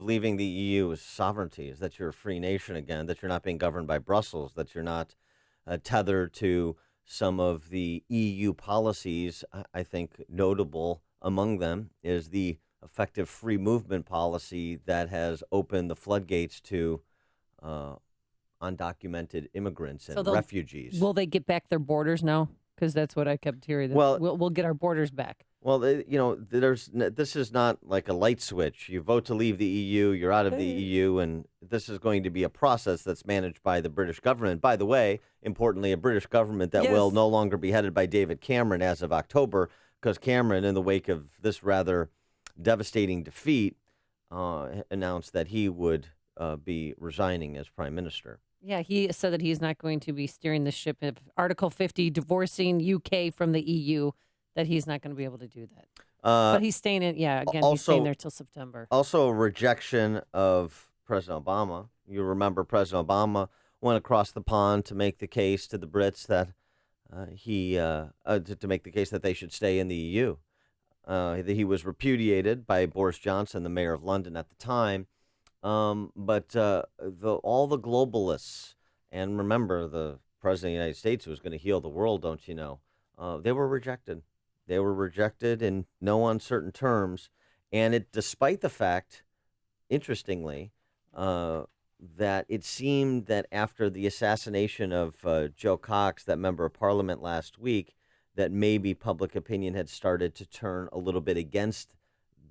leaving the EU is sovereignty, is that you're a free nation again, that you're not being governed by Brussels, that you're not tethered to some of the EU policies. I think notable among them is the effective free movement policy that has opened the floodgates to uh, undocumented immigrants So and they'll refugees. will they get back their borders now? Because that's what I kept hearing. That Well, we'll get our borders back. this is not like a light switch. You vote to leave the EU, you're out of the EU, and this is going to be a process that's managed by the British government. By the way, importantly, a British government that will Yes. no longer be headed by David Cameron as of October, because Cameron, in the wake of this rather devastating defeat, announced that he would be resigning as prime minister. Yeah, he said that he's not going to be steering the ship of Article 50, divorcing UK from the EU, that he's not going to be able to do that. Uh, But he's staying in, yeah, again, he's staying also, there till September. Also, a rejection of President Obama. You remember President Obama went across the pond to make the case to the Brits that to make the case that they should stay in the EU. He was repudiated by Boris Johnson, the mayor of London at the time. But all the globalists, and remember, the president of the United States who was going to heal the world, don't you know? They were rejected. They were rejected in no uncertain terms, and despite the fact, interestingly, that it seemed that after the assassination of Joe Cox, that member of Parliament last week, that maybe public opinion had started to turn a little bit against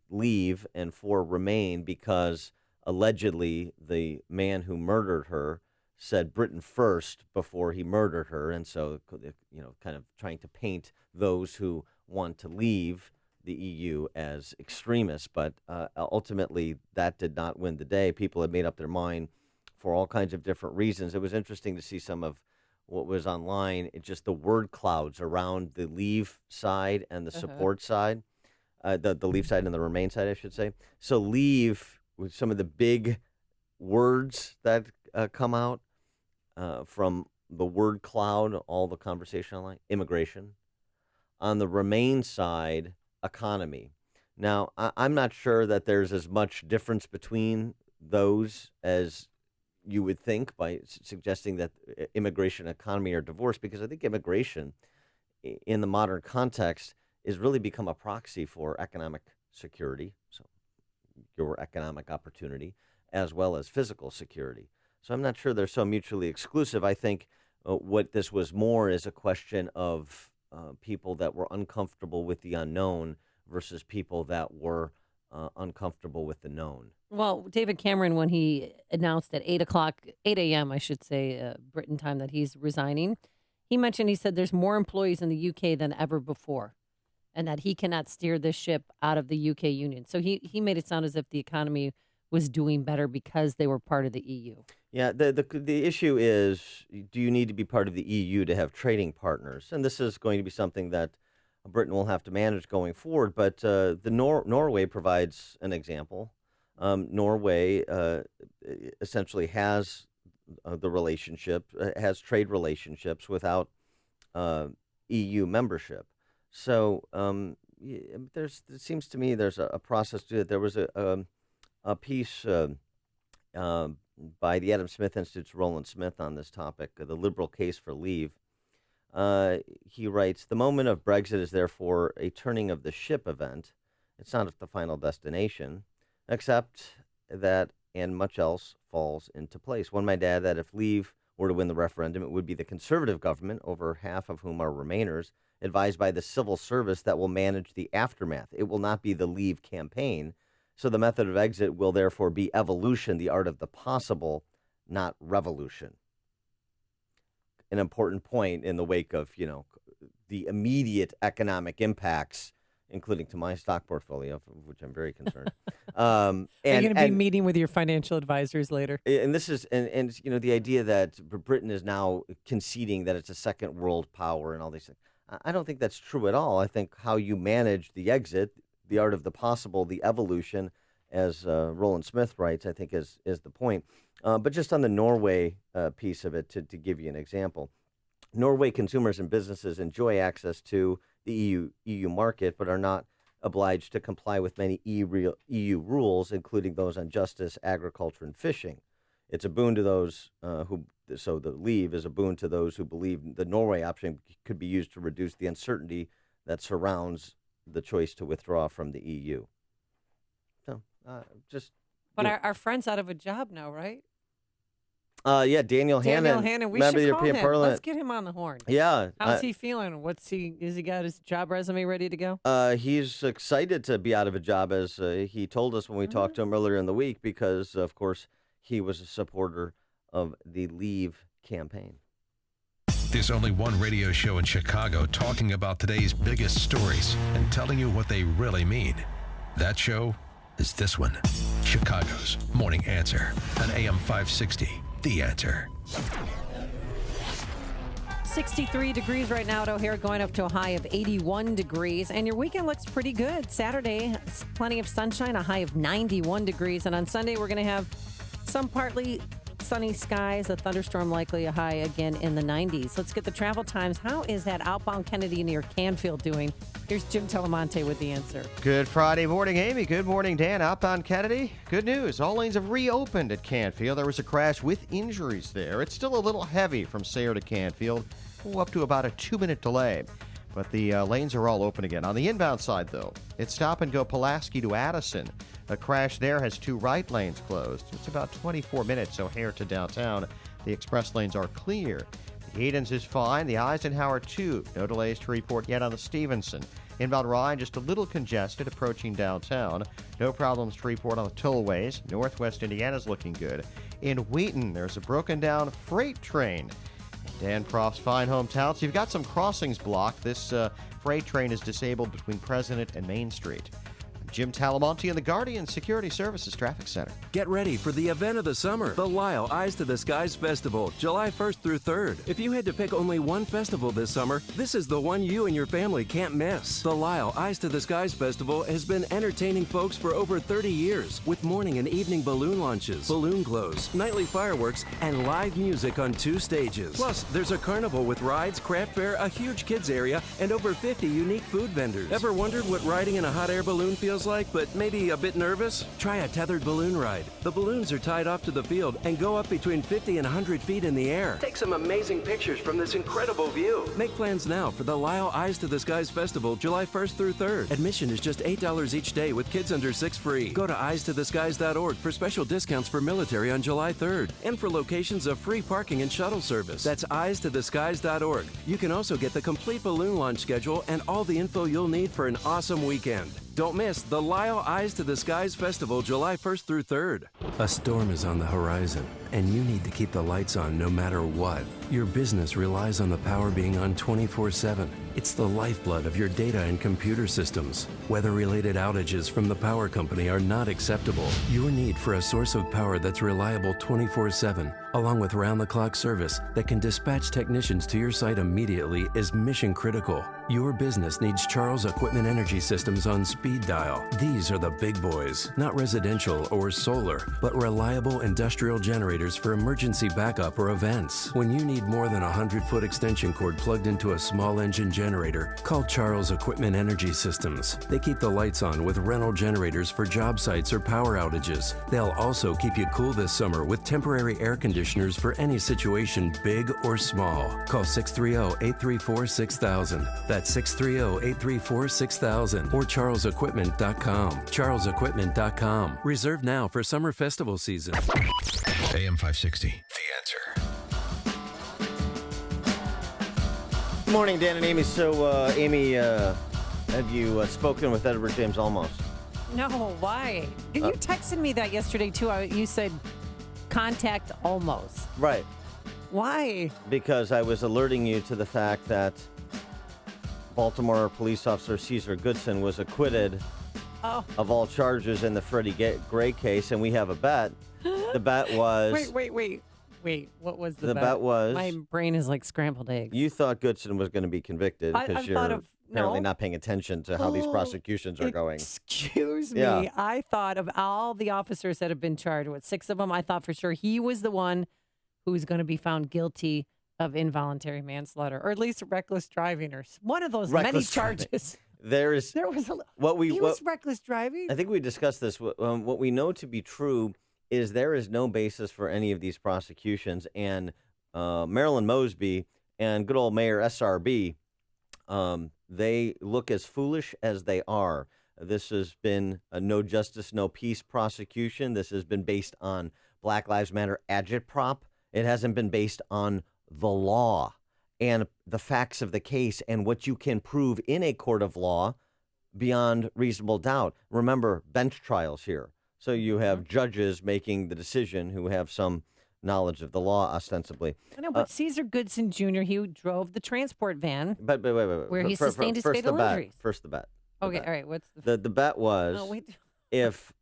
Leave and for Remain because allegedly the man who murdered her said Britain first before he murdered her, and so kind of trying to paint those who want to leave the EU as extremists. But ultimately, that did not win the day. People had made up their mind for all kinds of different reasons. It was interesting to see some of what was online. Just the word clouds around the Leave side and the Uh-huh. support side, the Leave side and the Remain side, I should say. So Leave with some of the big words that come out from the word cloud, all the conversation online, immigration. On the Remain side, economy. Now, I'm not sure that there's as much difference between those as you would think by suggesting that immigration and economy are divorced, because I think immigration in the modern context is really become a proxy for economic security, so your economic opportunity, as well as physical security. So I'm not sure they're so mutually exclusive. I think what this was more is a question of people that were uncomfortable with the unknown versus people that were uncomfortable with the known. Well, David Cameron, when he announced at 8 o'clock, 8 a.m., I should say, Britain time, that he's resigning, he said there's more employees in the UK than ever before, and that he cannot steer this ship out of the UK Union. So he made it sound as if the economy was doing better because they were part of the EU. Yeah, the issue is, do you need to be part of the EU to have trading partners? And this is going to be something that Britain will have to manage going forward. But Norway provides an example. Norway essentially has the relationship, has trade relationships without EU membership. So it seems to me there's a process to it. There was a piece uh, by the Adam Smith Institute's Roland Smith on this topic, the liberal case for leave. He writes, the moment of Brexit is therefore a turning of the ship event. It's not the final destination, except that, and much else falls into place. One might add that if Leave were to win the referendum, it would be the Conservative government, over half of whom are Remainers, advised by the civil service, that will manage the aftermath. It will not be the Leave campaign. So the method of exit will therefore be evolution, the art of the possible, not revolution. An important point in the wake of, the immediate economic impacts, including to my stock portfolio, of which I'm very concerned. Are you going to be And meeting with your financial advisors later? this is the idea that Britain is now conceding that it's a second world power and all these things. I don't think that's true at all. I think how you manage the exit, the art of the possible, the evolution, as Roland Smith writes, I think is the point. But just on the Norway piece of it, to give you an example, Norway consumers and businesses enjoy access to the EU market, but are not obliged to comply with many EU rules, including those on justice, agriculture, and fishing. It's a boon to those so the leave is a boon to those who believe the Norway option could be used to reduce the uncertainty that surrounds the choice to withdraw from the EU. So, just. But our friend's out of a job now, right? Yeah, Daniel Hannan. We member should of the call European him. Parliament. Let's get him on the horn. Yeah. How's he feeling? Has he got his job resume ready to go? He's excited to be out of a job, as he told us when we talked to him earlier in the week, because, of course, he was a supporter of the Leave campaign. There's only one radio show in Chicago talking about today's biggest stories and telling you what they really mean. That show is this one, Chicago's Morning Answer on AM 560. The Answer. 63 degrees right now at O'Hare, going up to a high of 81 degrees. And your weekend looks pretty good. Saturday, plenty of sunshine, a high of 91 degrees. And on Sunday, we're going to have some partly sunny skies, a thunderstorm likely, a high again in the 90s. Let's get the travel times. How is that outbound Kennedy near Canfield doing? Here's Jim Telemonte with the answer. Good Friday morning, Amy. Good morning, Dan. Outbound Kennedy. Good news. All lanes have reopened at Canfield. There was a crash with injuries there. It's still a little heavy from Sayre to Canfield, up to about a 2-minute delay. But the lanes are all open again. On the inbound side, though, it's stop and go Pulaski to Addison. A crash there has 2 right lanes closed. It's about 24 minutes O'Hare to downtown. The express lanes are clear. The Edens is fine. The Eisenhower, too. No delays to report yet on the Stevenson. Inbound Ryan just a little congested approaching downtown. No problems to report on the tollways. Northwest Indiana's looking good. In Wheaton, there's a broken down freight train. Dan Proft's fine hometown. So you've got some crossings blocked. This freight train is disabled between President and Main Street. Jim Talamonte in the Guardian Security Services Traffic Center. Get ready for the event of the summer, the Lyle Eyes to the Skies Festival, July 1st through 3rd. If you had to pick only one festival this summer, this is the one you and your family can't miss. The Lyle Eyes to the Skies Festival has been entertaining folks for over 30 years with morning and evening balloon launches, balloon glows, nightly fireworks, and live music on 2 stages. Plus, there's a carnival with rides, craft fair, a huge kids area, and over 50 unique food vendors. Ever wondered what riding in a hot air balloon feels like, but maybe a bit nervous? Try a tethered balloon ride. The balloons are tied off to the field and go up between 50 and 100 feet in the air. Take some amazing pictures from this incredible view. Make plans now for the Lyle Eyes to the Skies Festival, July 1st through 3rd. Admission is just $8 each day with kids under 6 free. Go to eyes-to-the-skies.org for special discounts for military on July 3rd and for locations of free parking and shuttle service. That's eyes-to-the-skies.org. You can also get the complete balloon launch schedule and all the info you'll need for an awesome weekend. Don't miss the Lyle Eyes to the Skies Festival, July 1st through 3rd. A storm is on the horizon, and you need to keep the lights on no matter what. Your business relies on the power being on 24/7. It's the lifeblood of your data and computer systems. Weather-related outages from the power company are not acceptable. Your need for a source of power that's reliable 24/7, along with round-the-clock service that can dispatch technicians to your site immediately, is mission critical. Your business needs Charles Equipment Energy Systems on speed dial. These are the big boys, not residential or solar, but reliable industrial generators for emergency backup or events. When you need more than a 100-foot extension cord plugged into a small engine generator, call Charles Equipment Energy Systems. They keep the lights on with rental generators for job sites or power outages. They'll also keep you cool this summer with temporary air conditioners for any situation, big or small. Call 630-834-6000. That's 630-834-6000 or charlesequipment.com. charlesequipment.com. Reserve now for summer festival season. AM 560, The Answer. Good morning, Dan and Amy. So, Amy, have you spoken with Edward James Olmos? No, why? You texted me that yesterday, too. You said contact Olmos. Right. Why? Because I was alerting you to the fact that Baltimore police officer Cesar Goodson was acquitted of all charges in the Freddie Gray case, and we have a bet. The bet was... Wait, what was the bet? The bet was... My brain is like scrambled eggs. You thought Goodson was going to be convicted because you're apparently no. not paying attention to how these prosecutions are going. Excuse me. Yeah. I thought of all the officers that have been charged with, 6 of them. I thought for sure he was the one who was going to be found guilty of involuntary manslaughter, or at least reckless driving, or one of those many charges. There is There was a. He what was reckless driving. I think we discussed this. What we know to be true is there is no basis for any of these prosecutions, and Marilyn Mosby and good old Mayor SRB, they look as foolish as they are. This has been a no justice, no peace prosecution. This has been based on Black Lives Matter agitprop. It hasn't been based on the law and the facts of the case and what you can prove in a court of law beyond reasonable doubt. Remember, bench trials here. So you have judges making the decision who have some knowledge of the law, ostensibly. I know, but Caesar Goodson Jr., he drove the transport van. But wait. Where he sustained his fatal injuries. First the bet. Okay, all right. What's the The bet was Oh, wait. if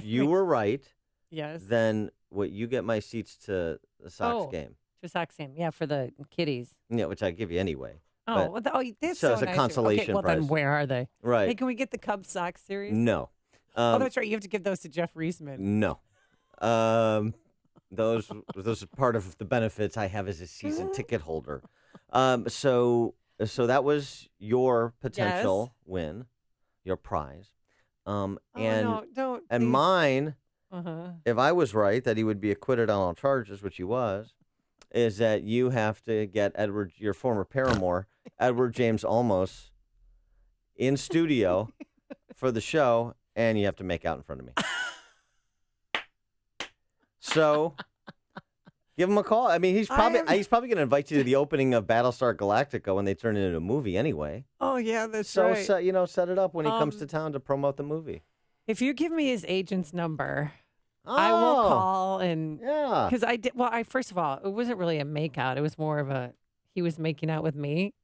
you were right, Yes. then what you get my seats to the Sox game. To Sox game. Yeah, for the kiddies. Yeah, which I give you anyway. Oh, But- that's so so it's a nice. consolation okay, well, prize. then where are they? Right. Hey, can we get the Cubs Sox series? No. Oh, that's right. You have to give those to Jeff Reisman. No. Those are part of the benefits I have as a season ticket holder. So that was your potential win, your prize. And no, don't. and please. mine, Uh-huh. if I was right that he would be acquitted on all charges, which he was, is that you have to get your former paramour, Edward James Olmos, in studio for the show, and you have to make out in front of me. So, give him a call. I mean, he's probably going to invite you to the opening of Battlestar Galactica when they turn it into a movie anyway. Oh, yeah, that's So, right. set it up when he comes to town to promote the movie. If you give me his agent's number, I will call and Yeah. because I did. Well, first of all, it wasn't really a makeout. It was more of a he was making out with me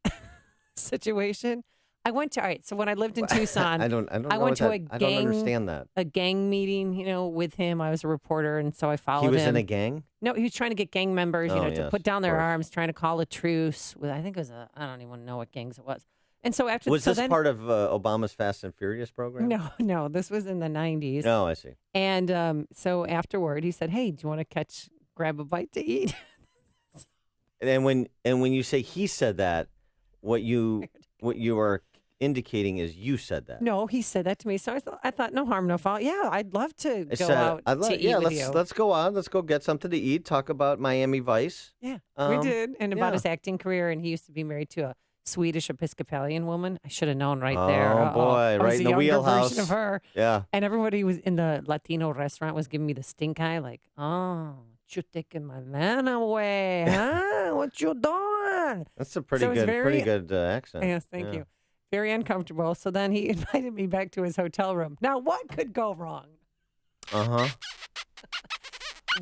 situation. I went to all right. So when I lived in Tucson, I don't know went what to that- a I don't gang- understand that. a gang meeting, with him. I was a reporter, and so I followed He was him. in a gang? No, he was trying to get gang members, Oh, to yes, put down of their course. arms, trying to call a truce. With I think it was I don't even know what gangs it was. And so after Was so this then, part of Obama's Fast and Furious program? No, this was in the 90s. No, I see. And so afterward, he said, "Hey, do you want to grab a bite to eat?" And when you say he said that, what you are indicating is you said that. No, he said that to me. So I thought, no harm, no foul. Yeah, I'd love to I go said, out to eat with you. let's go on. Let's go get something to eat. Talk about Miami Vice. Yeah, we did, and about yeah. his acting career. And he used to be married to a Swedish Episcopalian woman. I should have known right there. Oh boy, I was right a in the younger wheelhouse. version of her. Yeah. And everybody was in the Latino restaurant was giving me the stink eye, like, "Oh, you taking my man away, huh? What you doing?" That's a pretty So it's good accent. Yes, thank you. Very uncomfortable. So then he invited me back to his hotel room. Now, what could go wrong? Uh-huh.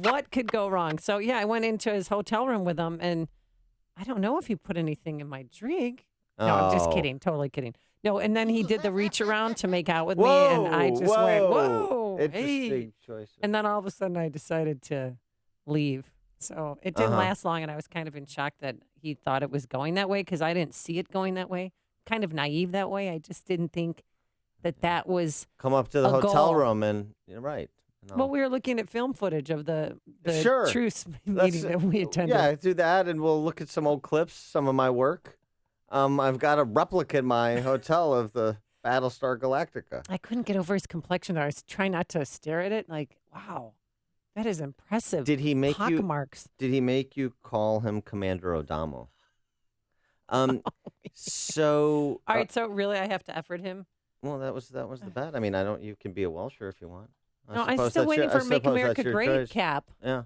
What could go wrong? So, yeah, I went into his hotel room with him, and I don't know if he put anything in my drink. No, I'm just Oh. kidding. Totally kidding. No, and then he did the reach around to make out with me, and I just went, whoa, Interesting hey. choice. And then all of a sudden I decided to leave. So it didn't Uh-huh. last long, and I was kind of in shock that he thought it was going that way because I didn't see it going that way. Kind of naive that way. I just didn't think that was. Come up to the a hotel goal. room and you're right. No. Well, we were looking at film footage of the Sure. truce Let's- meeting that we attended. Yeah, do that, and we'll look at some old clips, some of my work. I've got a replica in my hotel of the Battlestar Galactica. I couldn't get over his complexion. I was trying not to stare at it. Like, wow, that is impressive. Did he make you? Pockmarks. Did he make you call him Commander Odamo? So. All right, so really, I have to effort him. Well, that was the bet. I mean, I don't. You can be a Welsher if you want. No, I'm suppose still that's waiting your- I for Make suppose America that's your Great choice. cap. Yeah.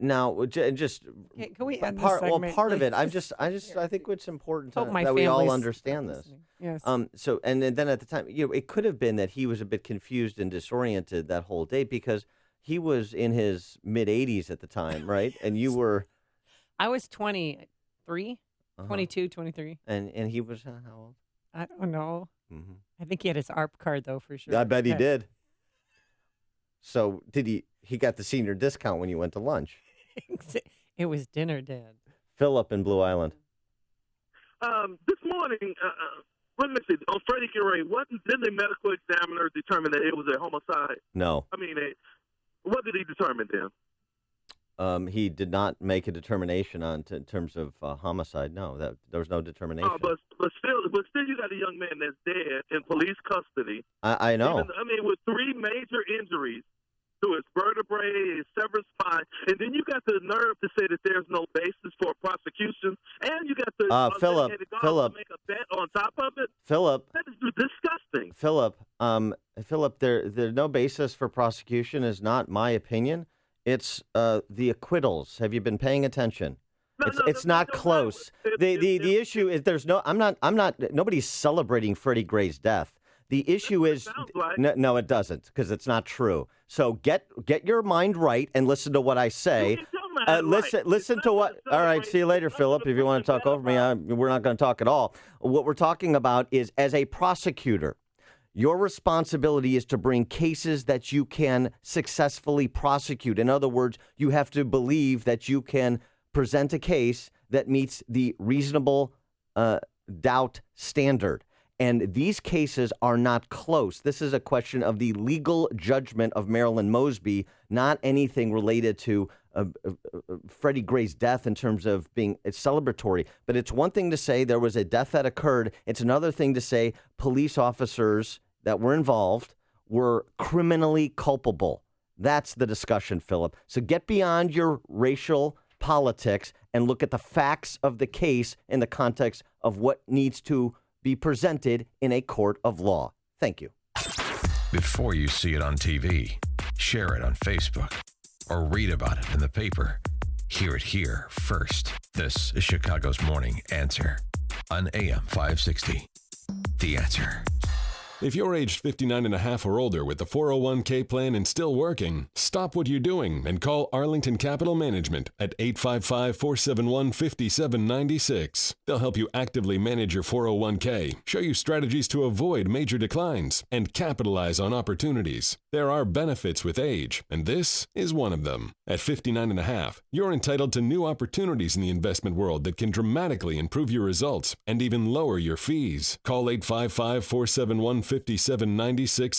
Now, just Okay, can we end this part segment, of it. please? I think it's important Hope my that we all family's understand this. listening. Yes. So and then at the time, it could have been that he was a bit confused and disoriented that whole day because he was in his mid 80s at the time, right? And you were, I was 23, uh-huh. 22, 23. and he was how old? I don't know. Mm-hmm. I think he had his ARP card, though, for sure. I bet he Yeah. did. So did he? He got the senior discount when you went to lunch. It was dinner, Dad. Philip in Blue Island. This morning, let me see, on Freddie Gray, didn't the medical examiner determine that it was a homicide? No. I mean, what did he determine then? he did not make a determination in terms of homicide. No, that there was no determination. But still, you got a young man that's dead in police custody. I know. With 3 major injuries to his vertebrae, his severed spine, and then you got the nerve to say that there's no basis for prosecution, and you got the Philip, to make a bet on top of it. Philip, that is disgusting. Philip, there's no basis for prosecution is not my opinion. It's the acquittals. Have you been paying attention? It's not close. The issue is nobody's celebrating Freddie Gray's death. The issue is no, it doesn't, because it's not true. So get your mind right and listen to what I say. Listen to what. All right, see you later, Philip. If you want to talk over me, we're not going to talk at all. What we're talking about is, as a prosecutor, your responsibility is to bring cases that you can successfully prosecute. In other words, you have to believe that you can present a case that meets the reasonable doubt standard. And these cases are not close. This is a question of the legal judgment of Marilyn Mosby, not anything related to Freddie Gray's death in terms of being celebratory. But it's one thing to say there was a death that occurred. It's another thing to say police officers that were involved were criminally culpable. That's the discussion, Philip. So get beyond your racial politics and look at the facts of the case in the context of what needs to be presented in a court of law. Thank you. Before you see it on TV, share it on Facebook, or read about it in the paper, hear it here first. This is Chicago's Morning Answer on AM 560. The Answer. If you're aged 59 and a half or older with the 401k plan and still working, stop what you're doing and call Arlington Capital Management at 855-471-5796. They'll help you actively manage your 401k, show you strategies to avoid major declines, and capitalize on opportunities. There are benefits with age, and this is one of them. At 59 and a half, you're entitled to new opportunities in the investment world that can dramatically improve your results and even lower your fees. Call 855-471-5796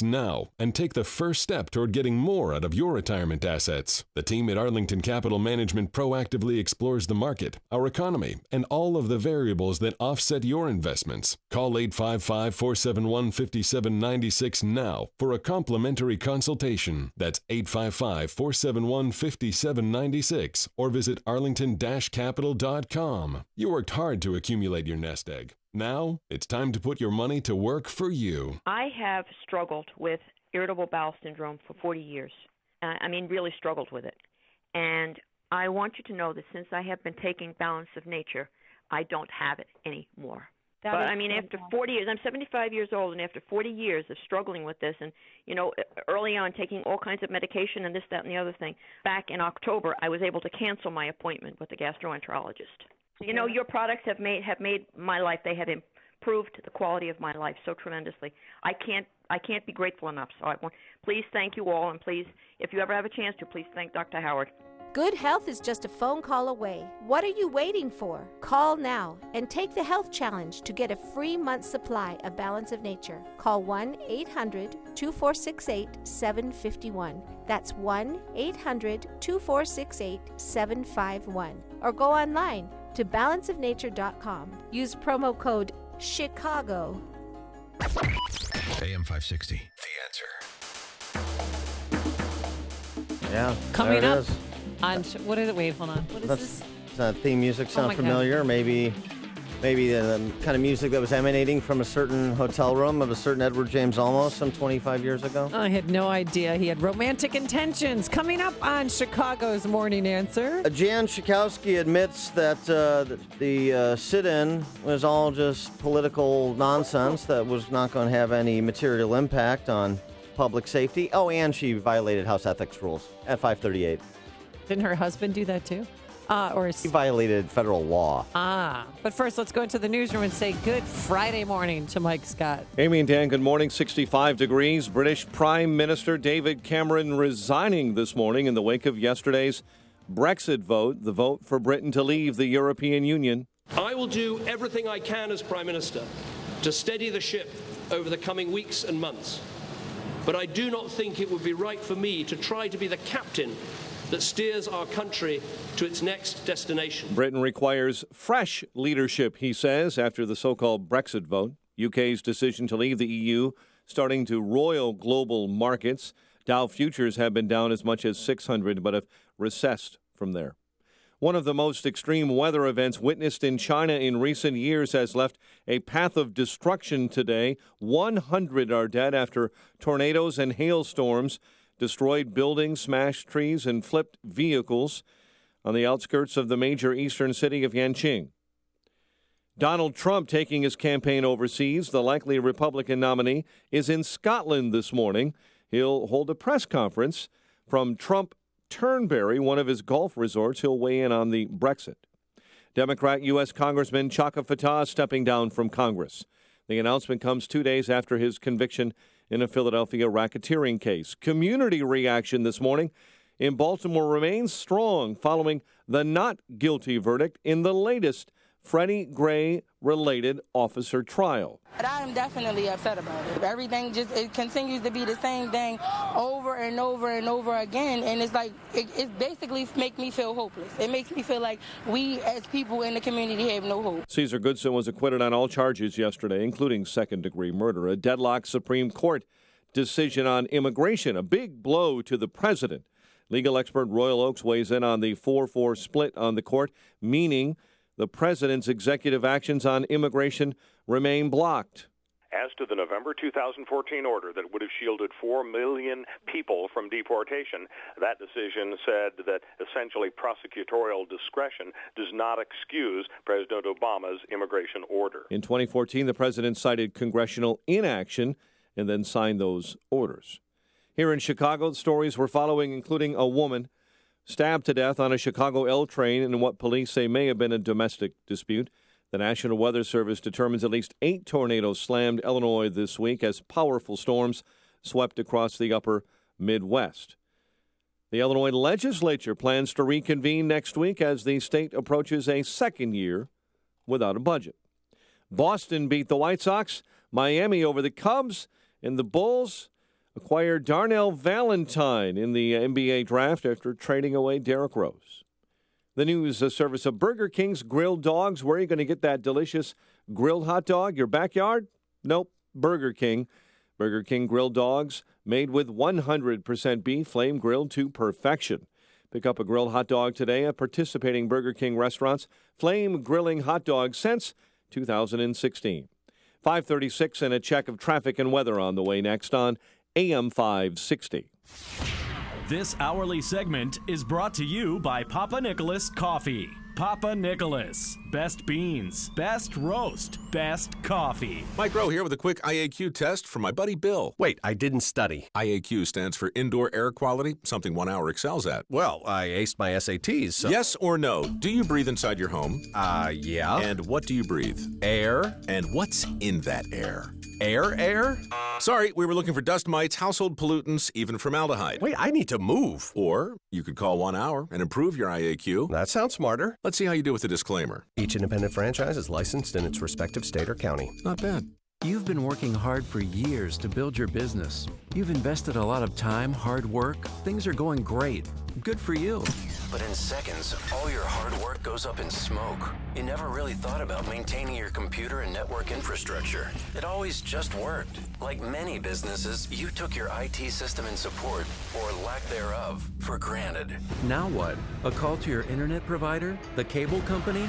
now and take the first step toward getting more out of your retirement assets. The team at Arlington Capital Management proactively explores the market, our economy, and all of the variables that offset your investments. Call 855-471-5796 now for a complimentary consultation. That's 855-471-5796 or visit arlington-capital.com. You worked hard to accumulate your nest egg. Now, it's time to put your money to work for you. I have struggled with irritable bowel syndrome for 40 years. Really struggled with it. And I want you to know that since I have been taking Balance of Nature, I don't have it anymore. After 40 years, I'm 75 years old, and after 40 years of struggling with this and, early on taking all kinds of medication and this, that, and the other thing, back in October, I was able to cancel my appointment with the gastroenterologist. Your products have made my life. They have improved the quality of my life so tremendously. I can't be grateful enough. So please thank you all, and please, if you ever have a chance to, please thank Dr. Howard. Good health is just a phone call away. What are you waiting for? Call now and take the health challenge to get a free month's supply of Balance of Nature. Call 1-800-2468-751. That's 1-800-2468-751. Or go online to balanceofnature.com. Use promo code CHICAGO. AM 560, The Answer. Yeah, Coming there it up is. on what is it? Wait, hold on. What is Does this? that theme music sound my God. familiar? Maybe the kind of music that was emanating from a certain hotel room of a certain Edward James Olmos some 25 years ago? I had no idea he had romantic intentions. Coming up on Chicago's Morning Answer. Jan Schakowsky admits that the sit-in was all just political nonsense that was not going to have any material impact on public safety. Oh, and she violated House ethics rules at 5:38. Didn't her husband do that too? He violated federal law. But first, let's go into the newsroom and say good Friday morning to Mike Scott. Amy and Dan, good morning. 65 degrees. British Prime Minister David Cameron resigning this morning in the wake of yesterday's Brexit vote, the vote for Britain to leave the European Union. I will do everything I can as Prime Minister to steady the ship over the coming weeks and months. But I do not think it would be right for me to try to be the captain that steers our country to its next destination. Britain requires fresh leadership, he says, after the so-called Brexit vote. UK's decision to leave the EU starting to roil global markets. Dow futures have been down as much as 600, but have recessed from there. One of the most extreme weather events witnessed in China in recent years has left a path of destruction today. 100 are dead after tornadoes and hailstorms destroyed buildings, smashed trees, and flipped vehicles on the outskirts of the major eastern city of Yanqing. Donald Trump taking his campaign overseas. The likely Republican nominee is in Scotland this morning. He'll hold a press conference from Trump Turnberry, one of his golf resorts. He'll weigh in on the Brexit. Democrat U.S. Congressman Chaka Fattah stepping down from Congress. The announcement comes 2 days after his conviction in a Philadelphia racketeering case. Community reaction this morning in Baltimore remains strong following the not guilty verdict in the latest Freddie Gray-related officer trial. But I am definitely upset about it. Everything it continues to be the same thing over and over and over again. And it's like, it basically makes me feel hopeless. It makes me feel like we as people in the community have no hope. Cesar Goodson was acquitted on all charges yesterday, including second-degree murder. A deadlocked Supreme Court decision on immigration, a big blow to the president. Legal expert Royal Oakes weighs in on the 4-4 split on the court, meaning the president's executive actions on immigration remain blocked. As to the November 2014 order that would have shielded 4 million people from deportation, that decision said that essentially prosecutorial discretion does not excuse President Obama's immigration order. In 2014, the president cited congressional inaction and then signed those orders. Here in Chicago, the stories we're following, including a woman stabbed to death on a Chicago L train in what police say may have been a domestic dispute. The National Weather Service determines at least 8 tornadoes slammed Illinois this week as powerful storms swept across the upper Midwest. The Illinois legislature plans to reconvene next week as the state approaches a second year without a budget. Boston beat the White Sox, Miami over the Cubs, and the Bulls acquired Darnell Valentine in the NBA draft after trading away Derrick Rose. The news service of Burger King's grilled dogs. Where are you going to get that delicious grilled hot dog? Your backyard? Nope, Burger King. Burger King grilled dogs made with 100% beef, flame grilled to perfection. Pick up a grilled hot dog today at participating Burger King restaurants. Flame grilling hot dogs since 2016. 5:36 and a check of traffic and weather on the way next on AM 560. This hourly segment is brought to you by Papa Nicholas Coffee. Papa Nicholas. Best beans, best roast, best coffee. Mike Rowe here with a quick IAQ test from my buddy Bill. Wait, I didn't study. IAQ stands for Indoor Air Quality, something 1 hour excels at. Well, I aced my SATs, so... Yes or no? Do you breathe inside your home? Yeah. And what do you breathe? Air. And what's in that air? Air? Sorry, we were looking for dust mites, household pollutants, even formaldehyde. Wait, I need to move. Or you could call 1 hour and improve your IAQ. That sounds smarter. Let's see how you do with the disclaimer. Each independent franchise is licensed in its respective state or county. Not bad. You've been working hard for years to build your business. You've invested a lot of time, hard work. Things are going great. Good for you. But in seconds, all your hard work goes up in smoke. You never really thought about maintaining your computer and network infrastructure. It always just worked. Like many businesses, you took your IT system and support, or lack thereof, for granted. Now what? A call to your internet provider? The cable company?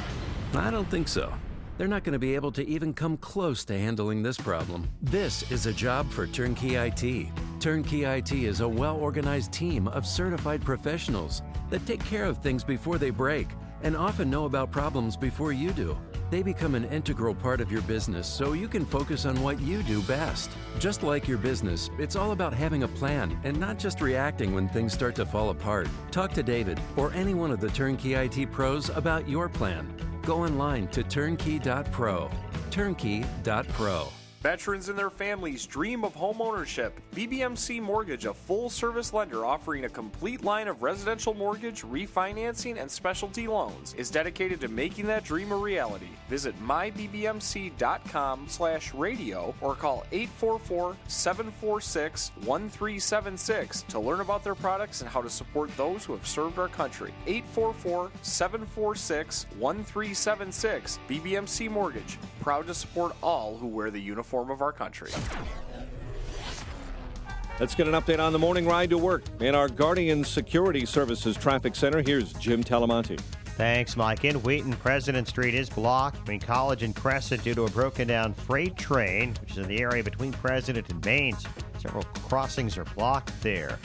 I don't think so. They're not going to be able to even come close to handling this problem. This is a job for Turnkey IT. Turnkey IT is a well-organized team of certified professionals that take care of things before they break and often know about problems before you do. They become an integral part of your business so you can focus on what you do best. Just like your business, it's all about having a plan and not just reacting when things start to fall apart. Talk to David or any one of the Turnkey IT pros about your plan. Go online to turnkey.pro. Turnkey.pro. Veterans and their families dream of home ownership. BBMC Mortgage, a full-service lender offering a complete line of residential mortgage, refinancing, and specialty loans, is dedicated to making that dream a reality. Visit mybbmc.com/radio or call 844-746-1376 to learn about their products and how to support those who have served our country. 844-746-1376. BBMC Mortgage, proud to support all who wear the uniform of our country. Let's get an update on the morning ride to work. In our Guardian Security Services Traffic Center, here's Jim Talamonte. Thanks, Mike. In Wheaton, President Street is blocked between College and Crescent due to a broken-down freight train, which is in the area between President and Mains. Several crossings are blocked there.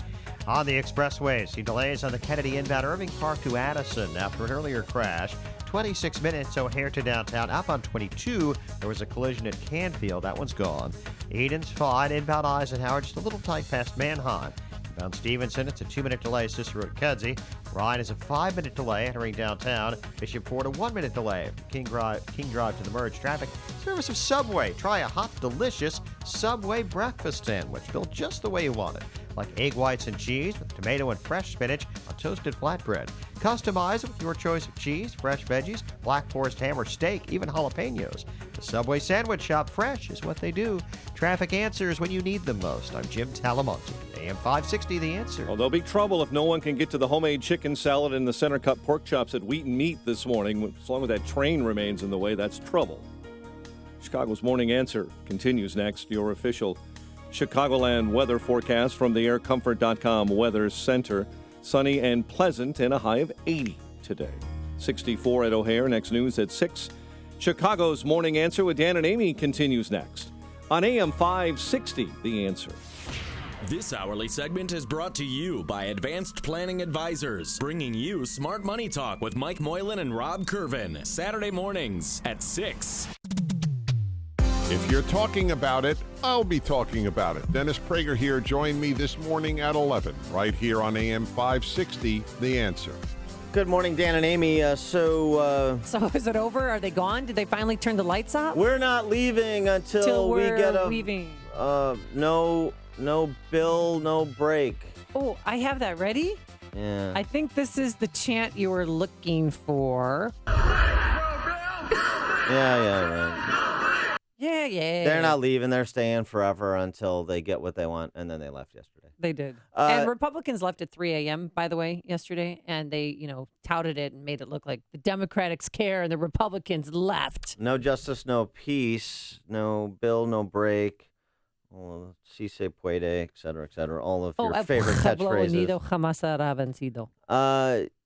On the expressways, see delays on the Kennedy inbound Irving Park to Addison after an earlier crash. 26 minutes O'Hare to downtown. Up on 22, there was a collision at Canfield. That one's gone. Eden's fine. Inbound Eisenhower, just a little tight past Manheim. Inbound Stevenson, it's a 2-minute delay. Cicero at Kedzie. Ryan is a 5-minute delay entering downtown. Bishop Ford, a 1-minute delay. King Drive to the merge traffic. Service of Subway. Try a hot, delicious Subway breakfast sandwich built just the way you want it. Like egg whites and cheese with tomato and fresh spinach on toasted flatbread. Customize it with your choice of cheese, fresh veggies, black forest ham or steak, even jalapenos. The Subway Sandwich Shop, fresh is what they do. Traffic answers when you need them most. I'm Jim Talamonte. AM 560, The Answer. Well, there'll be trouble if no one can get to the homemade chicken salad and the center cut pork chops at Wheaton Meat this morning. As long as that train remains in the way, that's trouble. Chicago's Morning Answer continues next. Your official Chicagoland weather forecast from the aircomfort.com Weather Center. Sunny and pleasant and a high of 80 today. 64 at O'Hare. Next news at 6. Chicago's Morning Answer with Dan and Amy continues next on AM 560, The Answer. This hourly segment is brought to you by Advanced Planning Advisors, bringing you Smart Money Talk with Mike Moylan and Rob Curvin, Saturday mornings at 6. If you're talking about it, I'll be talking about it. Dennis Prager here. Join me this morning at 11, right here on AM 560, The Answer. Good morning, Dan and Amy. So is it over? Are they gone? Did they finally turn the lights off? We're not leaving until we get a leaving. No bill, no break. Oh, I have that ready. Yeah. I think this is the chant you were looking for. Yeah, right. Yeah. They're not leaving. They're staying forever until they get what they want, and then they left yesterday. They did. And Republicans left at 3 a.m., by the way, yesterday, and they, touted it and made it look like the Democrats care and the Republicans left. No justice, no peace, no bill, no break. Si se puede, et cetera, all of your favorite catchphrases.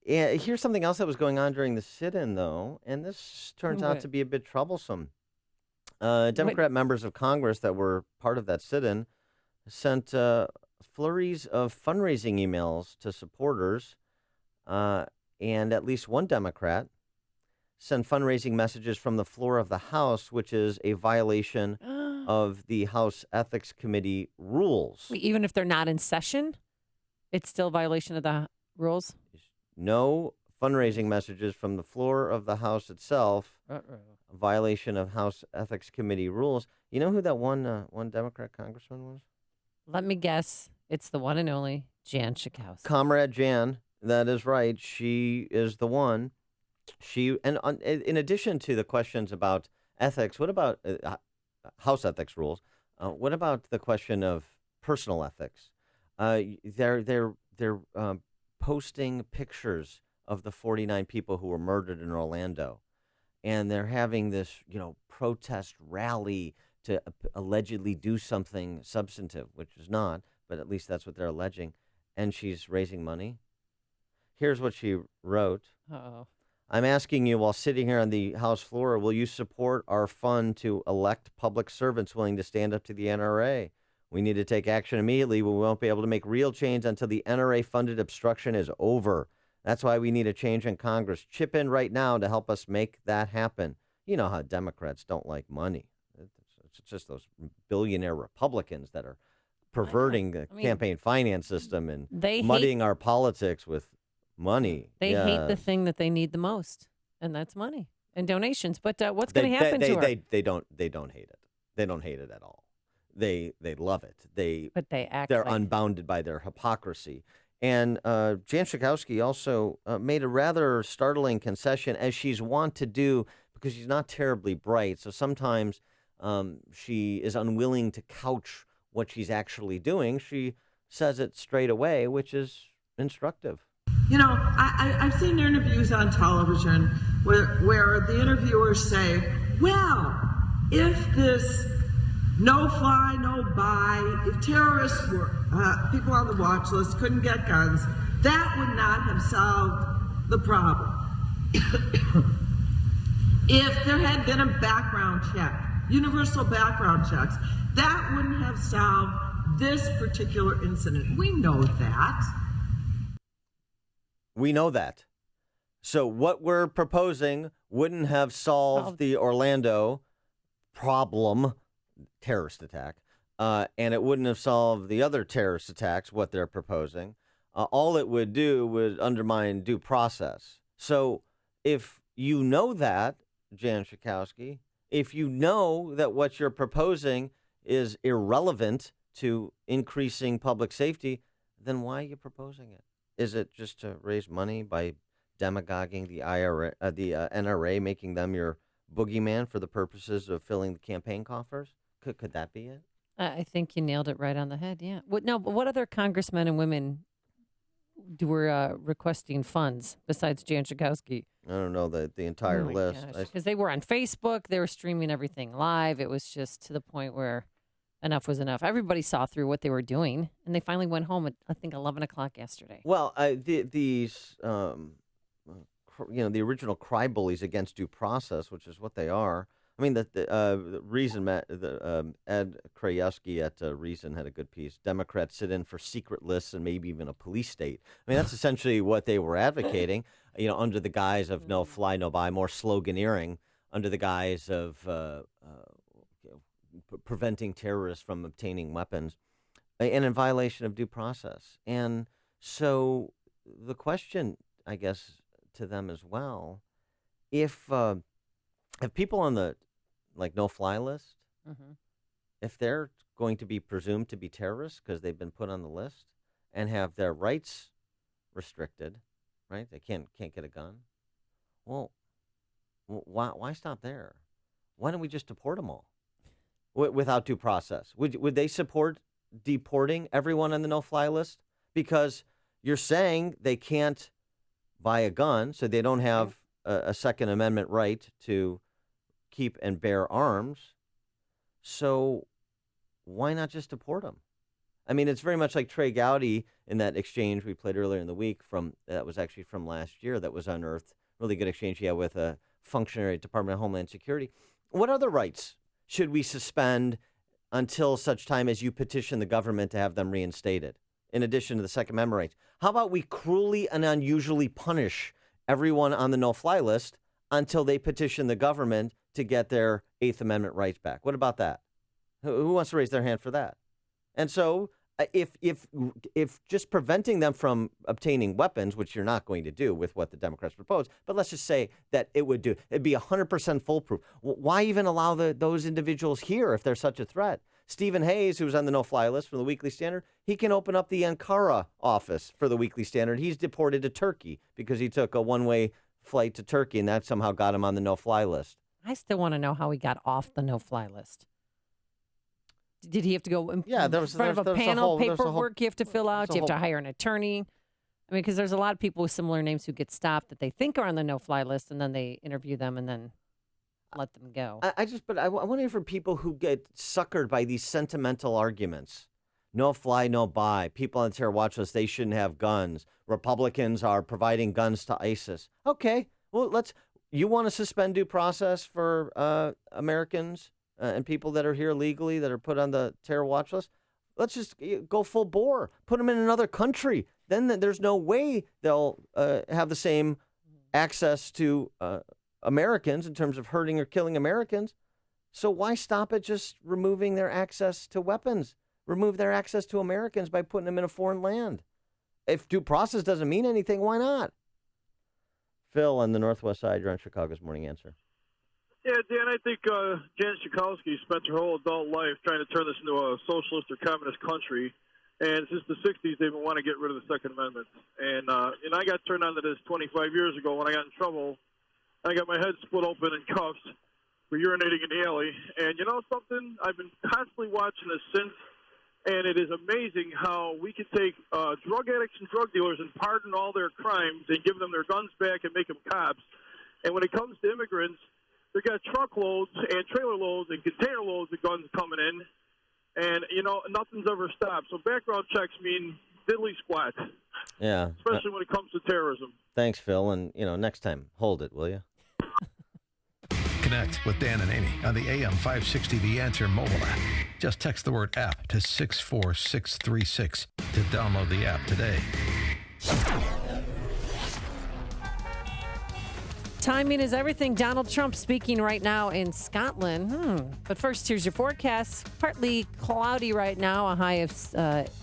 Yeah, here's something else that was going on during the sit-in, though, and this turns out to be a bit troublesome. Democrat members of Congress that were part of that sit-in sent flurries of fundraising emails to supporters, and at least one Democrat sent fundraising messages from the floor of the House, which is a violation of the House Ethics Committee rules. Wait, even if they're not in session, it's still a violation of the rules? No fundraising messages from the floor of the House itself. A violation of House Ethics Committee rules. You know who that one Democrat congressman was? Let me guess. It's the one and only Jan Schakowsky. Comrade Jan. That is right. She is the one. In addition to the questions about ethics, what about House ethics rules? What about the question of personal ethics? They're posting pictures of the 49 people who were murdered in Orlando. And they're having this, protest rally to allegedly do something substantive, which is not, but at least that's what they're alleging. And she's raising money. Here's what she wrote. Uh-oh. I'm asking you, while sitting here on the House floor, will you support our fund to elect public servants willing to stand up to the NRA? We need to take action immediately. We won't be able to make real change until the NRA-funded obstruction is over. That's why we need a change in Congress. Chip in right now to help us make that happen. You know how Democrats don't like money. It's just those billionaire Republicans that are perverting the campaign finance system and muddying our politics with money. They hate the thing that they need the most, and that's money and donations. But what's going to happen to her? They don't hate it. They don't hate it at all. They love it. But they act they're like unbounded by their hypocrisy. And Jan Schakowsky also made a rather startling concession, as she's wont to do, because she's not terribly bright. So sometimes she is unwilling to couch what she's actually doing. She says it straight away, which is instructive. You know, I've seen interviews on television where the interviewers say, well, if this no fly, no buy, if terrorists were, people on the watch list couldn't get guns, that would not have solved the problem. If there had been a background check, universal background checks, that wouldn't have solved this particular incident. We know that. We know that. So what we're proposing wouldn't have solved the Orlando problem, terrorist attack, and it wouldn't have solved the other terrorist attacks, what they're proposing. All it would do would undermine due process. So if you know that, Jan Schakowsky, if you know that what you're proposing is irrelevant to increasing public safety, then why are you proposing it? Is it just to raise money by demagoguing the NRA, making them your boogeyman for the purposes of filling the campaign coffers? Could that be it? I think you nailed it right on the head. Yeah. But what other congressmen and women were requesting funds besides Jan Schakowsky? I don't know the entire list. Because they were on Facebook, they were streaming everything live. It was just to the point where enough was enough. Everybody saw through what they were doing, and they finally went home at, I think, 11 o'clock yesterday. Well, these, the original cry bullies against due process, which is what they are. I mean, the Reason, Ed Krajewski at Reason had a good piece. Democrats sit in for secret lists and maybe even a police state. I mean, that's essentially what they were advocating, under the guise of no fly, no buy, more sloganeering, under the guise of preventing terrorists from obtaining weapons, and in violation of due process. And so the question, I guess, to them as well, if people on the no-fly list, if they're going to be presumed to be terrorists because they've been put on the list and have their rights restricted, right? They can't get a gun. Well, why stop there? Why don't we just deport them all without due process? Would they support deporting everyone on the no-fly list? Because you're saying they can't buy a gun, so they don't have a Second Amendment right to keep and bear arms. So why not just deport them? I mean, it's very much like Trey Gowdy in that exchange we played earlier in the week that was actually from last year that was unearthed. Really good exchange he had with a functionary at Department of Homeland Security. What other rights should we suspend until such time as you petition the government to have them reinstated, in addition to the Second Amendment rights? How about we cruelly and unusually punish everyone on the no-fly list until they petition the government to get their Eighth Amendment rights back? What about that? Who wants to raise their hand for that? And so if just preventing them from obtaining weapons, which you're not going to do with what the Democrats propose, but let's just say that it'd be 100% foolproof. Why even allow those individuals here if they're such a threat? Stephen Hayes, who's on the no-fly list from the Weekly Standard, he can open up the Ankara office for the Weekly Standard. He's deported to Turkey because he took a one-way flight to Turkey, and that somehow got him on the no-fly list. I still want to know how he got off the no-fly list. Did he have to go in front of a panel, paperwork you have to fill out? Do you have to hire an attorney? I mean, because there's a lot of people with similar names who get stopped that they think are on the no-fly list, and then they interview them and then let them go. I wonder for people who get suckered by these sentimental arguments. No fly, no buy. People on the terror watch list, they shouldn't have guns. Republicans are providing guns to ISIS. Okay, well, you want to suspend due process for Americans and people that are here legally that are put on the terror watch list? Let's just go full bore. Put them in another country. Then there's no way they'll have the same access to Americans in terms of hurting or killing Americans. So why stop at just removing their access to weapons? Remove their access to Americans by putting them in a foreign land. If due process doesn't mean anything, why not? Phil on the Northwest Side, you're on Chicago's Morning Answer. Yeah, Dan, I think Jan Schakowsky spent her whole adult life trying to turn this into a socialist or communist country. And since the 60s, they've been wanting to get rid of the Second Amendment. And I got turned on to this 25 years ago when I got in trouble. I got my head split open in cuffs for urinating in the alley. And you know something? I've been constantly watching this since. And it is amazing how we can take drug addicts and drug dealers and pardon all their crimes and give them their guns back and make them cops. And when it comes to immigrants, they got truckloads and trailer loads and container loads of guns coming in. And, you know, nothing's ever stopped. So background checks mean diddly squat. Yeah. Especially when it comes to terrorism. Thanks, Phil. And, you know, next time, hold it, will you? Connect with Dan and Amy on the AM 560 The Answer mobile app. Just text the word app to 64636 to download the app today. Timing is everything. Donald Trump speaking right now in Scotland. But first, here's your forecast. Partly cloudy right now. A high of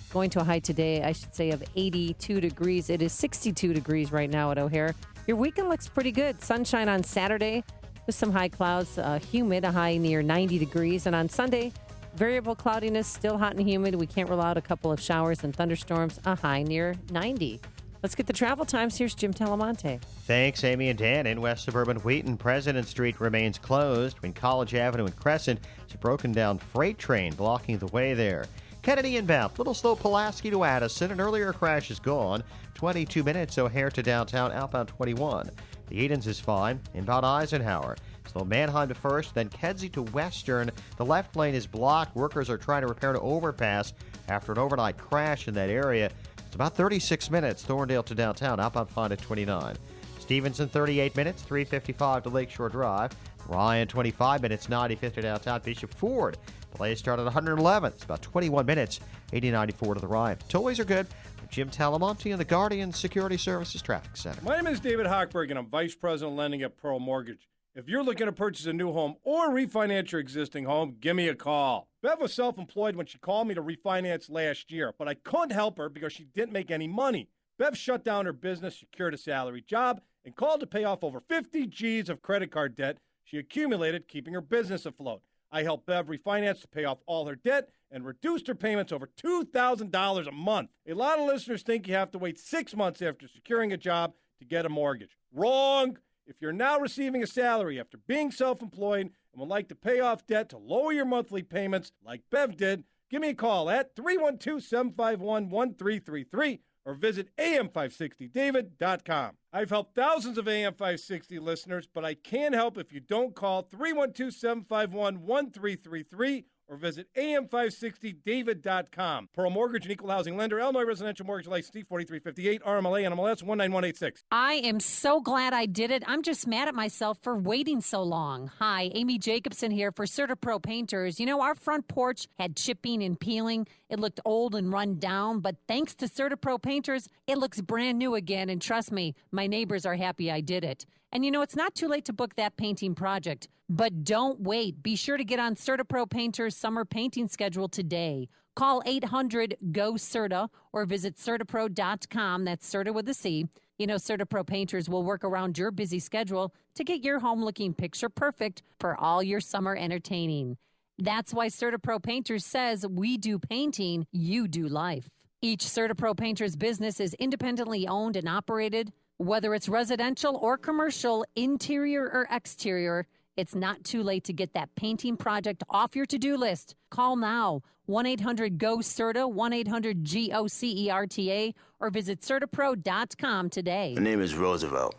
going to a high today, I should say, of 82 degrees. It is 62 degrees right now at O'Hare. Your weekend looks pretty good. Sunshine on Saturday with some high clouds. Humid, a high near 90 degrees. And on Sunday, variable cloudiness, still hot and humid. We can't rule out a couple of showers and thunderstorms. A high near 90. Let's get the travel times. Here's Jim Talamonte. Thanks, Amy and Dan. In West Suburban Wheaton, President Street remains closed between College Avenue and Crescent. It's a broken-down freight train blocking the way there. Kennedy inbound, little slow Pulaski to Addison. An earlier crash is gone. 22 minutes O'Hare to downtown, outbound 21. The Edens is fine. Inbound Eisenhower. Slow Manheim to First, then Kedzie to Western. The left lane is blocked. Workers are trying to repair an overpass after an overnight crash in that area. It's about 36 minutes, Thorndale to downtown, outbound fine at 29. Stevenson, 38 minutes, 3:55 to Lakeshore Drive. Ryan, 25 minutes, 95th to downtown. Bishop Ford, delays start at 111. It's about 21 minutes, 80-94 to the Ryan. Tollways are good. Jim Talamonte in the Guardian Security Services Traffic Center. My name is David Hochberg, and I'm Vice President of Lending at Pearl Mortgage. If you're looking to purchase a new home or refinance your existing home, give me a call. Bev was self-employed when she called me to refinance last year, but I couldn't help her because she didn't make any money. Bev shut down her business, secured a salary job, and called to pay off over 50 G's of credit card debt she accumulated, keeping her business afloat. I helped Bev refinance to pay off all her debt and reduced her payments over $2,000 a month. A lot of listeners think you have to wait 6 months after securing a job to get a mortgage. Wrong! If you're now receiving a salary after being self-employed and would like to pay off debt to lower your monthly payments like Bev did, give me a call at 312-751-1333 or visit am560david.com. I've helped thousands of AM560 listeners, but I can't help if you don't call 312-751-1333 or visit am560david.com. Pearl Mortgage and Equal Housing Lender, Illinois Residential Mortgage License D4358, RMLA, NMLS 19186. I am so glad I did it. I'm just mad at myself for waiting so long. Hi, Amy Jacobson here for CertaPro Painters. You know, our front porch had chipping and peeling. It looked old and run down, but thanks to CertaPro Painters, it looks brand new again. And trust me, my neighbors are happy I did it. And you know, it's not too late to book that painting project. But don't wait. Be sure to get on CertaPro Painters' summer painting schedule today. Call 800-GO-CERTA or visit CertaPro.com. That's Certa with a C. You know, CertaPro Painters will work around your busy schedule to get your home looking picture perfect for all your summer entertaining. That's why CertaPro Painters says we do painting, you do life. Each CertaPro Painters business is independently owned and operated. Whether it's residential or commercial, interior or exterior, it's not too late to get that painting project off your to-do list. Call now, 1-800-GO-CERTA, 1-800-GOCERTA, or visit CertaPro.com today. My name is Roosevelt.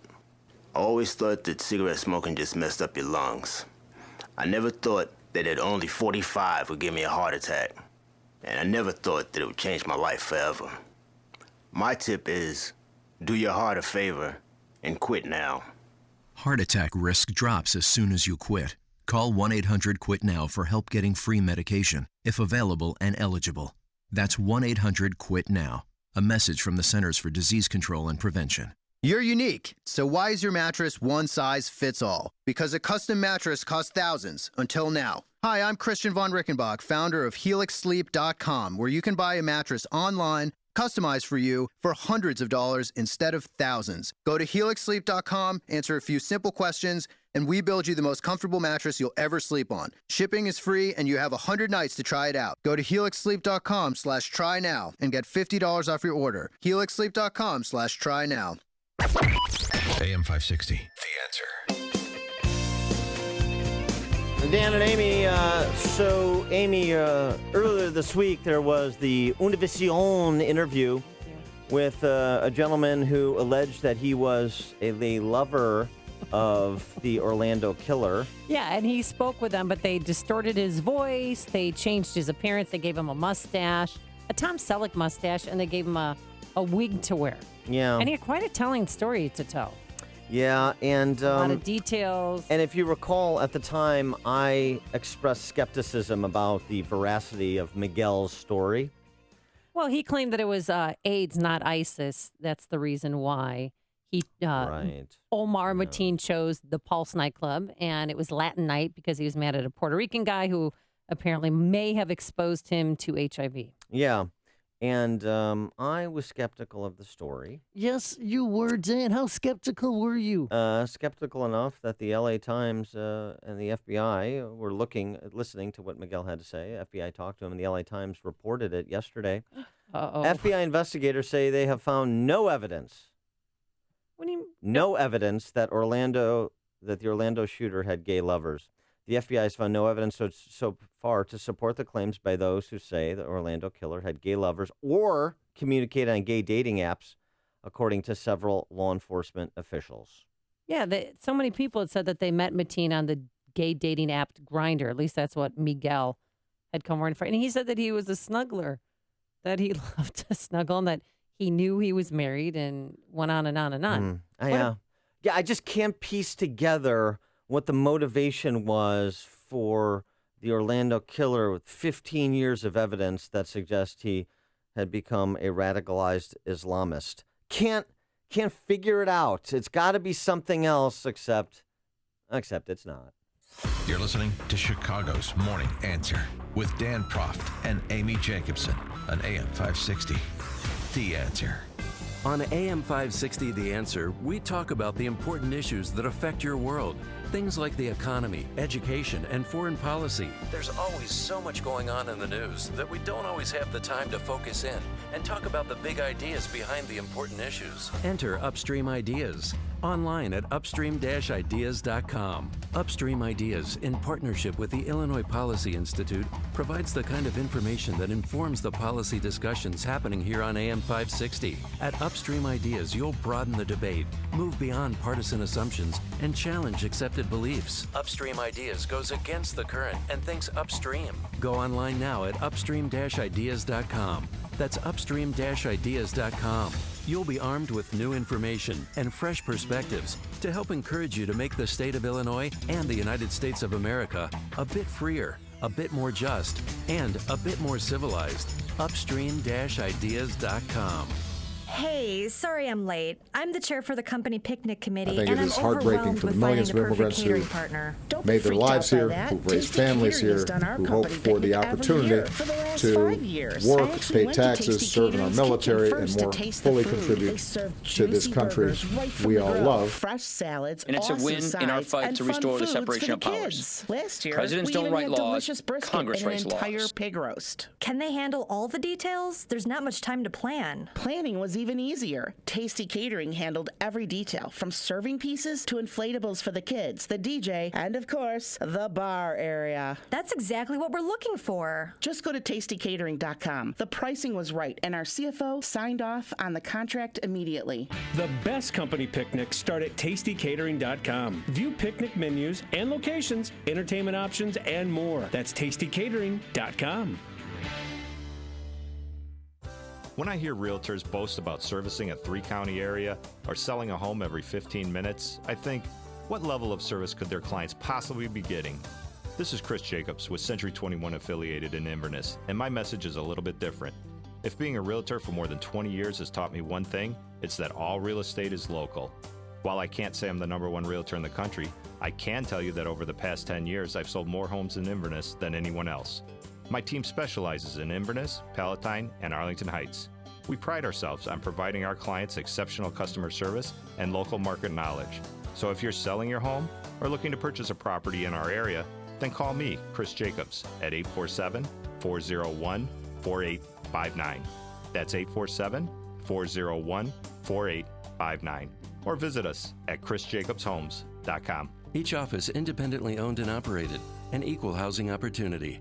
I always thought that cigarette smoking just messed up your lungs. I never thought that at only 45 would give me a heart attack. And I never thought that it would change my life forever. My tip is, do your heart a favor and quit now. Heart attack risk drops as soon as you quit. Call 1-800-QUIT-NOW for help getting free medication, if available and eligible. That's 1-800-QUIT-NOW. A message from the Centers for Disease Control and Prevention. You're unique, so why is your mattress one size fits all? Because a custom mattress costs thousands, until now. Hi, I'm Christian von Rickenbach, founder of HelixSleep.com, where you can buy a mattress online, customized for you for hundreds of dollars instead of thousands. Go to HelixSleep.com, answer a few simple questions, and we build you the most comfortable mattress you'll ever sleep on. Shipping is free, and you have 100 nights to try it out. Go to helixsleep.com/try now and get $50 off your order. helixsleep.com/try now. AM 560, The Answer. Dan and Amy, Amy, earlier this week there was the Univision interview with a gentleman who alleged that he was a lover of the Orlando killer. Yeah, and he spoke with them, but they distorted his voice, they changed his appearance, they gave him a mustache, a Tom Selleck mustache, and they gave him a wig to wear. Yeah. And he had quite a telling story to tell. Yeah, and a lot of details. And if you recall, at the time, I expressed skepticism about the veracity of Miguel's story. Well, he claimed that it was AIDS, not ISIS. That's the reason why he Omar Mateen chose the Pulse nightclub, and it was Latin night because he was mad at a Puerto Rican guy who apparently may have exposed him to HIV. Yeah. And I was skeptical of the story. Yes, you were, Dan. How skeptical were you? Skeptical enough that the LA Times and the FBI were listening to what Miguel had to say. FBI talked to him, and the LA Times reported it yesterday. Uh-oh. FBI investigators say they have found no evidence. What do you mean? No evidence that the Orlando shooter had gay lovers. The FBI has found no evidence so far to support the claims by those who say the Orlando killer had gay lovers or communicated on gay dating apps, according to several law enforcement officials. Yeah, so many people had said that they met Mateen on the gay dating app Grindr. At least that's what Miguel had come word for. And he said that he was a snuggler, that he loved to snuggle, and that he knew he was married, and went on and on and on. Yeah, I just can't piece together what the motivation was for the Orlando killer with 15 years of evidence that suggests he had become a radicalized Islamist. Can't figure it out. It's got to be something else, except it's not. You're listening to Chicago's Morning Answer with Dan Proft and Amy Jacobson on AM 560. The Answer. On AM 560, The Answer, we talk about the important issues that affect your world. Things like the economy, education, and foreign policy. There's always so much going on in the news that we don't always have the time to focus in and talk about the big ideas behind the important issues. Enter Upstream Ideas online at upstream-ideas.com. Upstream Ideas, in partnership with the Illinois Policy Institute, provides the kind of information that informs the policy discussions happening here on AM 560. At Upstream Ideas, you'll broaden the debate, move beyond partisan assumptions, and challenge accepted beliefs. Upstream Ideas goes against the current and thinks upstream. Go online now at upstream-ideas.com. That's upstream-ideas.com. You'll be armed with new information and fresh perspectives to help encourage you to make the state of Illinois and the United States of America a bit freer, a bit more just, and a bit more civilized. Upstream-ideas.com. Hey, sorry I'm late. I'm the chair for the company picnic committee, I think and it I'm is heartbreaking for the millions of immigrants who made their lives here, who've raised families here, who hope for the opportunity to work, pay taxes, serve in our military, and more fully contribute to this country we all love. Fresh salads, and it's a win in our fight to restore the separation of powers. Last year, presidents don't write laws, Congress writes laws. Entire pig roast. Can they handle all the details? There's not much time to plan. Planning was even easier. Tasty Catering handled every detail, from serving pieces to inflatables for the kids, the DJ, and of course, the bar area. That's exactly what we're looking for. Just go to tastycatering.com. The pricing was right, and our CFO signed off on the contract immediately. The best company picnics start at tastycatering.com. View picnic menus and locations, entertainment options, and more. That's tastycatering.com. When I hear realtors boast about servicing a 3-county area or selling a home every 15 minutes, I think, what level of service could their clients possibly be getting? This is Chris Jacobs with Century 21 affiliated in Inverness, and my message is a little bit different. If being a realtor for more than 20 years has taught me one thing, it's that all real estate is local. While I can't say I'm the #1 realtor in the country, I can tell you that over the past 10 years, I've sold more homes in Inverness than anyone else. My team specializes in Inverness, Palatine, and Arlington Heights. We pride ourselves on providing our clients exceptional customer service and local market knowledge. So if you're selling your home or looking to purchase a property in our area, then call me, Chris Jacobs, at 847-401-4859. That's 847-401-4859. Or visit us at chrisjacobshomes.com. Each office independently owned and operated, an equal housing opportunity.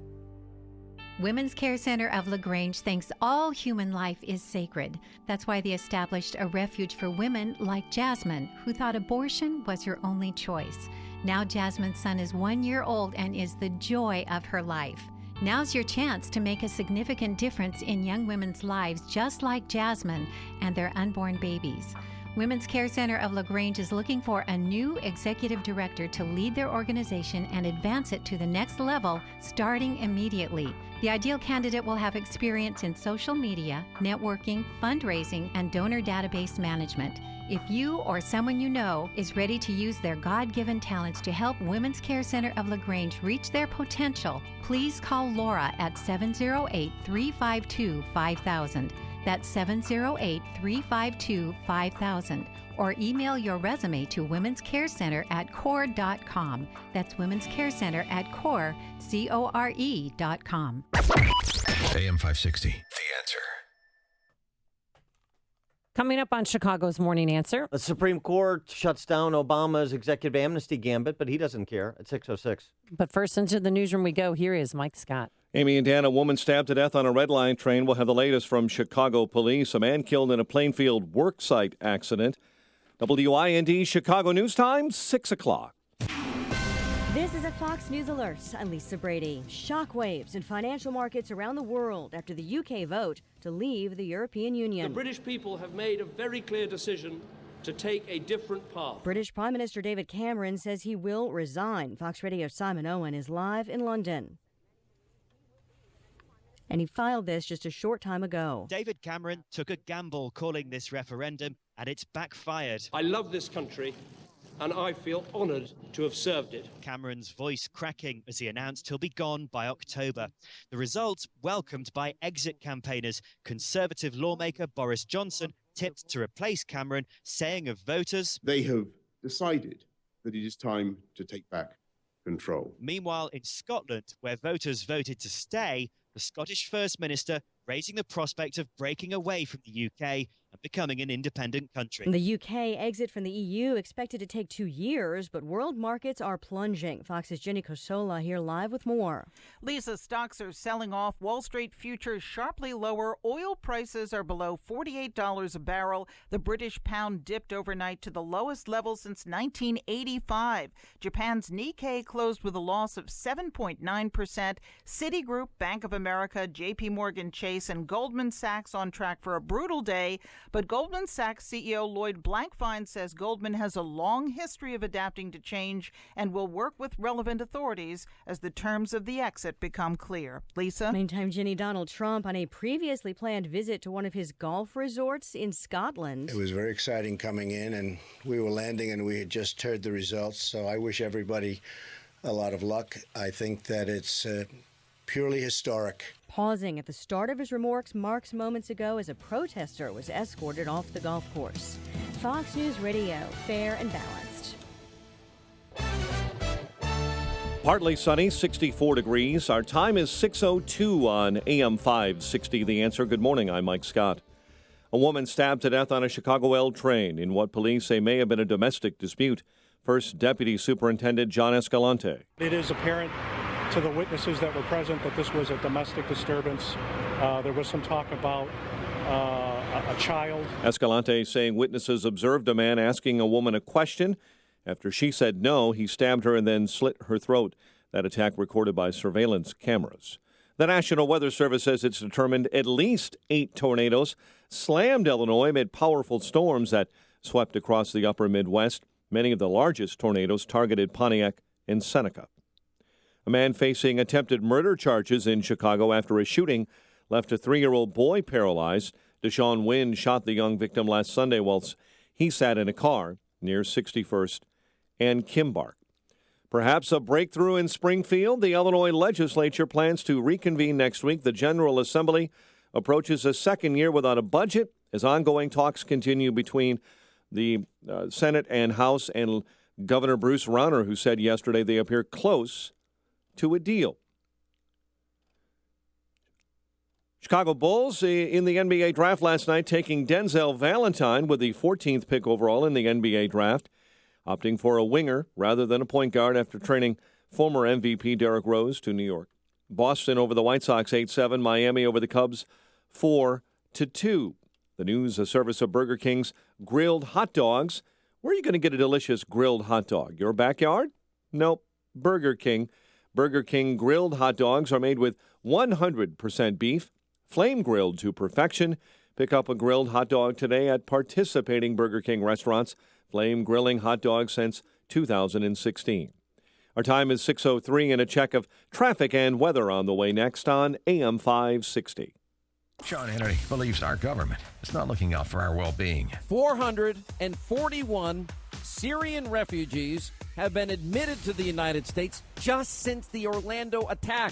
Women's Care Center of LaGrange thinks all human life is sacred. That's why they established a refuge for women like Jasmine, who thought abortion was her only choice. Now Jasmine's son is 1 year old and is the joy of her life. Now's your chance to make a significant difference in young women's lives, just like Jasmine and their unborn babies. Women's Care Center of LaGrange is looking for a new executive director to lead their organization and advance it to the next level, starting immediately. The ideal candidate will have experience in social media, networking, fundraising, and donor database management. If you or someone you know is ready to use their God-given talents to help Women's Care Center of LaGrange reach their potential, please call Laura at 708-352-5000. That's 708-352-5000. Or email your resume to Women's Care Center at core.com. That's Women's Care Center at core, CORE.com. AM 560, The Answer. Coming up on Chicago's Morning Answer. The Supreme Court shuts down Obama's executive amnesty gambit, but he doesn't care at 6:06. But first, into the newsroom we go. Here is Mike Scott. Amy and Dan, a woman stabbed to death on a Red Line train. We'll have the latest from Chicago police. A man killed in a Plainfield worksite accident. WIND Chicago News Time, 6 o'clock. This is a Fox News Alert. I'm Lisa Brady. Shockwaves in financial markets around the world after the UK vote to leave the European Union. The British people have made a very clear decision to take a different path. British Prime Minister David Cameron says he will resign. Fox Radio's Simon Owen is live in London. And he filed this just a short time ago. David Cameron took a gamble calling this referendum, and it's backfired. I love this country, and I feel honoured to have served it. Cameron's voice cracking as he announced he'll be gone by October. The result welcomed by exit campaigners. Conservative lawmaker Boris Johnson tipped to replace Cameron, saying of voters, "They have decided that it is time to take back control." Meanwhile, in Scotland, where voters voted to stay, the Scottish First Minister raising the prospect of breaking away from the UK and becoming an independent country. The UK exit from the EU expected to take 2 years, but world markets are plunging. Fox's Jenny Cosola here live with more. Lisa, stocks are selling off. Wall Street futures sharply lower. Oil prices are below $48 a barrel. The British pound dipped overnight to the lowest level since 1985. Japan's Nikkei closed with a loss of 7.9%. Citigroup, Bank of America, JP Morgan Chase, and Goldman Sachs on track for a brutal day. But Goldman Sachs CEO Lloyd Blankfein says Goldman has a long history of adapting to change and will work with relevant authorities as the terms of the exit become clear. Lisa? Meantime, Jenny, Donald Trump on a previously planned visit to one of his golf resorts in Scotland. It was very exciting coming in, and we were landing, and we had just heard the results. So I wish everybody a lot of luck. I think that it's purely historic. Pausing at the start of his remarks moments ago as a protester was escorted off the golf course. Fox News Radio, fair and balanced. Partly sunny, 64 degrees. Our time is 6:02 on AM 560. The Answer. Good morning. I'm Mike Scott. A woman stabbed to death on a Chicago L train in what police say may have been a domestic dispute. First Deputy Superintendent John Escalante. It is apparent to the witnesses that were present that this was a domestic disturbance. There was some talk about a child. Escalante saying witnesses observed a man asking a woman a question. After she said no, he stabbed her and then slit her throat. That attack recorded by surveillance cameras. The National Weather Service says it's determined at least 8 tornadoes slammed Illinois amid powerful storms that swept across the upper Midwest. Many of the largest tornadoes targeted Pontiac and Seneca. A man facing attempted murder charges in Chicago after a shooting left a 3-year-old boy paralyzed. Deshaun Wynn shot the young victim last Sunday whilst he sat in a car near 61st and Kimbark. Perhaps a breakthrough in Springfield. The Illinois legislature plans to reconvene next week. The General Assembly approaches a second year without a budget as ongoing talks continue between the Senate and House and Governor Bruce Rauner, who said yesterday they appear close to a deal. Chicago Bulls in the NBA draft last night, taking Denzel Valentine with the 14th pick overall in the NBA draft, opting for a winger rather than a point guard after trading former MVP Derrick Rose to New York. Boston over the White Sox 8-7, Miami over the Cubs 4-2. The news, a service of Burger King's grilled hot dogs. Where are you going to get a delicious grilled hot dog? Your backyard? Nope, Burger King. Burger King grilled hot dogs are made with 100% beef, flame grilled to perfection. Pick up a grilled hot dog today at participating Burger King restaurants. Flame grilling hot dogs since 2016. Our time is 6:03 and a check of traffic and weather on the way next on AM 560. Sean Hannity believes our government is not looking out for our well-being. 441 Syrian refugees have been admitted to the United States just since the Orlando attack.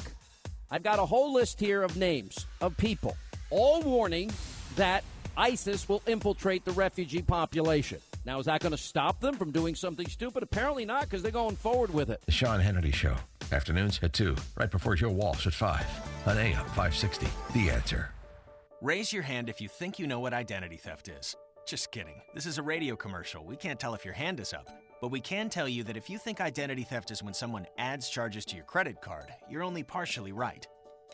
I've got a whole list here of names of people, all warning that ISIS will infiltrate the refugee population. Now, is that going to stop them from doing something stupid? Apparently not, because they're going forward with it. The Sean Hannity Show, afternoons at 2, right before Joe Walsh at 5, on AM 560, The Answer. Raise your hand if you think you know what identity theft is. Just kidding. This is a radio commercial. We can't tell if your hand is up. But we can tell you that if you think identity theft is when someone adds charges to your credit card, you're only partially right.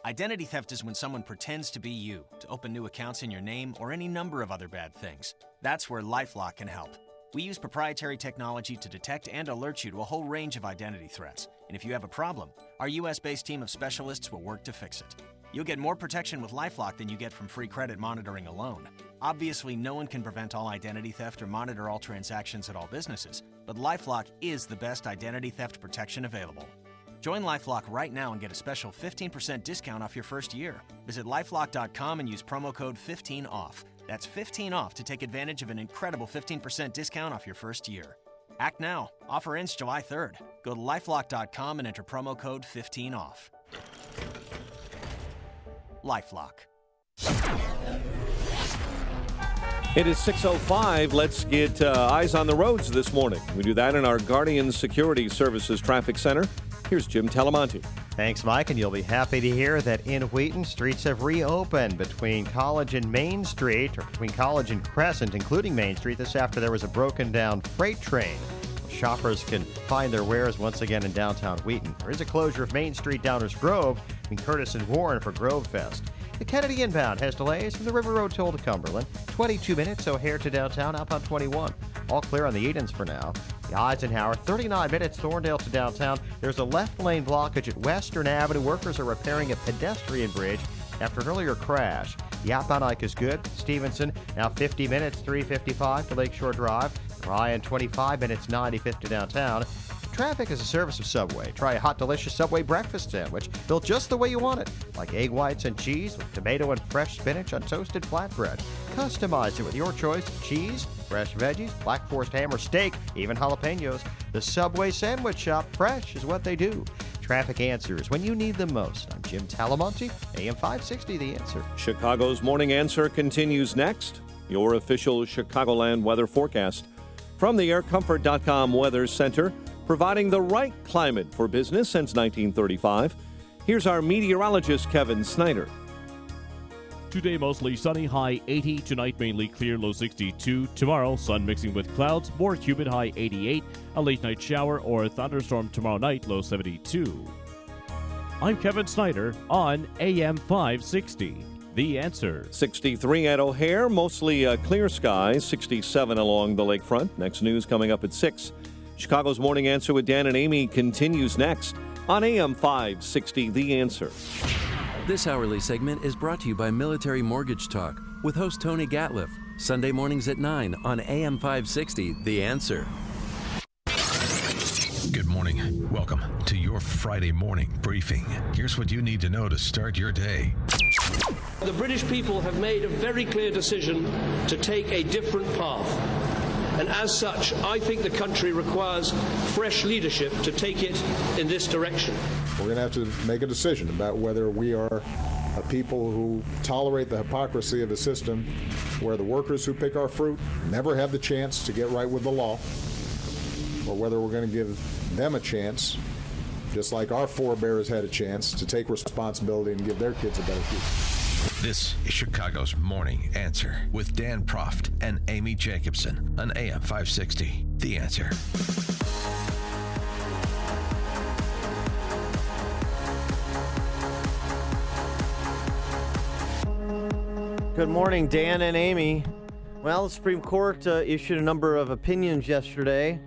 Identity theft is when someone pretends to be you, to open new accounts in your name, or any number of other bad things. That's where LifeLock can help. We use proprietary technology to detect and alert you to a whole range of identity threats. And if you have a problem, our U.S.-based team of specialists will work to fix it. You'll get more protection with LifeLock than you get from free credit monitoring alone. Obviously, no one can prevent all identity theft or monitor all transactions at all businesses, but LifeLock is the best identity theft protection available. Join LifeLock right now and get a special 15% discount off your first year. Visit LifeLock.com and use promo code 15OFF. That's 15 off to take advantage of an incredible 15% discount off your first year. Act now. Offer ends July 3rd. Go to LifeLock.com and enter promo code 15OFF. LifeLock. It is 6:05. Let's get eyes on the roads this morning. We do that in our Guardian Security Services Traffic Center. Here's Jim Talamonte. Thanks, Mike, and you'll be happy to hear that in Wheaton, streets have reopened between College and Main Street, or between College and Crescent, including Main Street, this after there was a broken down freight train. Shoppers can find their wares once again in downtown Wheaton. There is a closure of Main Street Downers Grove between Curtis and Warren for Grove Fest. The Kennedy inbound has delays from the River Road toll to Cumberland. 22 minutes, O'Hare to downtown, outbound 21. All clear on the Edens for now. The Eisenhower, 39 minutes, Thorndale to downtown. There's a left lane blockage at Western Avenue. Workers are repairing a pedestrian bridge after an earlier crash. The outbound Ike is good. Stevenson, now 50 minutes, 355 to Lakeshore Drive. Ryan, 25 minutes, 95th to downtown. Traffic is a service of Subway. Try a hot, delicious Subway breakfast sandwich built just the way you want it, like egg whites and cheese with tomato and fresh spinach on toasted flatbread. Customize it with your choice of cheese, fresh veggies, Black Forest ham or steak, even jalapenos. The Subway Sandwich Shop, fresh is what they do. Traffic answers when you need them most. I'm Jim Talamonte, AM 560, The Answer. Chicago's Morning Answer continues next. Your official Chicagoland weather forecast from the AirComfort.com Weather Center, providing the right climate for business since 1935. Here's our meteorologist, Kevin Snyder. Today, mostly sunny, high 80. Tonight, mainly clear, low 62. Tomorrow, sun mixing with clouds, more humid, high 88. A late night shower or a thunderstorm tomorrow night, low 72. I'm Kevin Snyder on AM 560. The Answer. 63 at O'Hare, mostly clear skies. 67 along the lakefront. Next news coming up at 6. Chicago's Morning Answer with Dan and Amy continues next on AM 560, The Answer. This hourly segment is brought to you by Military Mortgage Talk with host Tony Gatliff. Sunday mornings at 9 on AM 560, The Answer. Good morning. Welcome to your Friday morning briefing. Here's what you need to know to start your day. The British people have made a very clear decision to take a different path. And as such, I think the country requires fresh leadership to take it in this direction. We're going to have to make a decision about whether we are a people who tolerate the hypocrisy of the system, where the workers who pick our fruit never have the chance to get right with the law, or whether we're going to give them a chance, just like our forebears had a chance to take responsibility and give their kids a better future. This is Chicago's Morning Answer with Dan Proft and Amy Jacobson on AM 560. The Answer. Good morning, Dan and Amy. Well, the Supreme Court issued a number of opinions yesterday.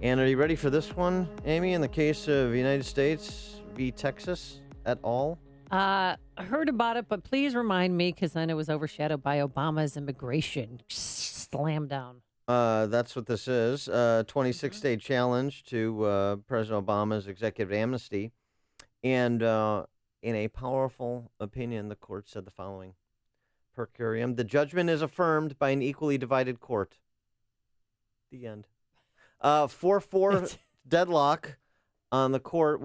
And are you ready for this one, Amy, in the case of United States v. Texas et al.? I heard about it, but please remind me, because then it was overshadowed by Obama's immigration slam down. That's what this is. 26-day challenge to President Obama's executive amnesty. And in a powerful opinion, the court said the following. Per curiam, the judgment is affirmed by an equally divided court. The end. 4-4 deadlock on the court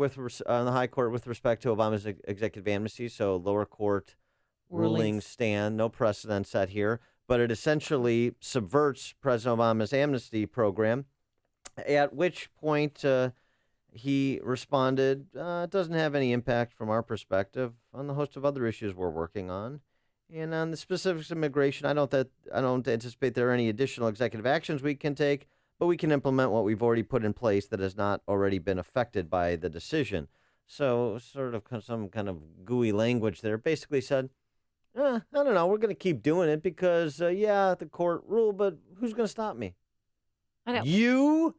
on the high court with respect to Obama's executive amnesty. So lower court rulings stand, no precedent set here, but it essentially subverts President Obama's amnesty program. At which point he responded, "It doesn't have any impact from our perspective on the host of other issues we're working on." And on the specifics of immigration, I don't anticipate there are any additional executive actions we can take, but we can implement what we've already put in place that has not already been affected by the decision. So sort of some kind of gooey language there. Basically said, I don't know, we're going to keep doing it because, the court ruled, but who's going to stop me? I know. You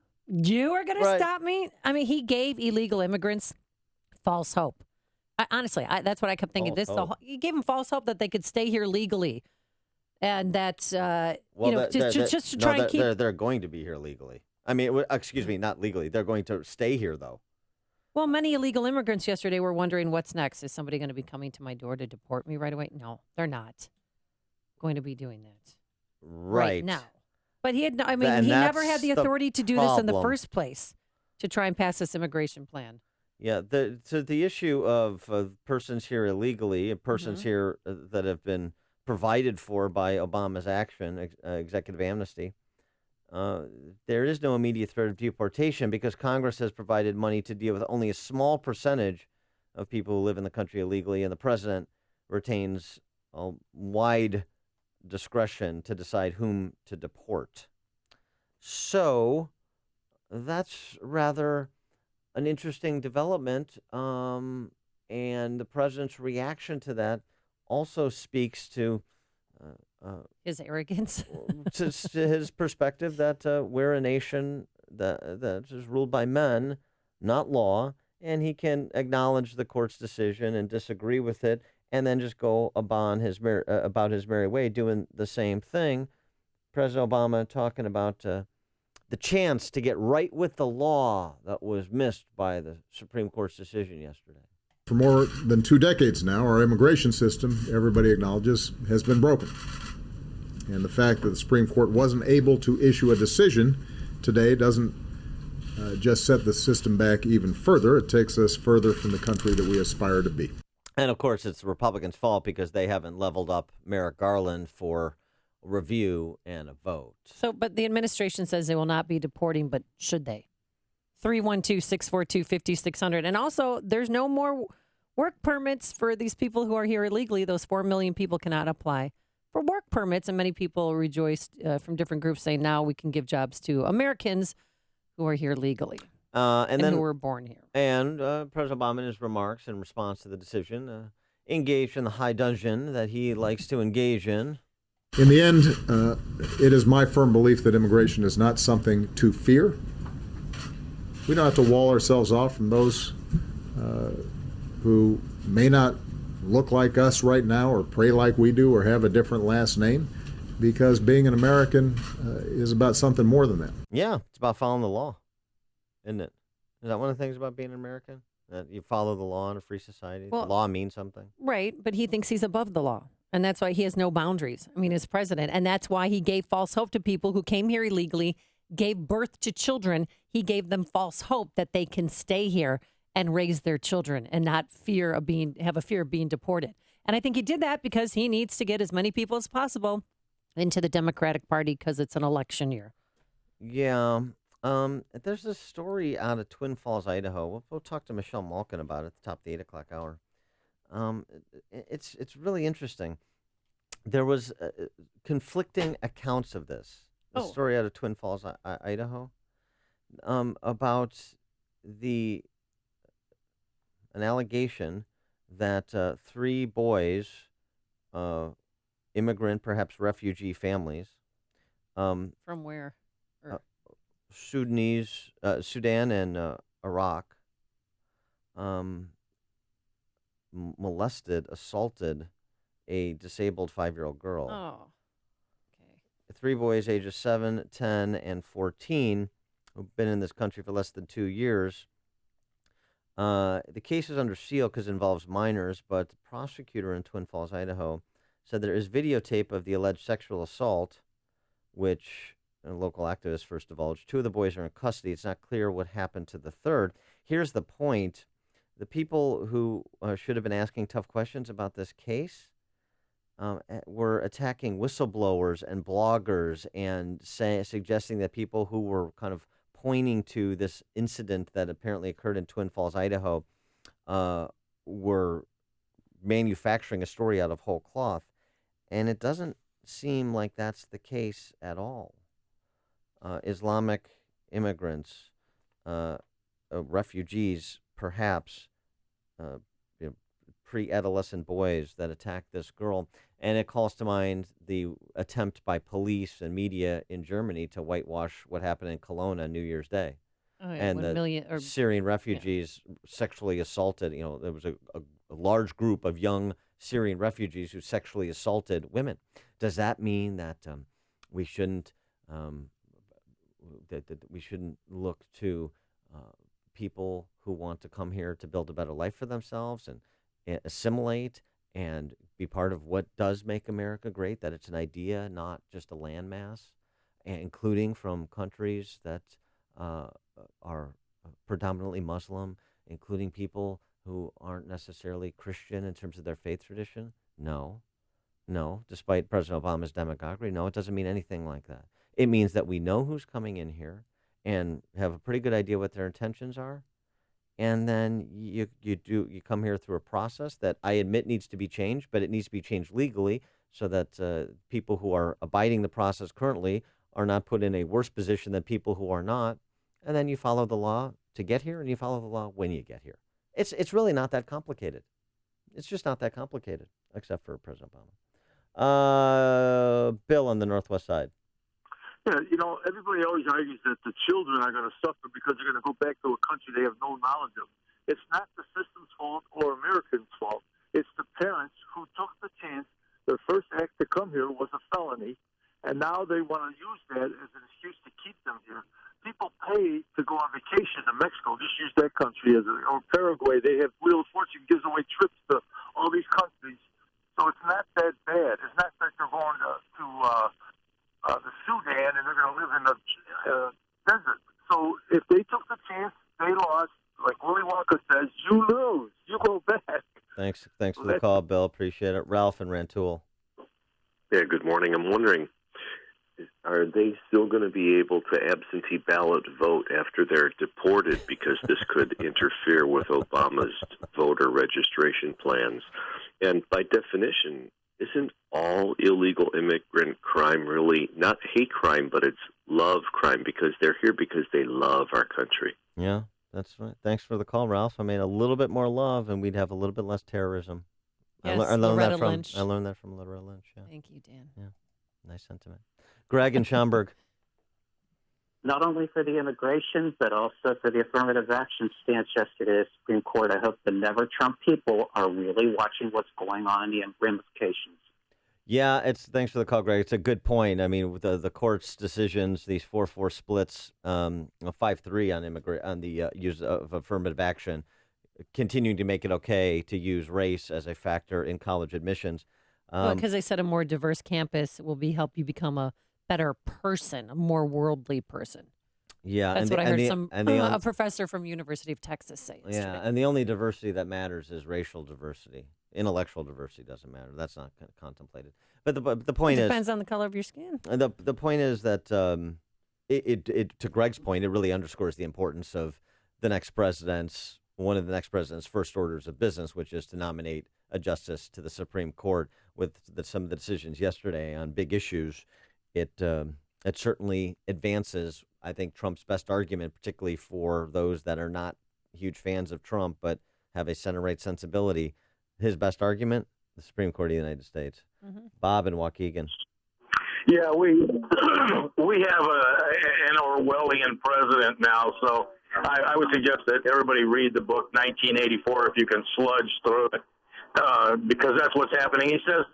are going to stop me? I mean, he gave illegal immigrants false hope. Honestly, that's what I kept thinking. He gave them false hope that they could stay here legally, and that's just to try and keep. They're going to be here legally. I mean, excuse me, not legally. They're going to stay here though. Well, many illegal immigrants yesterday were wondering what's next. Is somebody going to be coming to my door to deport me right away? No, they're not going to be doing that right now. But he had. I mean, he never had the authority to do this in the first place, to try and pass this immigration plan. Yeah, the issue of persons here illegally, persons here that have been provided for by Obama's action, executive amnesty, there is no immediate threat of deportation because Congress has provided money to deal with only a small percentage of people who live in the country illegally, and the president retains a wide discretion to decide whom to deport. So that's rather an interesting development, and the president's reaction to that also speaks to his arrogance, to his perspective that we're a nation that is ruled by men, not law, and he can acknowledge the court's decision and disagree with it, and then just go about his merry way, doing the same thing. President Obama talking about the chance to get right with the law that was missed by the Supreme Court's decision yesterday. For more than 2 decades now, our immigration system, everybody acknowledges, has been broken. And the fact that the Supreme Court wasn't able to issue a decision today doesn't just set the system back even further. It takes us further from the country that we aspire to be. And, of course, it's the Republicans' fault because they haven't leveled up Merrick Garland for review and a vote. So, but the administration says they will not be deporting, but should they? 312-642-5600. And also, there's no more work permits for these people who are here illegally. Those 4 million people cannot apply for work permits. And many people rejoiced from different groups saying now we can give jobs to Americans who are here legally and who were born here. And President Obama, in his remarks in response to the decision, engaged in the high dudgeon that he likes to engage in. In the end, it is my firm belief that immigration is not something to fear. We don't have to wall ourselves off from those who may not look like us right now or pray like we do or have a different last name, because being an American is about something more than that. Yeah, it's about following the law, isn't it? Is that one of the things about being an American? That you follow the law in a free society? Well, the law means something. Right, but he thinks he's above the law. And that's why he has no boundaries. I mean, as president. And that's why he gave false hope to people who came here illegally, gave birth to children. He gave them false hope that they can stay here and raise their children and not have a fear of being deported. And I think he did that because he needs to get as many people as possible into the Democratic Party because it's an election year. Yeah. There's a story out of Twin Falls, Idaho. We'll talk to Michelle Malkin about it at the top of the 8 o'clock hour. It's really interesting. There was conflicting accounts of this. A story out of Twin Falls, Idaho, about an allegation that 3 boys, immigrant, perhaps refugee families, From where? Sudan and Iraq, molested, assaulted a disabled 5-year-old girl. Oh. 3 boys ages 7, 10, and 14 who've been in this country for less than 2 years. The case is under seal because it involves minors, but the prosecutor in Twin Falls, Idaho, said there is videotape of the alleged sexual assault, which a local activist first divulged. 2 of the boys are in custody. It's not clear what happened to the third. Here's the point. The people who should have been asking tough questions about this case were attacking whistleblowers and bloggers and suggesting that people who were kind of pointing to this incident that apparently occurred in Twin Falls, Idaho, were manufacturing a story out of whole cloth. And it doesn't seem like that's the case at all. Islamic immigrants, refugees, perhaps, pre-adolescent boys that attacked this girl. And it calls to mind the attempt by police and media in Germany to whitewash what happened in Cologne on New Year's Day. Oh, yeah, and the Syrian refugees sexually assaulted. There was a large group of young Syrian refugees who sexually assaulted women. Does that mean that we shouldn't look to people who want to come here to build a better life for themselves and assimilate and be part of what does make America great, that it's an idea, not just a landmass, including from countries that are predominantly Muslim, including people who aren't necessarily Christian in terms of their faith tradition? No, despite President Obama's demagoguery, no, it doesn't mean anything like that. It means that we know who's coming in here and have a pretty good idea what their intentions are. And then you come here through a process that I admit needs to be changed, but it needs to be changed legally so that people who are abiding the process currently are not put in a worse position than people who are not. And then you follow the law to get here, and you follow the law when you get here. It's really not that complicated. It's just not that complicated, except for President Obama. Bill on the Northwest side. Yeah, everybody always argues that the children are going to suffer because they're going to go back to a country they have no knowledge of. It's not the system's fault or Americans' fault. It's the parents who took the chance. Their first act to come here was a felony, and now they want to use that as an excuse to keep them here. People pay to go on vacation to Mexico. Just use that country or Paraguay. They have Wheel of Fortune gives away trips to all these countries. So it's not that bad. It's not like they're going to the Sudan and they're going to live in the desert. So if they took the chance, they lost. Like Willy Wonka says, you lose. You go back. Thanks for the call, Bill. Appreciate it. Ralph and Rantoul. Yeah, good morning. I'm wondering, are they still going to be able to absentee ballot vote after they're deported? Because this could interfere with Obama's voter registration plans. And by definition, isn't all illegal immigrant crime really not hate crime, but it's love crime because they're here because they love our country? Yeah, that's right. Thanks for the call, Ralph. I mean, a little bit more love, and we'd have a little bit less terrorism. Yes, I learned Lynch. I learned that from Loretta Lynch. Yeah. Thank you, Dan. Yeah, nice sentiment. Greg in Schaumburg. Not only for the immigration, but also for the affirmative action stance yesterday at the Supreme Court. I hope the Never Trump people are really watching what's going on in the ramifications. Yeah, thanks for the call, Greg. It's a good point. I mean, with the court's decisions, these 4-4 splits, 5-3 on the use of affirmative action, continuing to make it okay to use race as a factor in college admissions. Because they said a more diverse campus will help you become a better person, a more worldly person. Yeah, that's what I heard a professor from University of Texas say yesterday. Yeah, and the only diversity that matters is racial diversity. Intellectual diversity doesn't matter. That's not contemplated. But the point is, depends on the color of your skin. The point is that to Greg's point, it really underscores the importance of one of the next president's first orders of business, which is to nominate a justice to the Supreme Court. With some of the decisions yesterday on big issues, it certainly advances, I think, Trump's best argument, particularly for those that are not huge fans of Trump but have a center-right sensibility. His best argument, the Supreme Court of the United States. Mm-hmm. Bob in Waukegan. Yeah, we have an Orwellian president now, so I would suggest that everybody read the book 1984 if you can sludge through it, because that's what's happening. He says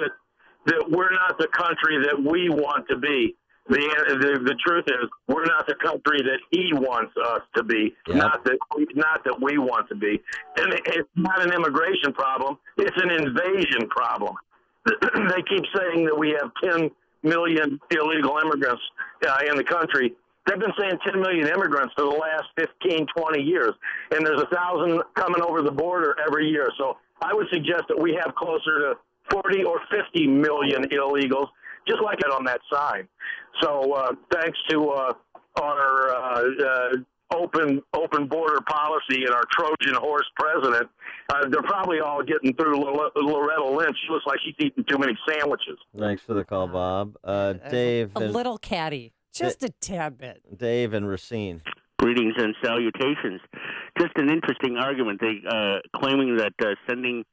that we're not the country that we want to be. The truth is, we're not the country that he wants us to be, not that we want to be. And it's not an immigration problem; it's an invasion problem. They keep saying that we have 10 million illegal immigrants in the country. They've been saying 10 million immigrants for the last 15, 20 years, and there's 1,000 coming over the border every year. So I would suggest that we have closer to 40 or 50 million illegals, just like it on that sign. So thanks to our open border policy and our Trojan horse president, they're probably all getting through Loretta Lynch. She looks like she's eating too many sandwiches. Thanks for the call, Bob. Dave. A little catty. Just a tad bit. Dave and Racine. Greetings and salutations. Just an interesting argument. They claiming that sending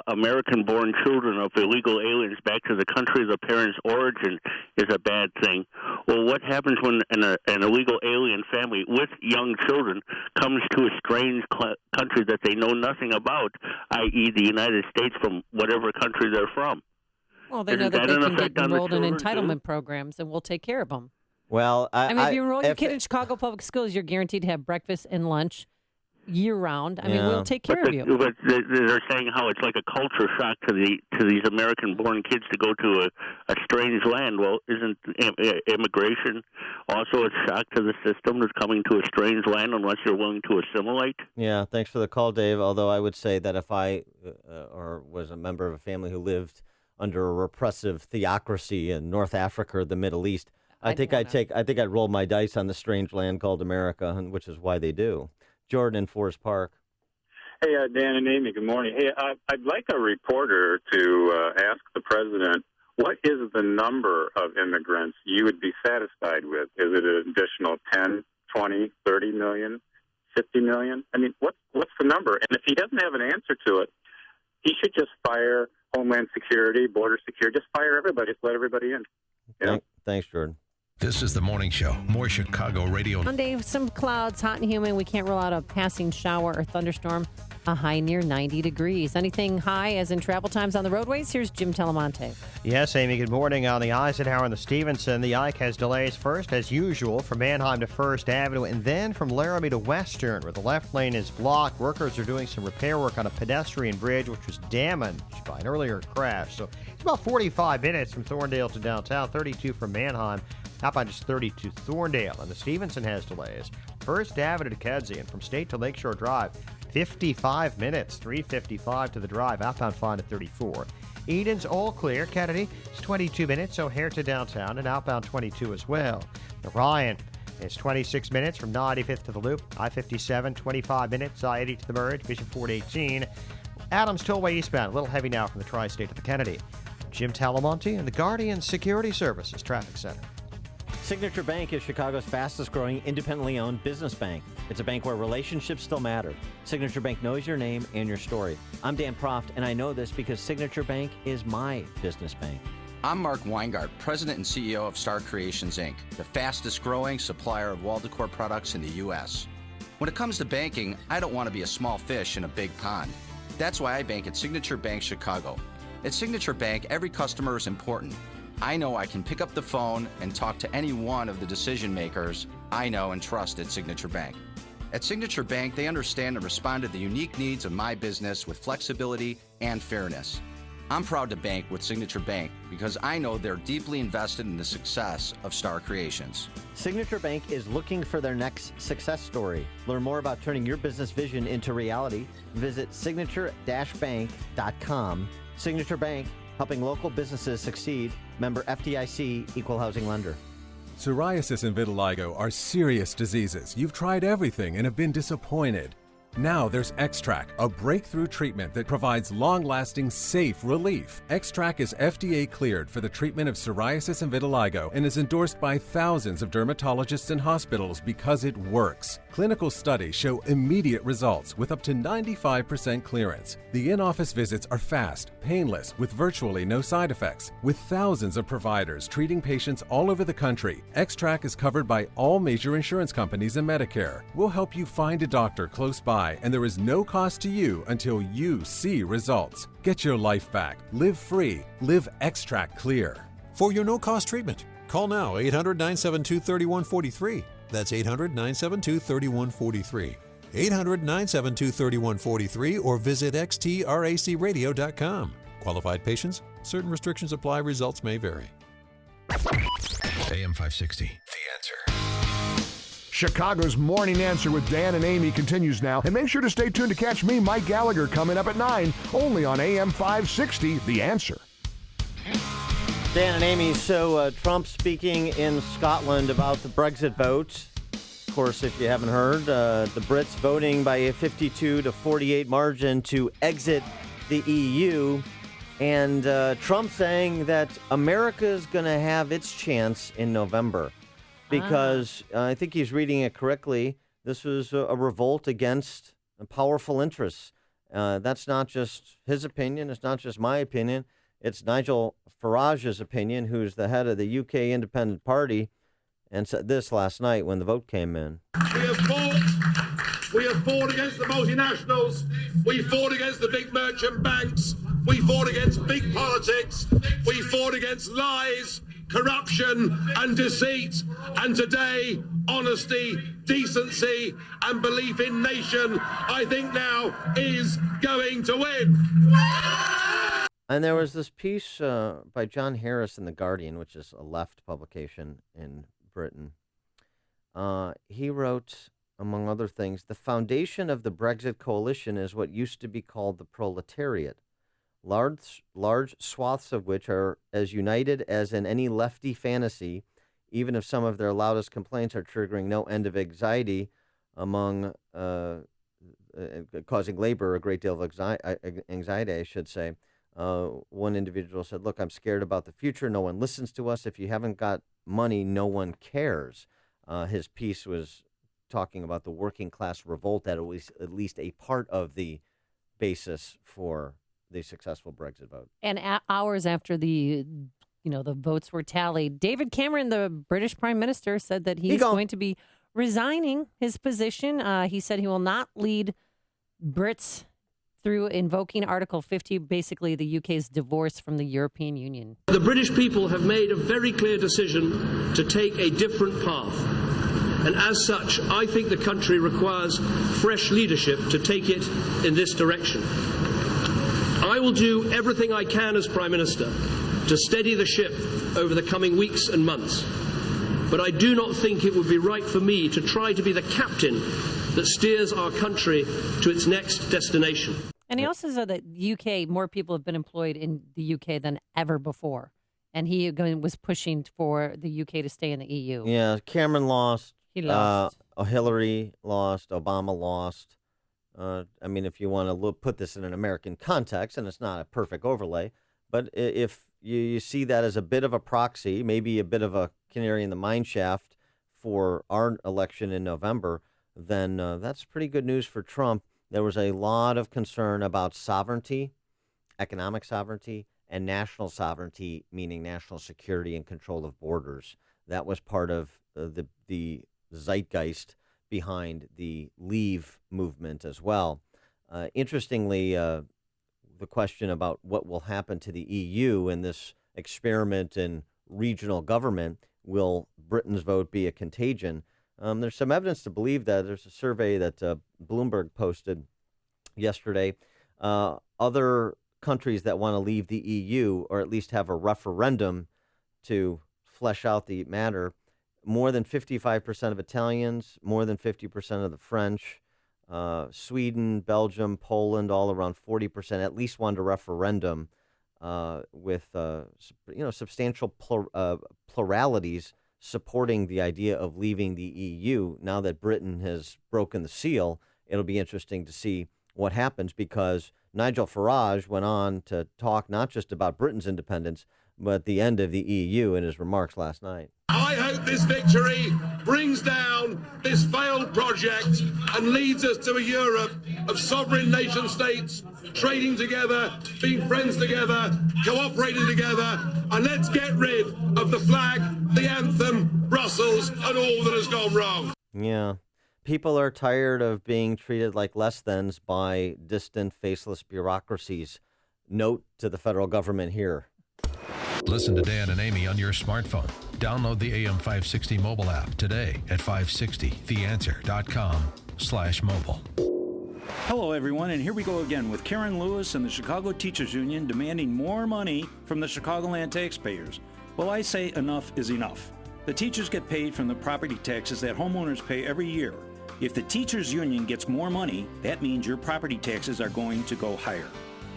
American-born children of illegal aliens back to the country of the parents' origin is a bad thing. Well, what happens when an illegal alien family with young children comes to a strange country that they know nothing about, i.e. the United States, from whatever country they're from? Well, they know that they can get enrolled in entitlement programs, and we'll take care of them. Well, if you enroll your kid in Chicago Public Schools, you're guaranteed to have breakfast and lunch year-round. I mean, we'll take care of you. But they're saying how it's like a culture shock to these American-born kids to go to a strange land. Well, isn't immigration also a shock to the system that's coming to a strange land unless you're willing to assimilate? Yeah, thanks for the call, Dave. Although I would say that if I was a member of a family who lived under a repressive theocracy in North Africa or the Middle East, I think I'd roll my dice on the strange land called America, which is why they do. Jordan in Forest Park. Hey, Dan and Amy, good morning. Hey, I'd like a reporter to ask the president, what is the number of immigrants you would be satisfied with? Is it an additional 10, 20, 30 million, 50 million? I mean, what's the number? And if he doesn't have an answer to it, he should just fire Homeland Security, Border Security, just fire everybody, just let everybody in. You know? Thanks, Jordan. This is The Morning Show. More Chicago radio. Monday, some clouds, hot and humid. We can't rule out a passing shower or thunderstorm. A high near 90 degrees. Anything high as in travel times on the roadways? Here's Jim Telemonte. Yes, Amy, good morning. On the Eisenhower and the Stevenson, the Ike has delays first, as usual, from Manheim to First Avenue, and then from Laramie to Western, where the left lane is blocked. Workers are doing some repair work on a pedestrian bridge, which was damaged by an earlier crash. So it's about 45 minutes from Thorndale to downtown, 32 from Manheim. Outbound just 30 to Thorndale, and the Stevenson has delays. First Avenue to Kedzie, and from State to Lakeshore Drive, 55 minutes, 3:55 to the drive. Outbound fine at 34. Eden's all clear. Kennedy is 22 minutes. O'Hare to downtown, and outbound 22 as well. The Ryan is 26 minutes from 95th to the Loop. I-57, 25 minutes. I-80 to the Merge. Division 418. Adams Tollway eastbound, a little heavy now from the Tri-State to the Kennedy. Jim Talamonte and the Guardian Security Services Traffic Center. Signature Bank is Chicago's fastest growing independently owned business bank. It's a bank where relationships still matter. Signature Bank knows your name and your story. I'm Dan Proft, and I know this because Signature Bank is my business bank. I'm Mark Weingart, President and CEO of Star Creations, Inc., the fastest growing supplier of wall decor products in the U.S. When it comes to banking, I don't want to be a small fish in a big pond. That's why I bank at Signature Bank Chicago. At Signature Bank, every customer is important. I know I can pick up the phone and talk to any one of the decision makers I know and trust at Signature Bank. At Signature Bank, they understand and respond to the unique needs of my business with flexibility and fairness. I'm proud to bank with Signature Bank because I know they're deeply invested in the success of Star Creations. Signature Bank is looking for their next success story. Learn more about turning your business vision into reality. Visit signature-bank.com. Signature Bank, helping local businesses succeed. Member FDIC, Equal Housing Lender. Psoriasis and vitiligo are serious diseases. You've tried everything and have been disappointed. Now there's X-Track, a breakthrough treatment that provides long-lasting, safe relief. X-Track is FDA cleared for the treatment of psoriasis and vitiligo and is endorsed by thousands of dermatologists and hospitals because it works. Clinical studies show immediate results with up to 95% clearance. The in-office visits are fast, painless, with virtually no side effects. With thousands of providers treating patients all over the country, X-Track is covered by all major insurance companies and Medicare. We'll help you find a doctor close by, and there is no cost to you until you see results. Get your life back. Live free. Live X-Track clear. For your no-cost treatment, call now 800-972-3143. That's 800-972-3143. 800-972-3143 or visit xtracradio.com. Qualified patients, certain restrictions apply, results may vary. AM 560, The Answer. Chicago's Morning Answer with Dan and Amy continues now. And make sure to stay tuned to catch me, Mike Gallagher, coming up at 9, only on AM 560, The Answer. Dan and Amy, so Trump speaking in Scotland about the Brexit vote. Of course, if you haven't heard, the Brits voting by a 52-48 margin to exit the EU. And Trump saying that America's going to have its chance in November. Because I think he's reading it correctly. This was a revolt against powerful interests. That's not just his opinion. It's not just my opinion. It's Nigel Farage's opinion, who's the head of the UK Independent Party, and said this last night when the vote came in. We have fought against the multinationals. We fought against the big merchant banks. We fought against big politics. We fought against lies, corruption and deceit. And today, honesty, decency and belief in nation, I think now is going to win. And there was this piece by John Harris in The Guardian, which is a left publication in Britain. He wrote, among other things, the foundation of the Brexit coalition is what used to be called the proletariat. Large swaths of which are as united as in any lefty fantasy, even if some of their loudest complaints are triggering no end of anxiety among, causing labor a great deal of anxiety, I should say. One individual said, look, I'm scared about the future. No one listens to us. If you haven't got money, no one cares. His piece was talking about the working class revolt that was at least a part of the basis for the successful Brexit vote. And hours after the votes were tallied, David Cameron, the British Prime Minister, said that he's going to be resigning his position. He said he will not lead Brits through invoking Article 50, basically the UK's divorce from the European Union. The British people have made a very clear decision to take a different path. And as such, I think the country requires fresh leadership to take it in this direction. I will do everything I can as Prime Minister to steady the ship over the coming weeks and months. But I do not think it would be right for me to try to be the captain that steers our country to its next destination. And he also said that UK, more people have been employed in the UK than ever before. And he was pushing for the UK to stay in the EU. Yeah, Cameron lost. He lost. Hillary lost. Obama lost. I mean, if you want to put this in an American context, and it's not a perfect overlay, but if you see that as a bit of a proxy, maybe a bit of a canary in the mine shaft for our election in November, then that's pretty good news for Trump. There was a lot of concern about sovereignty, economic sovereignty, and national sovereignty, meaning national security and control of borders. That was part of the zeitgeist behind the Leave movement as well. Interestingly, the question about what will happen to the EU in this experiment in regional government, will Britain's vote be a contagion? There's some evidence to believe that. There's a survey that Bloomberg posted yesterday. Other countries that want to leave the EU, or at least have a referendum to flesh out the matter, more than 55% of Italians, more than 50% of the French, Sweden, Belgium, Poland, all around 40%, at least want a referendum with substantial pluralities supporting the idea of leaving the EU. Now that Britain has broken the seal, it'll be interesting to see what happens, because Nigel Farage went on to talk not just about Britain's independence, but the end of the EU in his remarks last night. I hope this victory brings down this failed project and leads us to a Europe of sovereign nation states trading together, being friends together, cooperating together, and let's get rid of the flag, the anthem, Brussels, and all that has gone wrong. Yeah. People are tired of being treated like less thans by distant, faceless bureaucracies. Note to the federal government here. Listen to Dan and Amy on your smartphone. Download the AM560 mobile app today at 560theanswer.com/mobile. Hello, everyone, and here we go again with Karen Lewis and the Chicago Teachers Union demanding more money from the Chicagoland taxpayers. Well, I say enough is enough. The teachers get paid from the property taxes that homeowners pay every year. If the Teachers Union gets more money, that means your property taxes are going to go higher.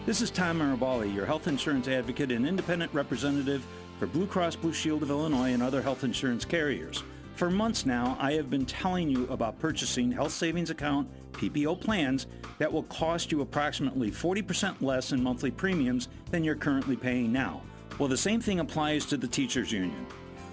This is Tom Mirabali, your health insurance advocate and independent representative for Blue Cross Blue Shield of Illinois and other health insurance carriers. For months now, I have been telling you about purchasing health savings account PPO plans that will cost you approximately 40% less in monthly premiums than you're currently paying now. Well, the same thing applies to the Teachers Union.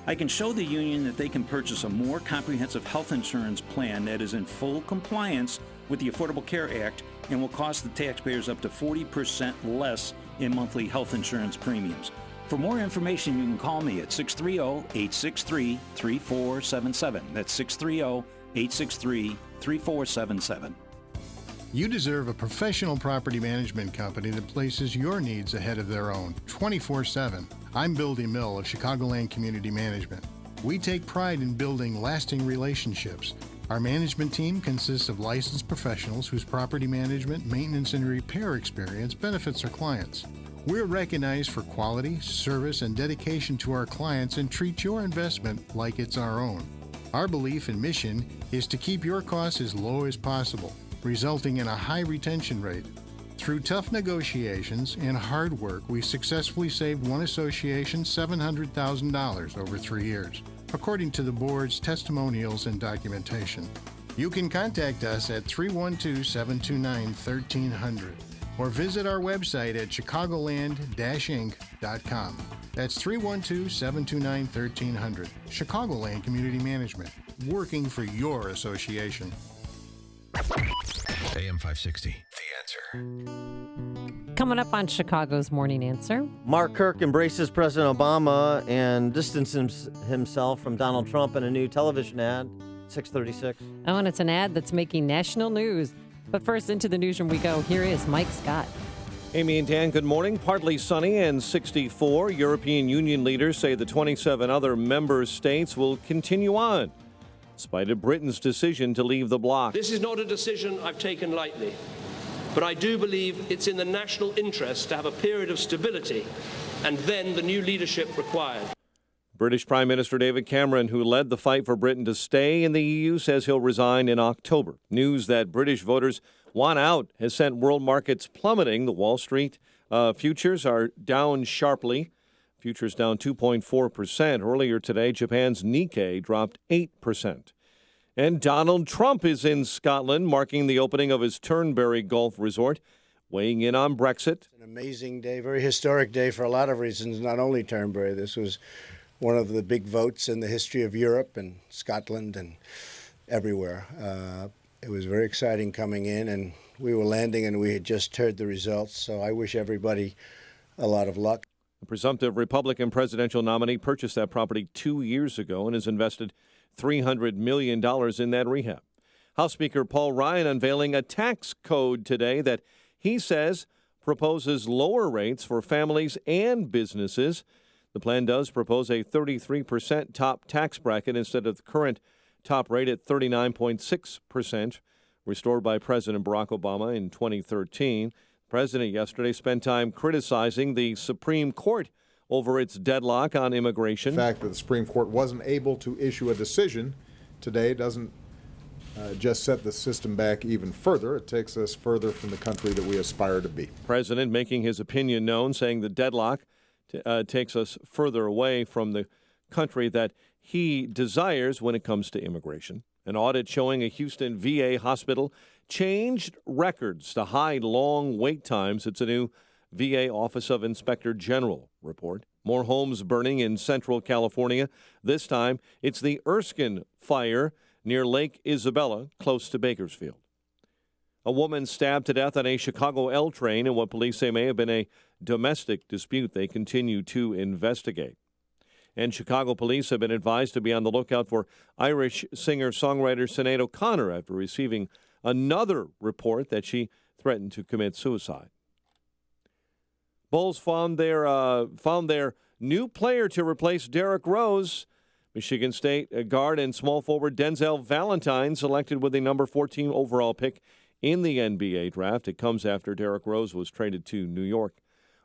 I can show the union that they can purchase a more comprehensive health insurance plan that is in full compliance with the Affordable Care Act and will cost the taxpayers up to 40% less in monthly health insurance premiums. For more information, you can call me at 630-863-3477. That's 630-863-3477. You deserve a professional property management company that places your needs ahead of their own, 24/7. I'm Bill DeMille of Chicagoland Community Management. We take pride in building lasting relationships. Our management team consists of licensed professionals whose property management, maintenance, and repair experience benefits our clients. We're recognized for quality, service, and dedication to our clients and treat your investment like it's our own. Our belief and mission is to keep your costs as low as possible, resulting in a high retention rate. Through tough negotiations and hard work, we successfully saved one association $700,000 over 3 years, according to the board's testimonials and documentation. You can contact us at 312-729-1300 or visit our website at chicagoland-inc.com. That's 312-729-1300. Chicagoland Community Management, working for your association. AM 560, The Answer. Coming up on Chicago's Morning Answer. Mark Kirk embraces President Obama and distances himself from Donald Trump in a new television ad, 636. Oh, and it's an ad that's making national news. But first, into the newsroom we go. Here is Mike Scott. Amy and Dan, good morning. Partly sunny and 64. European Union leaders say the 27 other member states will continue on, despite of Britain's decision to leave the bloc. This is not a decision I've taken lightly, but I do believe it's in the national interest to have a period of stability and then the new leadership required. British Prime Minister David Cameron, who led the fight for Britain to stay in the EU, says he'll resign in October. News that British voters want out has sent world markets plummeting. The Wall Street futures are down sharply. Futures down 2.4%. Earlier today, Japan's Nikkei dropped 8%. And Donald Trump is in Scotland, marking the opening of his Turnberry Golf Resort, weighing in on Brexit. An amazing day, very historic day for a lot of reasons, not only Turnberry. This was one of the big votes in the history of Europe and Scotland and everywhere. It was very exciting coming in, and we were landing, and we had just heard the results, so I wish everybody a lot of luck. The presumptive Republican presidential nominee purchased that property 2 years ago and has invested $300 million in that rehab. House Speaker Paul Ryan unveiling a tax code today that he says proposes lower rates for families and businesses. The plan does propose a 33% top tax bracket instead of the current top rate at 39.6%, restored by President Barack Obama in 2013. The president yesterday spent time criticizing the Supreme Court over its deadlock on immigration. The fact that the Supreme Court wasn't able to issue a decision today doesn't just set the system back even further. It takes us further from the country that we aspire to be. President making his opinion known, saying the deadlock takes us further away from the country that he desires when it comes to immigration. An audit showing a Houston VA hospital changed records to hide long wait times. It's a new VA Office of Inspector General report. More homes burning in central California. This time, it's the Erskine fire near Lake Isabella, close to Bakersfield. A woman stabbed to death on a Chicago L train in what police say may have been a domestic dispute. They continue to investigate. And Chicago police have been advised to be on the lookout for Irish singer-songwriter Sinead O'Connor after receiving another report that she threatened to commit suicide. Bulls found their new player to replace Derrick Rose. Michigan State guard and small forward Denzel Valentine selected with the number 14 overall pick in the NBA draft. It comes after Derrick Rose was traded to New York.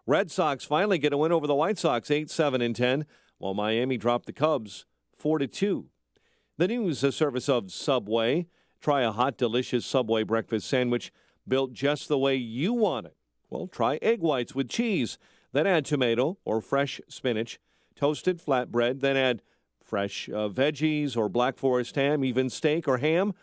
Red Sox finally get a win over the White Sox, 8-7-10, while Miami dropped the Cubs 4-2. The news service of Subway. Try a hot, delicious Subway breakfast sandwich built just the way you want it. Well, try egg whites with cheese. Then add tomato or fresh spinach, toasted flatbread. Then add fresh veggies or Black Forest ham, even steak or ham,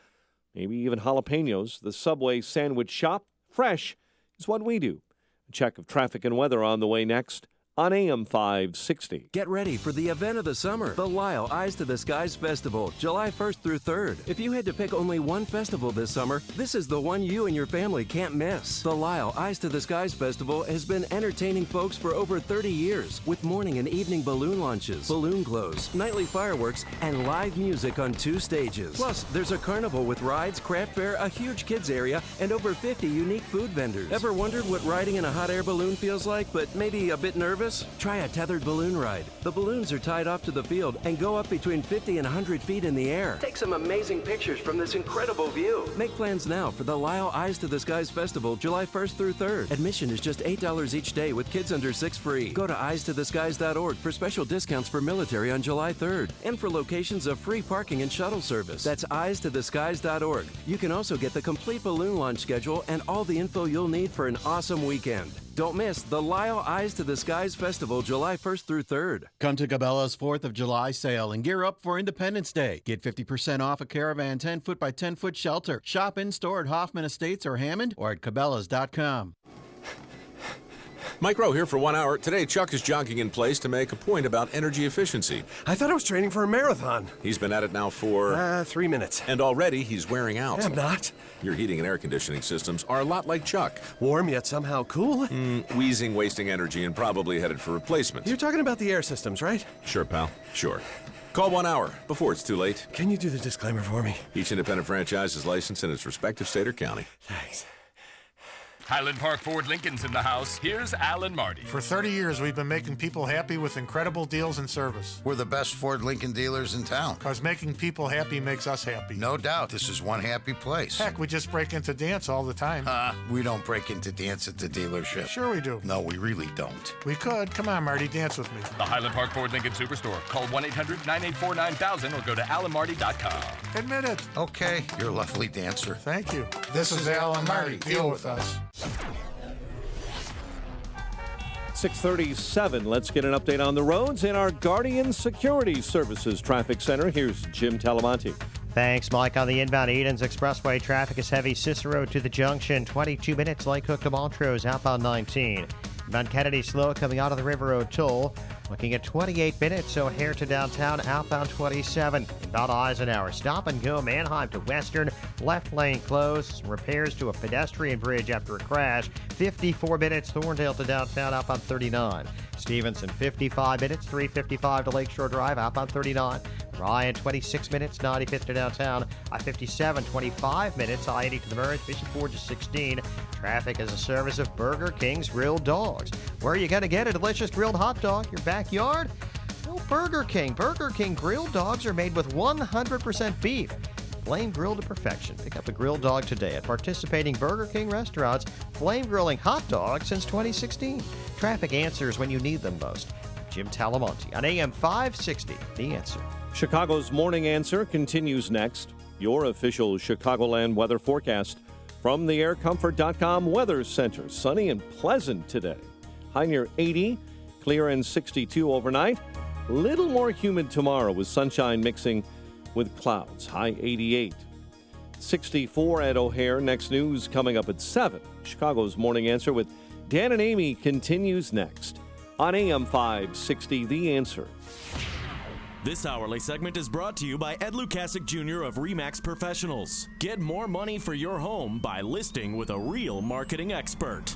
maybe even jalapenos. The Subway Sandwich Shop, fresh, is what we do. A check of traffic and weather on the way next on AM 560. Get ready for the event of the summer, the Lyle Eyes to the Skies Festival, July 1st through 3rd. If you had to pick only one festival this summer, this is the one you and your family can't miss. The Lyle Eyes to the Skies Festival has been entertaining folks for over 30 years with morning and evening balloon launches, balloon glows, nightly fireworks, and live music on 2 stages. Plus, there's a carnival with rides, craft fair, a huge kids area, and over 50 unique food vendors. Ever wondered what riding in a hot air balloon feels like, but maybe a bit nervous? Try a tethered balloon ride. The balloons are tied off to the field and go up between 50 and 100 feet in the air. Take some amazing pictures from this incredible view. Make plans now for the Lyle Eyes to the Skies Festival, July 1st through 3rd. Admission is just $8 each day with kids under 6 free. Go to eyes-to-the-skies.org for special discounts for military on July 3rd and for locations of free parking and shuttle service. That's eyes-to-the-skies.org. You can also get the complete balloon launch schedule and all the info you'll need for an awesome weekend. Don't miss the Lyle Eyes to the Skies Festival, July 1st through 3rd. Come to Cabela's 4th of July sale and gear up for Independence Day. Get 50% off a Caravan 10-foot by 10-foot shelter. Shop in-store at Hoffman Estates or Hammond or at Cabela's.com. Mike Rowe here for 1 hour. Today, Chuck is jogging in place to make a point about energy efficiency. I thought I was training for a marathon. He's been at it now for... 3 minutes. And already he's wearing out. I'm not. Your heating and air conditioning systems are a lot like Chuck. Warm yet somehow cool? Wheezing, wasting energy, and probably headed for replacement. You're talking about the air systems, right? Sure, pal. Sure. Call 1 hour before it's too late. Can you do the disclaimer for me? Each independent franchise is licensed in its respective state or county. Thanks. Highland Park Ford Lincoln's in the house. Here's Alan Marty. For 30 years, we've been making people happy with incredible deals and service. We're the best Ford Lincoln dealers in town. Because making people happy makes us happy. No doubt. This is one happy place. Heck, we just break into dance all the time. We don't break into dance at the dealership. Sure we do. No, we really don't. We could. Come on, Marty, dance with me. The Highland Park Ford Lincoln Superstore. Call 1-800-984-9000 or go to alanmarty.com. Admit it. Okay, you're a lovely dancer. Thank you. This is Alan Marty. Deal with us. 6:37. Let's get an update on the roads in our Guardian Security Services Traffic Center. Here's Jim Talamonte. Thanks, Mike. On the inbound Edens Expressway, traffic is heavy. Cicero to the junction, 22 minutes. Lake Hook to Montrose, outbound 19. Mount Kennedy slow coming out of the River Road Toll. Looking at 28 minutes, O'Hare to downtown, outbound 27. About Eisenhower, stop and go, Manheim to Western, left lane closed. Repairs to a pedestrian bridge after a crash. 54 minutes, Thorndale to downtown, outbound 39. Stevenson, 55 minutes, 355 to Lakeshore Drive, outbound 39. Ryan, 26 minutes, 95th to downtown. I-57, 25 minutes, I-80 to the Merge, Bishop Ford to 16. Traffic is a service of Burger King's Grilled Dogs. Where are you going to get a delicious grilled hot dog? Your backyard? No, Burger King. Burger King grilled dogs are made with 100% beef. Flame grilled to perfection. Pick up a grilled dog today at participating Burger King restaurants. Flame grilling hot dogs since 2016. Traffic answers when you need them most. Jim Talamonte on AM 560, The Answer. Chicago's Morning Answer continues next. Your official Chicagoland weather forecast from the aircomfort.com Weather Center. Sunny and pleasant today. High near 80, clear and 62 overnight. Little more humid tomorrow with sunshine mixing with clouds. High 88. 64 at O'Hare. Next news coming up at 7. Chicago's Morning Answer with Dan and Amy continues next on AM 560, The Answer. This hourly segment is brought to you by Ed Lukasik Jr. of RE/MAX Professionals. Get more money for your home by listing with a real marketing expert.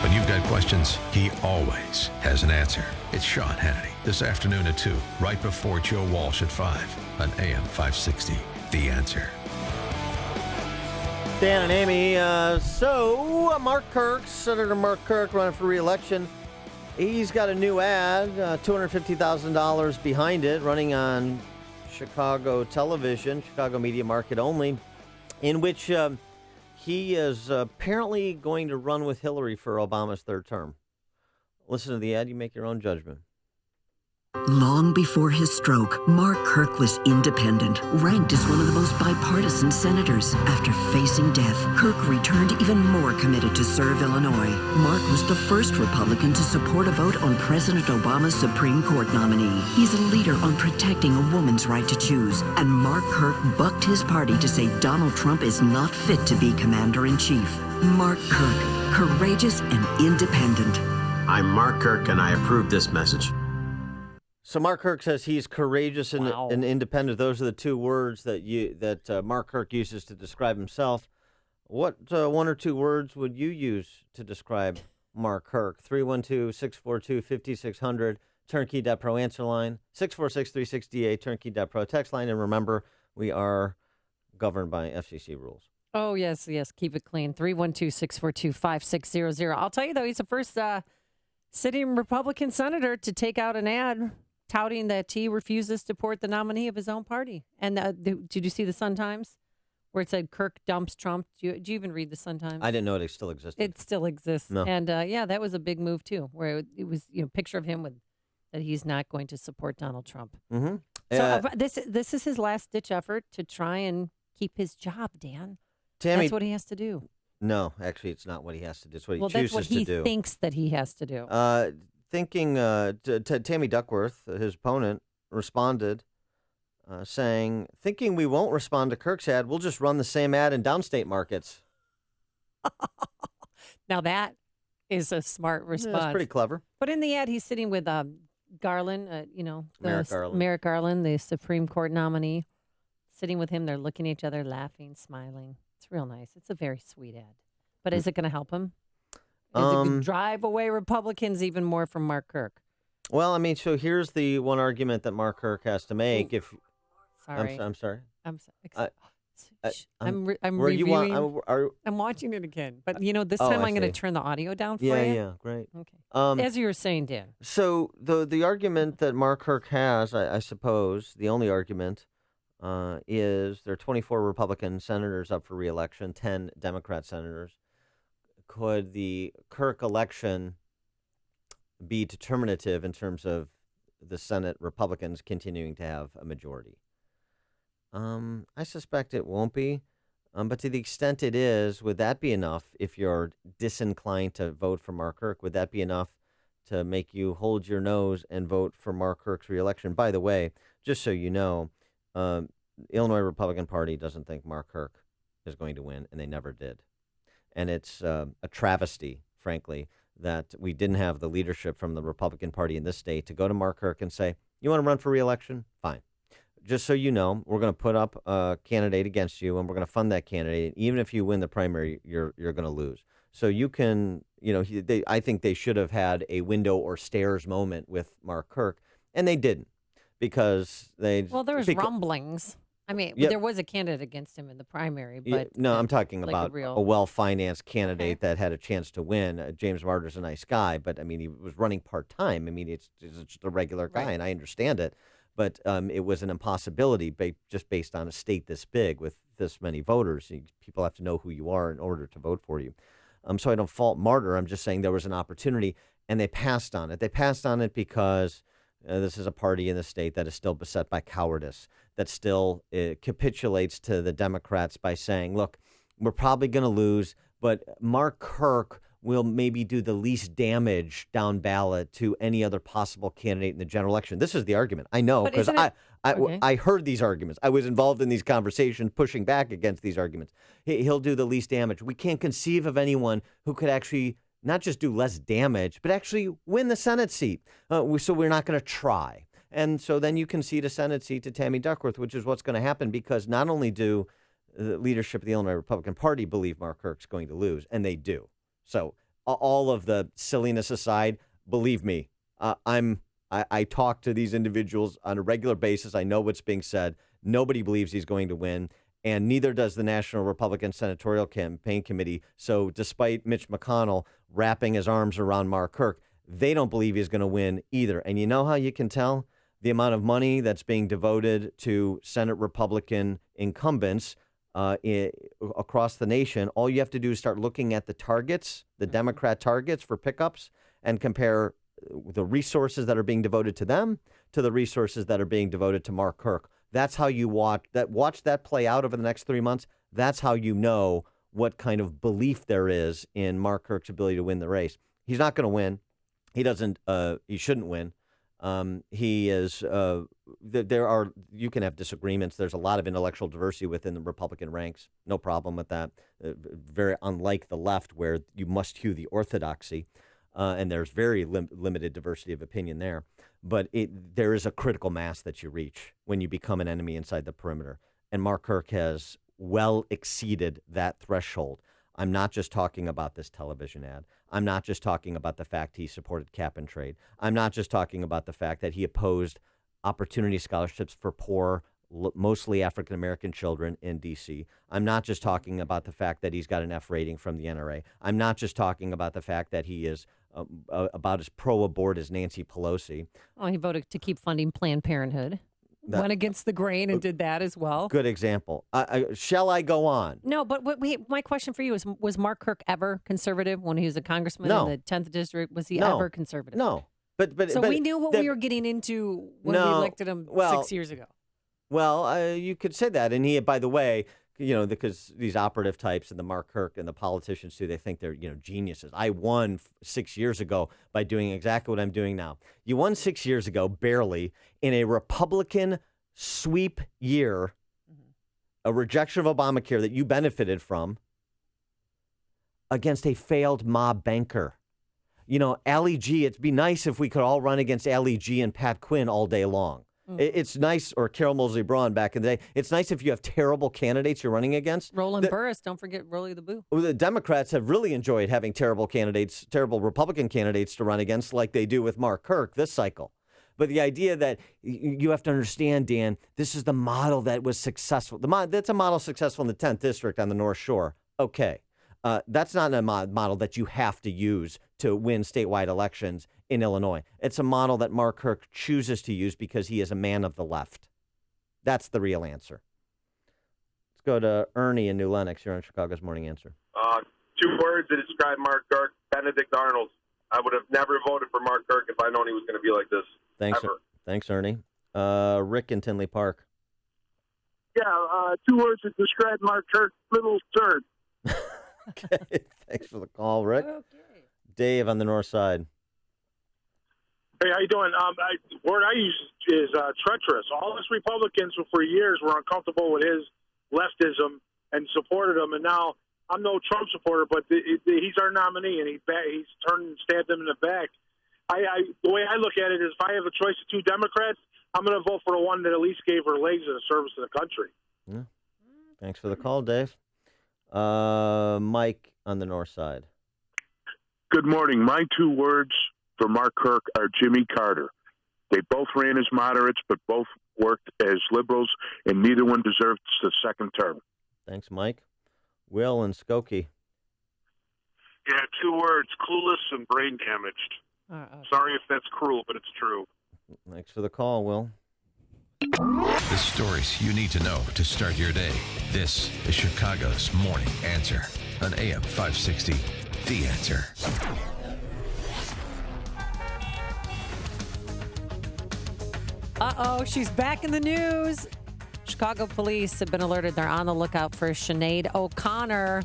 When you've got questions, he always has an answer. It's Sean Hannity this afternoon at 2, right before Joe Walsh at 5 on AM 560, The Answer. Dan and Amy, Mark Kirk, Senator Mark Kirk, running for re-election. He's got a new ad, $250,000 behind it, running on Chicago television, Chicago media market only, in which he is apparently going to run with Hillary for Obama's third term. Listen to the ad, you make your own judgment. Long before his stroke, Mark Kirk was independent, ranked as one of the most bipartisan senators. After facing death, Kirk returned even more committed to serve Illinois. Mark was the first Republican to support a vote on President Obama's Supreme Court nominee. He's a leader on protecting a woman's right to choose, and Mark Kirk bucked his party to say Donald Trump is not fit to be commander-in-chief. Mark Kirk, courageous and independent. I'm Mark Kirk, and I approve this message. So Mark Kirk says he's courageous and independent. Those are the two words that Mark Kirk uses to describe himself. What one or two words would you use to describe Mark Kirk? 312-642-5600, turnkey.pro answer line, 646-368, turnkey.pro text line. And remember, we are governed by FCC rules. Oh, yes. Keep it clean. 312-642-5600. I'll tell you, though, he's the first sitting Republican senator to take out an ad touting that he refuses to support the nominee of his own party. And did you see the Sun-Times where it said Kirk dumps Trump? Did you even read the Sun-Times? I didn't know it still existed. It still exists. No. And that was a big move too, where it was picture of him with that he's not going to support Donald Trump. Mm-hmm. So this is his last ditch effort to try and keep his job, Dan. Tammy, that's what he has to do. No, actually, it's not what he has to do. It's what he chooses that's what he to do. thinks that he has to do. Tammy Duckworth, his opponent, responded saying, thinking we won't respond to Kirk's ad, we'll just run the same ad in downstate markets. Now that is a smart response. Yeah, that's pretty clever. But in the ad, he's sitting with Garland, Merrick Garland, the Supreme Court nominee, sitting with him. They're looking at each other, laughing, smiling. It's real nice. It's a very sweet ad. But is it going to help him? Is it going to drive away Republicans even more from Mark Kirk? Well, I mean, so here's the one argument that Mark Kirk has to make. Sorry. I'm sorry. I'm sorry. I'm where reviewing. you want, I'm watching it again. But, this time I'm going to turn the audio down for you. Yeah, great. Okay. As you were saying, Dan. So the argument that Mark Kirk has, I suppose, the only argument is there are 24 Republican senators up for re-election, 10 Democrat senators. Could the Kirk election be determinative in terms of the Senate Republicans continuing to have a majority? I suspect it won't be. But to the extent it is, would that be enough if you're disinclined to vote for Mark Kirk? Would that be enough to make you hold your nose and vote for Mark Kirk's reelection? By the way, just so you know, the Illinois Republican Party doesn't think Mark Kirk is going to win, and they never did. And it's a travesty, frankly, that we didn't have the leadership from the Republican Party in this state to go to Mark Kirk and say, you want to run for re-election? Fine. Just so you know, we're going to put up a candidate against you, and we're going to fund that candidate. Even if you win the primary, you're going to lose. So you can, I think they should have had a window or stairs moment with Mark Kirk, and they didn't because they. Well, there was rumblings. I mean, there was a candidate against him in the primary, but no, I'm talking like about a well-financed candidate that had a chance to win. James Marder's a nice guy, but I mean, he was running part-time. I mean, it's just a regular guy, and I understand it, but it was an impossibility just based on a state this big with this many voters. People have to know who you are in order to vote for you. So I don't fault Marder. I'm just saying there was an opportunity, and they passed on it. They passed on it because this is a party in the state that is still beset by cowardice, that still capitulates to the Democrats by saying, look, we're probably going to lose, but Mark Kirk will maybe do the least damage down ballot to any other possible candidate in the general election. This is the argument. I know, because I heard these arguments. I was involved in these conversations, pushing back against these arguments. He'll do the least damage. We can't conceive of anyone who could actually not just do less damage, but actually win the Senate seat. So we're not going to try. And so then you concede a Senate seat to Tammy Duckworth, which is what's going to happen, because not only do the leadership of the Illinois Republican Party believe Mark Kirk's going to lose, and they do. So all of the silliness aside, believe me, I talk to these individuals on a regular basis. I know what's being said. Nobody believes he's going to win, and neither does the National Republican Senatorial Campaign Committee. So despite Mitch McConnell wrapping his arms around Mark Kirk, they don't believe he's going to win either. And you know how you can tell? The amount of money that's being devoted to Senate Republican incumbents across the nation. All you have to do is start looking at the targets, the Democrat targets for pickups, and compare the resources that are being devoted to them to the resources that are being devoted to Mark Kirk. That's how you watch that play out over the next 3 months. That's how you know what kind of belief there is in Mark Kirk's ability to win the race. He's not going to win. He doesn't. He shouldn't win. He is. You can have disagreements. There's a lot of intellectual diversity within the Republican ranks. No problem with that. Very unlike the left, where you must hew the orthodoxy, and there's very limited diversity of opinion there. But there is a critical mass that you reach when you become an enemy inside the perimeter. And Mark Kirk has well exceeded that threshold. I'm not just talking about this television ad. I'm not just talking about the fact he supported cap and trade. I'm not just talking about the fact that he opposed opportunity scholarships for poor, mostly African-American children in D.C. I'm not just talking about the fact that he's got an F rating from the NRA. I'm not just talking about the fact that he is about as pro-abort as Nancy Pelosi. Oh, he voted to keep funding Planned Parenthood. Went against the grain and did that as well. Good example. Shall I go on? No, but my question for you is: was Mark Kirk ever conservative when he was a congressman in the 10th district? Was he ever conservative? No. But we knew what we were getting into when we elected him 6 years ago. Well, you could say that. And he, by the way, because these operative types and the Mark Kirk and the politicians too, they think they're geniuses. I won 6 years ago by doing exactly what I'm doing now. You won 6 years ago, barely, in a Republican sweep year, a rejection of Obamacare that you benefited from, against a failed mob banker. Ali G, it'd be nice if we could all run against Ali G and Pat Quinn all day long. It's nice, or Carol Moseley Braun back in the day. It's nice if you have terrible candidates you're running against. Roland Burris, don't forget Rolly the Boo. The Democrats have really enjoyed having terrible Republican candidates to run against, like they do with Mark Kirk this cycle. But the idea that you have to understand, Dan, this is the model that was successful. That's a model successful in the 10th district on the North Shore. Okay. That's not a model that you have to use to win statewide elections in Illinois. It's a model that Mark Kirk chooses to use because he is a man of the left. That's the real answer. Let's go to Ernie in New Lenox here on Chicago's Morning Answer. 2 words to describe Mark Kirk: Benedict Arnold. I would have never voted for Mark Kirk if I known he was going to be like this. Thanks, Ernie. Rick in Tinley Park. Yeah, 2 words to describe Mark Kirk: little turd. Okay, thanks for the call, Rick. Okay. Dave on the north side. Hey, how you doing? The word I use is treacherous. All us Republicans for years were uncomfortable with his leftism and supported him, and now I'm no Trump supporter, but he's our nominee, and he's turned and stabbed him in the back. The way I look at it is, if I have a choice of 2 Democrats, I'm going to vote for the one that at least gave her legs in the service of the country. Yeah. Thanks for the call, Dave. Mike on the north side. Good morning. My 2 words for Mark Kirk are Jimmy Carter. They both ran as moderates, but both worked as liberals, and neither one deserves the second term. Thanks, Mike. Will and Skokie. Yeah, 2 words: clueless and brain damaged. Sorry if that's cruel, but it's true. Thanks for the call, Will. The stories you need to know to start your day. This is Chicago's Morning Answer on AM 560. The Answer. She's back in the news. Chicago police have been alerted they're on the lookout for Sinead O'Connor.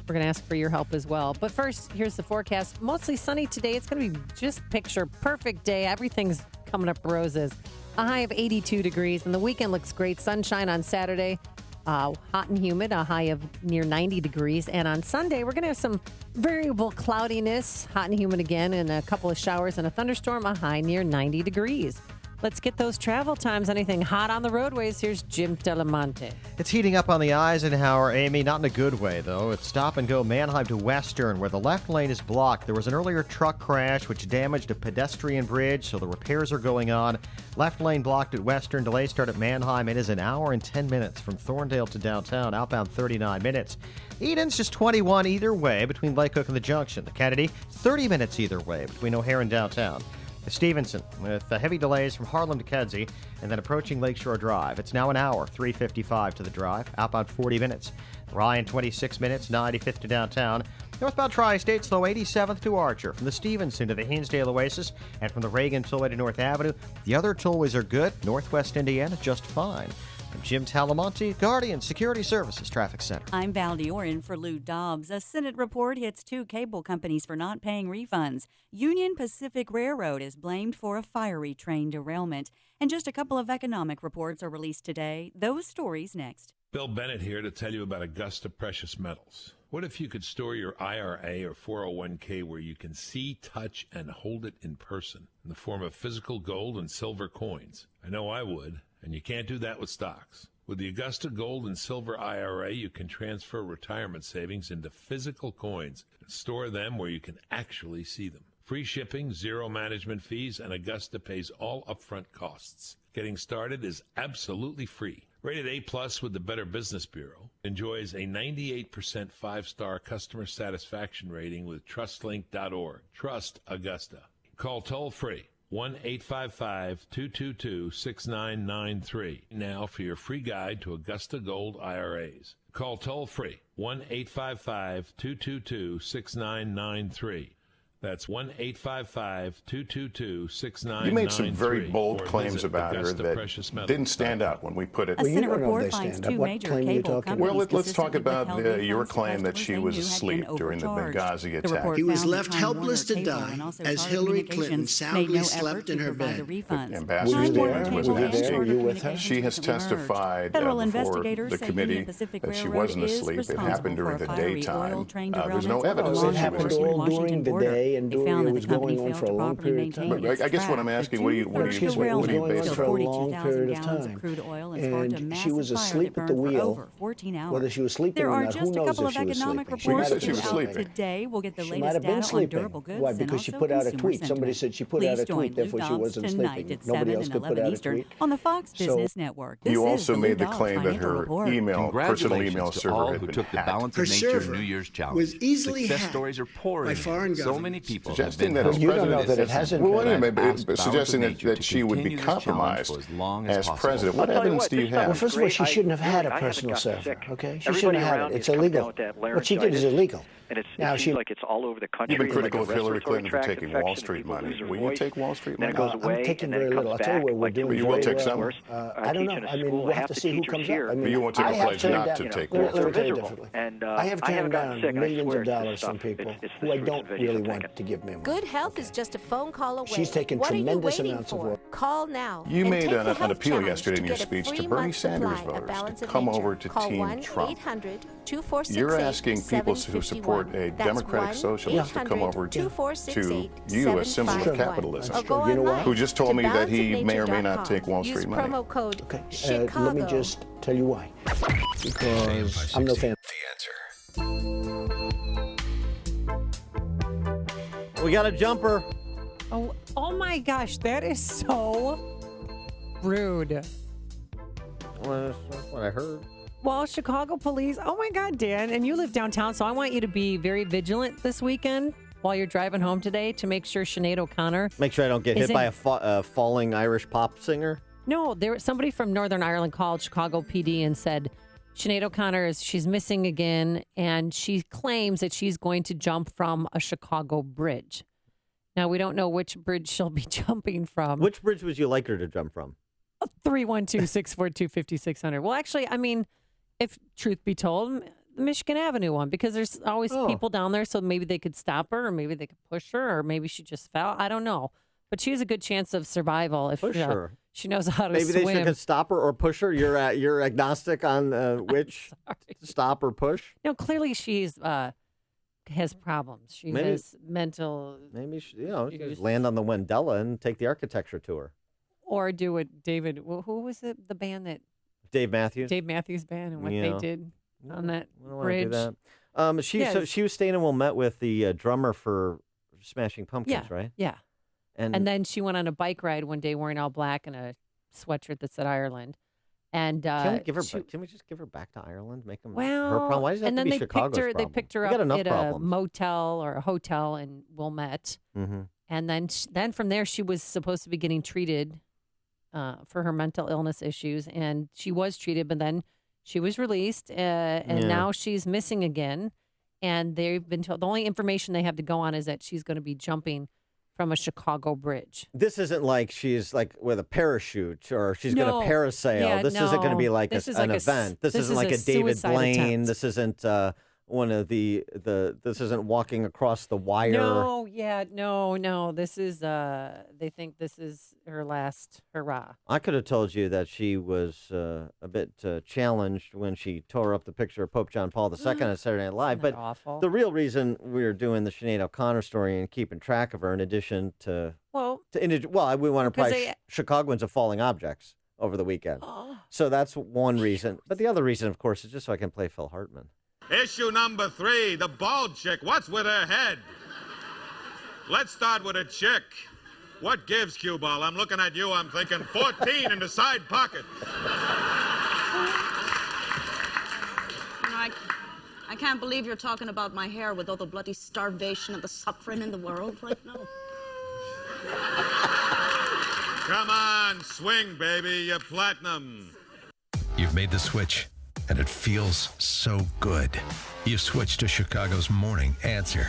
We're going to ask for your help as well. But first, here's the forecast. Mostly sunny today. It's going to be just picture perfect day. Everything's coming up roses. A high of 82 degrees, and the weekend looks great. Sunshine on Saturday. Hot and humid, a high of near 90 degrees. And on Sunday, we're going to have some variable cloudiness, hot and humid again, and a couple of showers and a thunderstorm, a high near 90 degrees. Let's get those travel times. Anything hot on the roadways? Here's Jim Delamonte. It's heating up on the Eisenhower, Amy. Not in a good way, though. It's stop and go Manheim to Western, where the left lane is blocked. There was an earlier truck crash which damaged a pedestrian bridge, so the repairs are going on. Left lane blocked at Western. Delays start at Manheim. It is an hour and 10 minutes from Thorndale to downtown. Outbound 39 minutes. Eden's just 21 either way between Lake Cook and the Junction. The Kennedy, 30 minutes either way between O'Hare and downtown. Stevenson, with heavy delays from Harlem to Kedzie, and then approaching Lakeshore Drive. It's now an hour, 3:55 to the drive, outbound 40 minutes. Ryan, 26 minutes, 95th to downtown. Northbound Tri-State, slow 87th to Archer, from the Stevenson to the Hinsdale Oasis, and from the Reagan Tollway to North Avenue. The other tollways are good. Northwest Indiana, just fine. I'm Jim Talamonte, Guardian Security Services Traffic Center. I'm Val Diorin for Lou Dobbs. A Senate report hits 2 cable companies for not paying refunds. Union Pacific Railroad is blamed for a fiery train derailment. And just a couple of economic reports are released today. Those stories next. Bill Bennett here to tell you about Augusta Precious Metals. What if you could store your IRA or 401k where you can see, touch, and hold it in person in the form of physical gold and silver coins? I know I would. And you can't do that with stocks. With the Augusta Gold and Silver IRA, you can transfer retirement savings into physical coins and store them where you can actually see them. Free shipping, zero management fees, and Augusta pays all upfront costs. Getting started is absolutely free. Rated A+ with the Better Business Bureau. Enjoys a 98% 5-star customer satisfaction rating with TrustLink.org. Trust Augusta. Call toll-free 1-855-222-6993 now for your free guide to Augusta Gold IRAs. Call toll-free 1-855-222-6993. That's 1-855-222-6993. You made some very bold claims about her that didn't stand out when we put it. A Senate report finds 2 major cable companies. Well, let's talk about your claim that she was asleep during the Benghazi attack. He was left helpless to die as Hillary Clinton soundly slept in her bed. She has testified before the committee that she wasn't asleep. It happened during the daytime. There's no evidence that she was asleep. During the day and during it was going on for a long period of time. I guess what I'm asking, what do you base it on? For a long period of time. And she was asleep at the wheel. Whether she was sleeping or not, who knows if she was sleeping. She said she was sleeping. Today, we'll get the she might have been sleeping. Why? Because she put out a tweet. Somebody said she put out a tweet, therefore she wasn't sleeping. Nobody else could put out a tweet. On the Fox Business Network. You also made the claim that her personal email server had been hacked. Her server was easily hacked by foreign governments. People suggesting that you don't know that it hasn't been suggesting that she would be compromised as president. What evidence do you have? Well, first of all, she shouldn't have had a personal server. Okay, she shouldn't have had it. It's illegal. What she did is illegal. And it seems like it's all over the country. You've been critical of Hillary Clinton for taking Wall Street money. Will you take Wall Street money? I'm taking very little. I'll tell you what we're doing. You won't take some? I don't know. I mean, we'll have to see who comes up. I mean, you won't take a pledge not to take Wall Street. Let me tell you differently. I have turned down millions of dollars from people who I don't really want to give me money. Good health is just a phone call away. She's taken tremendous amounts of work. Call now. You made an appeal yesterday in your speech to Bernie Sanders voters to come over to Team Trump. You're asking people who support a Democratic socialist to come over to you, a symbol of capitalism, who just told me that he may or may not take Wall Street money. Okay, let me just tell you why. Because I'm no fan. We got a jumper. Oh my gosh, that is so rude. Well, that's what I heard. Well, Chicago police, oh my God, Dan, and you live downtown, so I want you to be very vigilant this weekend while you're driving home today to make sure Sinead O'Connor... Make sure I don't get hit by a falling Irish pop singer? No, there was somebody from Northern Ireland called Chicago PD and said, Sinead O'Connor, she's missing again, and she claims that she's going to jump from a Chicago bridge. Now, we don't know which bridge she'll be jumping from. Which bridge would you like her to jump from? 312-642-5600. Well, actually, I mean... If truth be told, the Michigan Avenue one, because there's always people down there, so maybe they could stop her, or maybe they could push her, or maybe she just fell. I don't know. But she has a good chance of survival if she knows how to swim. Maybe they should stop her or push her. You're agnostic on which stop or push? No, clearly she's has problems. She has mental. Maybe just land on the Wendella and take the architecture tour. Or do what David. Who was it? The band that Dave Matthews. Dave Matthews Band, and what they did on that bridge. Do that. She was staying in Wilmette with the drummer for Smashing Pumpkins, right? Yeah. And then she went on a bike ride one day wearing all black and a sweatshirt that said Ireland. And can we just give her back to Ireland? Make them her well, problem. Why does that have to be Chicago's problem? They picked her up at a motel or a hotel in Wilmette, and then from there she was supposed to be getting treated for her mental illness issues, and she was treated, but then she was released, and now she's missing again. And they've been told the only information they have to go on is that she's going to be jumping from a Chicago bridge. This isn't like she's like with a parachute or she's going to parasail. Yeah, this isn't going to be like an event. This isn't like a David Blaine. Attempt. This isn't one of the this isn't walking across the wire. No. This is they think this is her last hurrah. I could have told you that she was a bit challenged when she tore up the picture of Pope John Paul II on Saturday Night Live. But awful? The real reason we were doing the Sinead O'Connor story and keeping track of her, in addition to we want to price Chicagoans of falling objects over the weekend. So that's one reason. But the other reason, of course, is just so I can play Phil Hartman. Issue number 3, the bald chick. What's with her head? Let's start with a chick. What gives, cue ball? I'm looking at you, I'm thinking 14 in the side pocket. I can't believe you're talking about my hair with all the bloody starvation and the suffering in the world right now. Come on, swing, baby, you're platinum. You've made the switch, and it feels so good. You've switched to Chicago's Morning Answer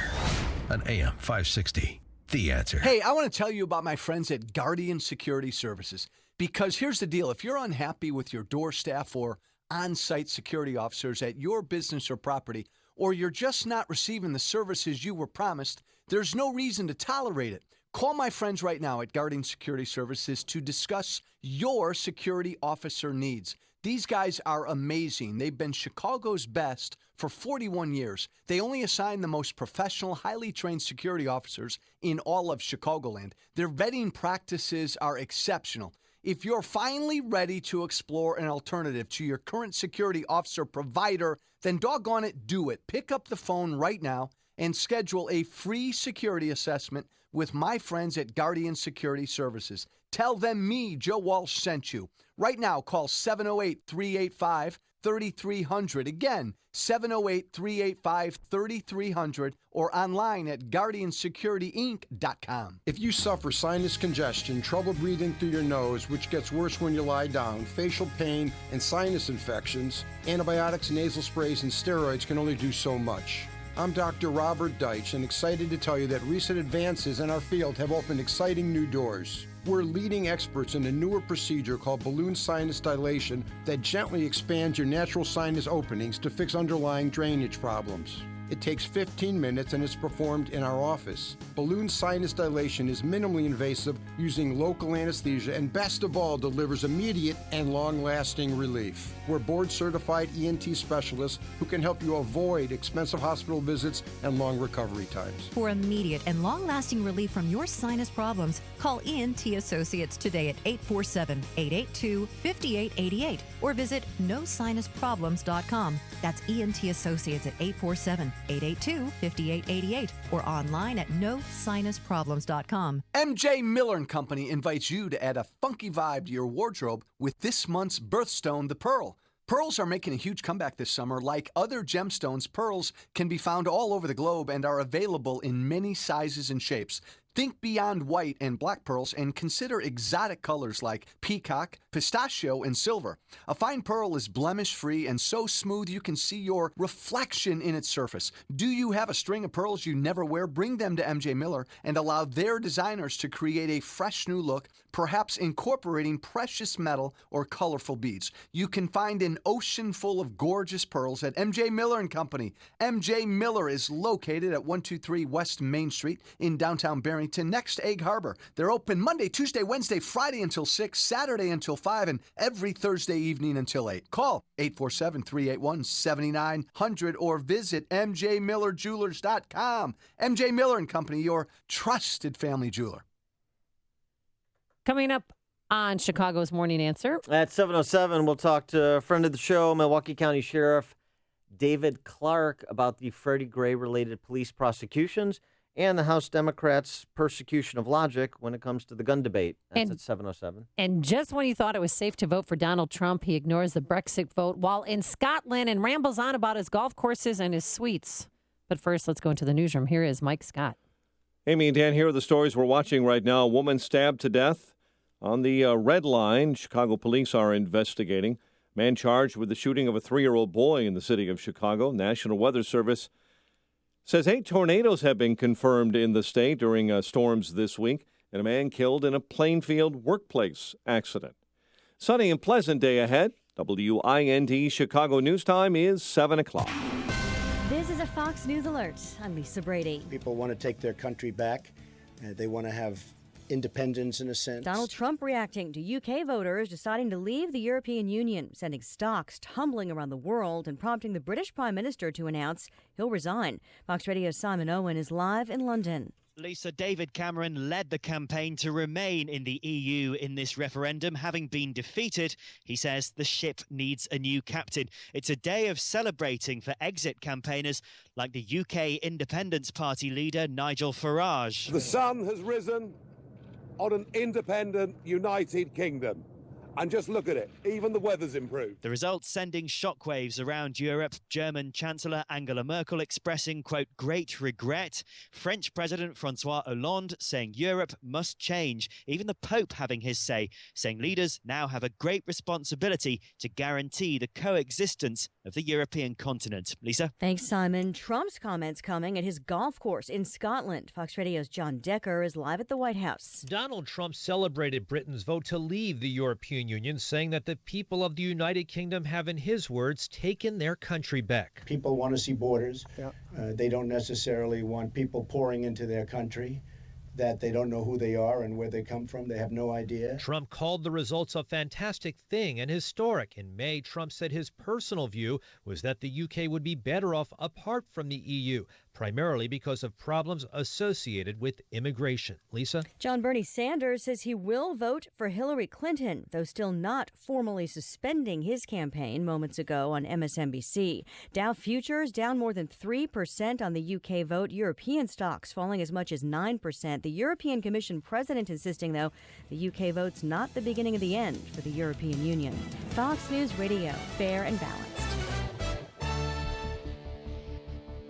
on AM 560. The Answer. Hey, I want to tell you about my friends at Guardian Security Services. Because here's the deal. If you're unhappy with your door staff or on-site security officers at your business or property, or you're just not receiving the services you were promised, there's no reason to tolerate it. Call my friends right now at Guardian Security Services to discuss your security officer needs. These guys are amazing. They've been Chicago's best for 41 years. They only assign the most professional, highly trained security officers in all of Chicagoland. Their vetting practices are exceptional. If you're finally ready to explore an alternative to your current security officer provider, then doggone it, do it. Pick up the phone right now and schedule a free security assessment with my friends at Guardian Security Services. Tell them me, Joe Walsh, sent you. Right now, call 708-385-3300. Again, 708-385-3300 or online at GuardianSecurityInc.com. If you suffer sinus congestion, trouble breathing through your nose, which gets worse when you lie down, facial pain, and sinus infections, antibiotics, nasal sprays, and steroids can only do so much. I'm Dr. Robert Deitch, and excited to tell you that recent advances in our field have opened exciting new doors. We're leading experts in a newer procedure called balloon sinus dilation that gently expands your natural sinus openings to fix underlying drainage problems. It takes 15 minutes and is performed in our office. Balloon sinus dilation is minimally invasive using local anesthesia and best of all delivers immediate and long-lasting relief. We're board-certified ENT specialists who can help you avoid expensive hospital visits and long recovery times. For immediate and long-lasting relief from your sinus problems, call ENT Associates today at 847-882-5888 or visit nosinusproblems.com. That's ENT Associates at 847-882-5888 or online at nosinusproblems.com. MJ Miller & Company invites you to add a funky vibe to your wardrobe with this month's birthstone, the pearl. Pearls are making a huge comeback this summer. Like other gemstones, pearls can be found all over the globe and are available in many sizes and shapes. Think beyond white and black pearls and consider exotic colors like peacock, pistachio, and silver. A fine pearl is blemish-free and so smooth you can see your reflection in its surface. Do you have a string of pearls you never wear? Bring them to MJ Miller and allow their designers to create a fresh new look, perhaps incorporating precious metal or colorful beads. You can find an ocean full of gorgeous pearls at MJ Miller & Company. MJ Miller is located at 123 West Main Street in downtown Barrington, next to Egg Harbor. They're open Monday, Tuesday, Wednesday, Friday until 6, Saturday until 5, and every Thursday evening until 8. Call 847-381-7900 or visit mjmillerjewelers.com. MJ Miller & Company, your trusted family jeweler. Coming up on Chicago's Morning Answer. At 7:07, we'll talk to a friend of the show, Milwaukee County Sheriff David Clark, about the Freddie Gray-related police prosecutions and the House Democrats' persecution of logic when it comes to the gun debate. That's at 7:07. And just when he thought it was safe to vote for Donald Trump, he ignores the Brexit vote while in Scotland and rambles on about his golf courses and his suites. But first, let's go into the newsroom. Here is Mike Scott. Amy and Dan, here are the stories we're watching right now. A woman stabbed to death on the Red Line. Chicago police are investigating. Man charged with the shooting of a 3-year-old boy in the city of Chicago. National Weather Service says 8 tornadoes have been confirmed in the state during storms this week, and a man killed in a Plainfield workplace accident. Sunny and pleasant day ahead. WIND Chicago News Time is 7 o'clock. This is a Fox News Alert. I'm Lisa Brady. People want to take their country back. They want to have independence in a sense. Donald Trump reacting to UK voters deciding to leave the European Union, sending stocks tumbling around the world and prompting the British Prime Minister to announce he'll resign. Fox Radio's Simon Owen is live in London. Lisa, David Cameron led the campaign to remain in the EU in this referendum. Having been defeated, he says the ship needs a new captain. It's a day of celebrating for exit campaigners like the UK Independence Party leader Nigel Farage. The sun has risen on an independent United Kingdom. And just look at it, even the weather's improved. The results sending shockwaves around Europe. German Chancellor Angela Merkel expressing, quote, great regret. French President Francois Hollande saying Europe must change. Even the Pope having his say, saying leaders now have a great responsibility to guarantee the coexistence of the European continent. Lisa? Thanks, Simon. Trump's comments coming at his golf course in Scotland. Fox Radio's John Decker is live at the White House. Donald Trump celebrated Britain's vote to leave the European Union, saying that the people of the United Kingdom have, in his words, taken their country back. People want to see borders. They don't necessarily want people pouring into their country that they don't know who they are and where they come from. They have no idea. Trump called the results a fantastic thing and historic. In May, Trump said his personal view was that the UK would be better off apart from the EU, primarily because of problems associated with immigration. Lisa? John Bernie Sanders says he will vote for Hillary Clinton, though still not formally suspending his campaign moments ago on MSNBC. Dow futures down more than 3% on the UK vote. European stocks falling as much as 9%. The European Commission president insisting, though, the UK vote's not the beginning of the end for the European Union. Fox News Radio, fair and balanced.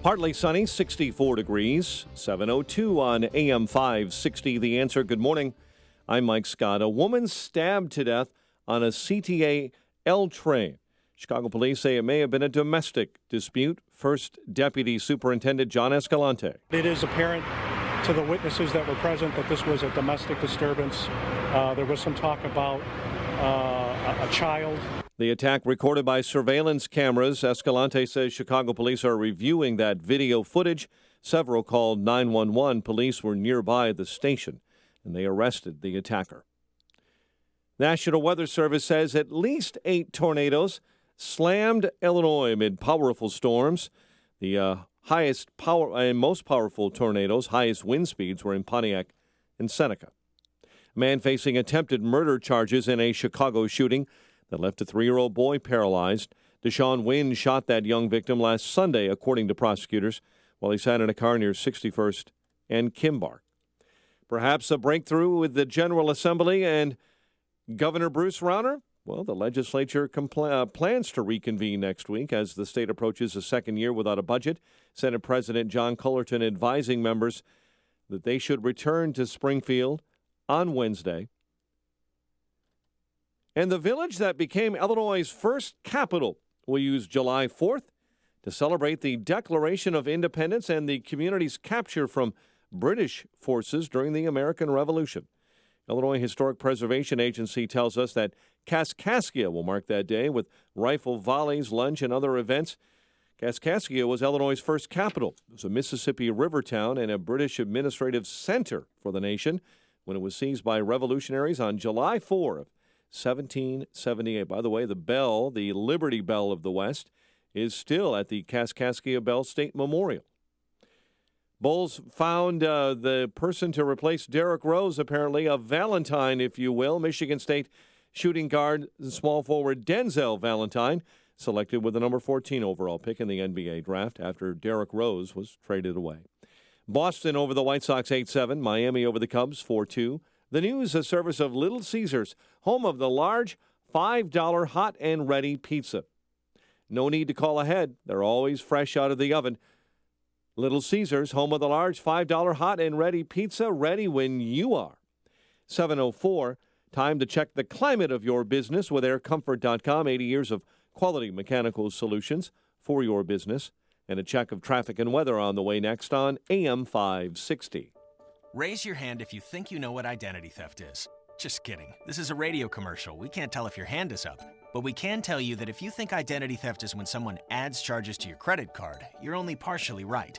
Partly sunny, 64 degrees, 7:02 on AM 560. The Answer. Good morning. I'm Mike Scott. A woman stabbed to death on a CTA L train. Chicago police say it may have been a domestic dispute. First Deputy Superintendent John Escalante. It is apparent to the witnesses that were present that this was a domestic disturbance. There was some talk about a child. The attack recorded by surveillance cameras. Escalante says Chicago police are reviewing that video footage. Several called 911. Police were nearby the station, and they arrested the attacker. National Weather Service says at least 8 tornadoes slammed Illinois amid powerful storms. The highest power and most powerful tornadoes, highest wind speeds, were in Pontiac and Seneca. A man facing attempted murder charges in a Chicago shooting that left a 3-year-old boy paralyzed. Deshaun Wynn shot that young victim last Sunday, according to prosecutors, while he sat in a car near 61st and Kimbark. Perhaps a breakthrough with the General Assembly and Governor Bruce Rauner? Well, the legislature plans to reconvene next week as the state approaches a second year without a budget. Senate President John Cullerton advising members that they should return to Springfield on Wednesday. And the village that became Illinois' first capital will use July 4th to celebrate the Declaration of Independence and the community's capture from British forces during the American Revolution. Illinois Historic Preservation Agency tells us that Kaskaskia will mark that day with rifle volleys, lunch, and other events. Kaskaskia was Illinois' first capital. It was a Mississippi River town and a British administrative center for the nation when it was seized by revolutionaries on July 4 of 1778. By the way, the bell, the Liberty Bell of the West, is still at the Kaskaskia Bell State Memorial. Bulls found the person to replace Derrick Rose, apparently, a Valentine, if you will. Michigan State shooting guard, small forward Denzel Valentine, selected with the number 14 overall pick in the NBA draft after Derrick Rose was traded away. Boston over the White Sox 8-7. Miami over the Cubs 4-2. The News, a service of Little Caesars, home of the large $5 hot and ready pizza. No need to call ahead. They're always fresh out of the oven. Little Caesars, home of the large $5 hot and ready pizza, ready when you are. 7:04, time to check the climate of your business with aircomfort.com. 80 years of quality mechanical solutions for your business. And a check of traffic and weather on the way next on AM 560. Raise your hand if you think you know what identity theft is. Just kidding. This is a radio commercial. We can't tell if your hand is up. But we can tell you that if you think identity theft is when someone adds charges to your credit card, you're only partially right.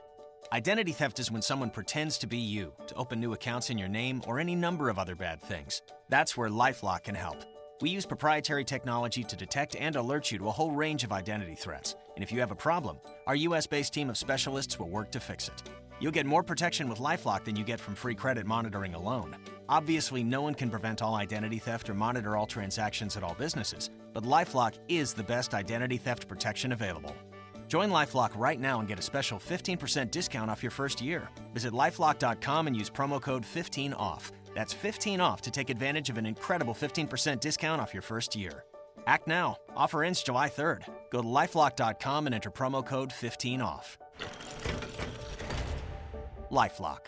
Identity theft is when someone pretends to be you, to open new accounts in your name, or any number of other bad things. That's where LifeLock can help. We use proprietary technology to detect and alert you to a whole range of identity threats. And if you have a problem, our U.S.-based team of specialists will work to fix it. You'll get more protection with LifeLock than you get from free credit monitoring alone. Obviously, no one can prevent all identity theft or monitor all transactions at all businesses, but LifeLock is the best identity theft protection available. Join LifeLock right now and get a special 15% discount off your first year. Visit LifeLock.com and use promo code 15OFF. That's 15 off to take advantage of an incredible 15% discount off your first year. Act now. Offer ends July 3rd. Go to LifeLock.com and enter promo code 15OFF. LifeLock.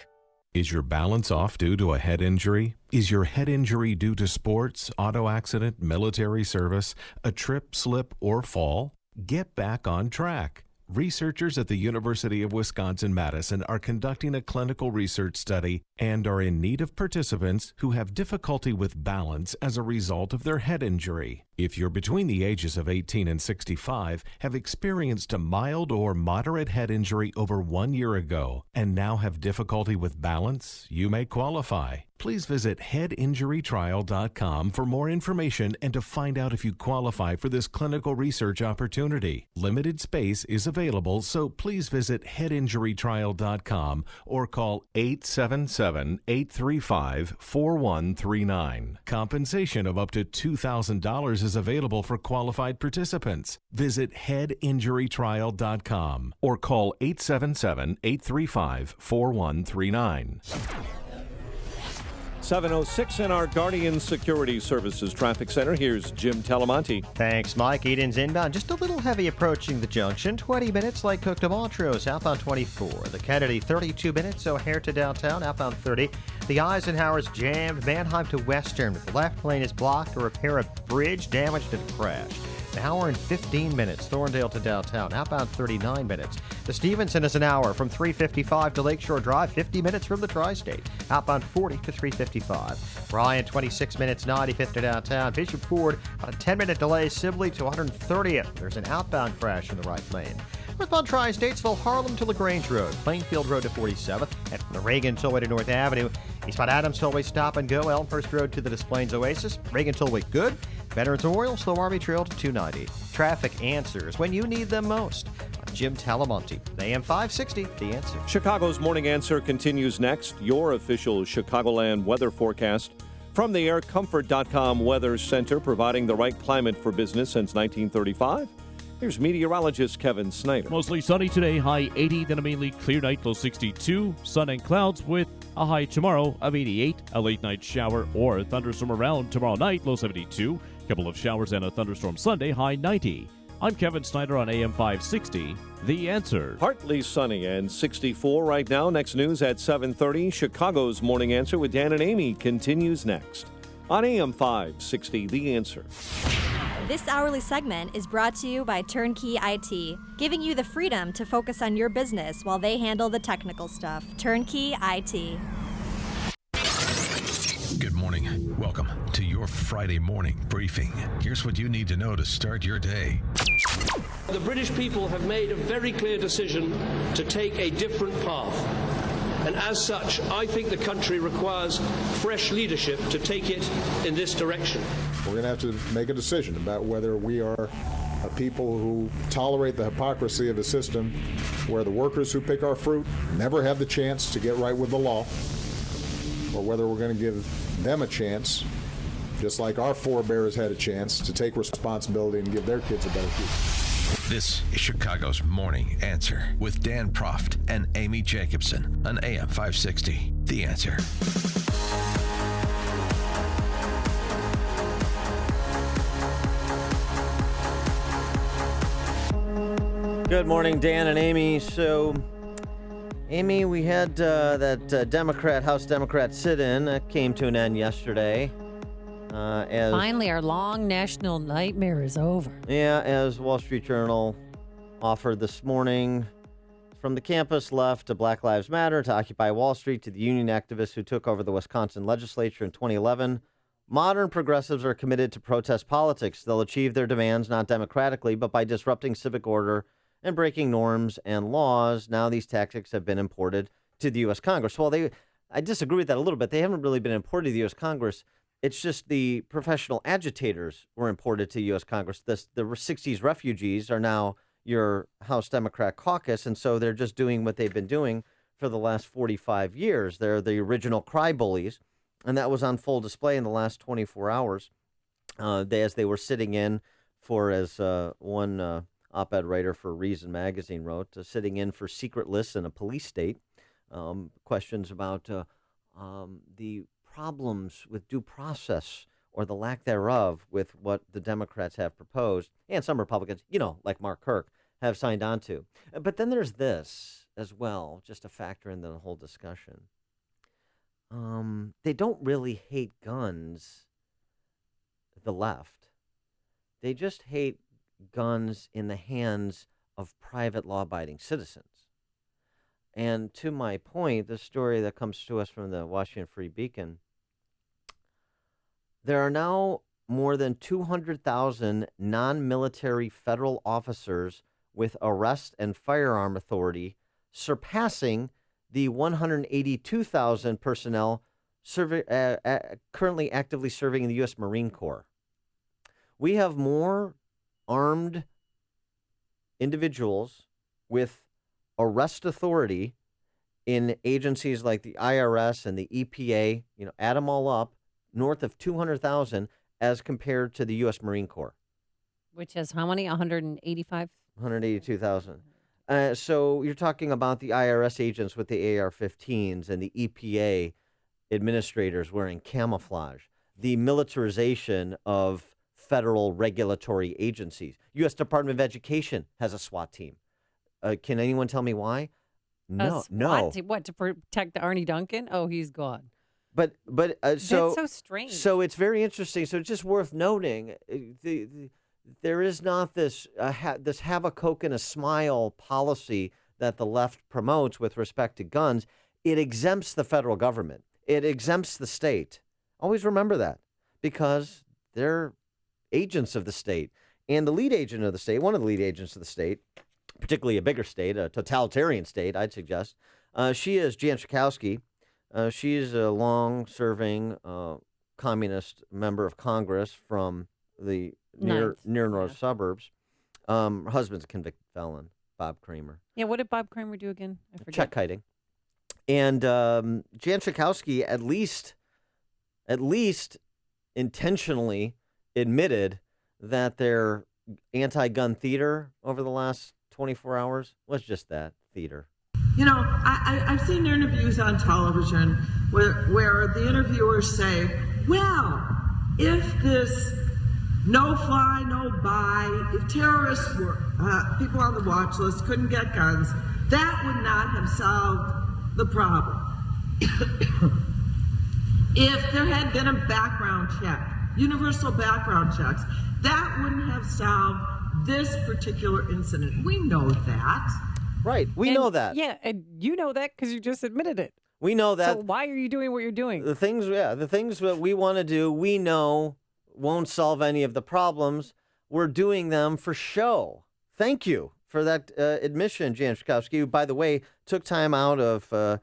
Is your balance off due to a head injury? Is your head injury due to sports, auto accident, military service, a trip, slip, or fall? Get back on track. Researchers at the University of Wisconsin-Madison are conducting a clinical research study and are in need of participants who have difficulty with balance as a result of their head injury. If you're between the ages of 18 and 65, have experienced a mild or moderate head injury over 1 year ago, and now have difficulty with balance, you may qualify. Please visit headinjurytrial.com for more information and to find out if you qualify for this clinical research opportunity. Limited space is available, so please visit headinjurytrial.com or call 877-835-4139. Compensation of up to $2,000 is available for qualified participants. Visit headinjurytrial.com or call 877-835-4139. 7:06 in our Guardian Security Services Traffic Center. Here's Jim Talamonte. Thanks, Mike. Eden's inbound. Just a little heavy approaching the junction. 20 minutes Lake Cook to Montrose, outbound 24. The Kennedy, 32 minutes. O'Hare to downtown, outbound 30. The Eisenhower's jammed. Manheim to Western. The left lane is blocked to repair a bridge damaged in a crash. An hour and 15 minutes. Thorndale to downtown, outbound 39 minutes. The Stevenson is an hour from 355 to Lakeshore Drive, 50 minutes from the Tri-State, outbound 40 to 355. Ryan, 26 minutes, 95th to downtown. Bishop Ford, about a 10-minute delay, Sibley to 130th. There's an outbound crash in the right lane. Northbound Tri-Statesville, Harlem to LaGrange Road, Plainfield Road to 47th, and from the Reagan Tollway to North Avenue. Eastbound Adams Tollway, stop and go, Elmhurst Road to the Des Plaines Oasis. Reagan Tollway, good. Veterans Memorial, Slow Army Trail to 290. Traffic answers when you need them most. I'm Jim Talamonte, AM 560, The Answer. Chicago's Morning Answer continues next. Your official Chicagoland weather forecast from the aircomfort.com Weather Center, providing the right climate for business since 1935. Here's meteorologist Kevin Snyder. Mostly sunny today, high 80, then a mainly clear night, low 62. Sun and clouds with a high tomorrow of 88. A late night shower or thunderstorm around tomorrow night, low 72. Couple of showers and a thunderstorm Sunday, high 90. I'm Kevin Snyder on AM 560, The Answer. Partly sunny and 64 right now. Next news at 7:30. Chicago's Morning Answer with Dan and Amy continues next on AM 560, The Answer. This hourly segment is brought to you by Turnkey IT, giving you the freedom to focus on your business while they handle the technical stuff. Turnkey IT. Good morning. Welcome to your Friday morning briefing. Here's what you need to know to start your day. The British people have made a very clear decision to take a different path. And as such, I think the country requires fresh leadership to take it in this direction. We're going to have to make a decision about whether we are a people who tolerate the hypocrisy of a system where the workers who pick our fruit never have the chance to get right with the law, or whether we're going to give them a chance, just like our forebears had a chance, to take responsibility and give their kids a better future. This is Chicago's Morning Answer with Dan Proft and Amy Jacobson on AM 560. The Answer. Good morning, Dan and Amy. So, Amy, we had that House Democrat sit-in that came to an end yesterday. Finally, our long national nightmare is over. Yeah, as Wall Street Journal offered this morning, from the campus left to Black Lives Matter to Occupy Wall Street to the union activists who took over the Wisconsin legislature in 2011, modern progressives are committed to protest politics. They'll achieve their demands not democratically, but by disrupting civic order and breaking norms and laws. Now these tactics have been imported to the U.S. Congress. Well, I disagree with that a little bit. They haven't really been imported to the U.S. Congress. It's just the professional agitators were imported to U.S. Congress. The 60s refugees are now your House Democrat caucus, and so they're just doing what they've been doing for the last 45 years. They're the original cry bullies, and that was on full display in the last 24 hours as they were sitting in for, as one op-ed writer for Reason magazine wrote, sitting in for secret lists in a police state. Questions about the problems with due process or the lack thereof with what the Democrats have proposed, and some Republicans, like Mark Kirk, have signed on to. But then there's this as well, just a factor in the whole discussion. They don't really hate guns, the left. They just hate guns in the hands of private law-abiding citizens. And to my point, the story that comes to us from the Washington Free Beacon, there are now more than 200,000 non-military federal officers with arrest and firearm authority, surpassing the 182,000 personnel currently actively serving in the U.S. Marine Corps. We have more armed individuals with arrest authority in agencies like the IRS and the EPA, add them all up, north of 200,000 as compared to the U.S. Marine Corps. Which has how many? 185? 182,000. So you're talking about the IRS agents with the AR-15s and the EPA administrators wearing camouflage, the militarization of federal regulatory agencies. U.S. Department of Education has a SWAT team. Can anyone tell me why? No. What, to protect Arnie Duncan? Oh, he's gone. But so that's so strange. So it's very interesting. So it's just worth noting there is not this this have a Coke and a smile policy that the left promotes with respect to guns. It exempts the federal government. It exempts the state. Always remember that, because they're agents of the state. And the lead agent of the state, one of the lead agents of the state, particularly a bigger state, a totalitarian state, I'd suggest, she is Jan Schakowsky. She's a long-serving communist member of Congress from the near north suburbs. Her husband's a convicted felon, Bob Kramer. Yeah, what did Bob Kramer do again? I forget. Check kiting. And Jan Schakowsky at least intentionally admitted that their anti-gun theater over the last 24 hours was just that, theater. I've seen interviews on television where the interviewers say, well, if this no-fly, no if terrorists were people on the watch list couldn't get guns, that would not have solved the problem. If there had been a background check, universal background checks, that wouldn't have solved this particular incident. We know that. Right. We know that. Yeah, and you know that because you just admitted it. We know that. So why are you doing what you're doing? The things that we want to do, we know won't solve any of the problems. We're doing them for show. Thank you for that admission, Jan Schakowsky, who, by the way, took time out of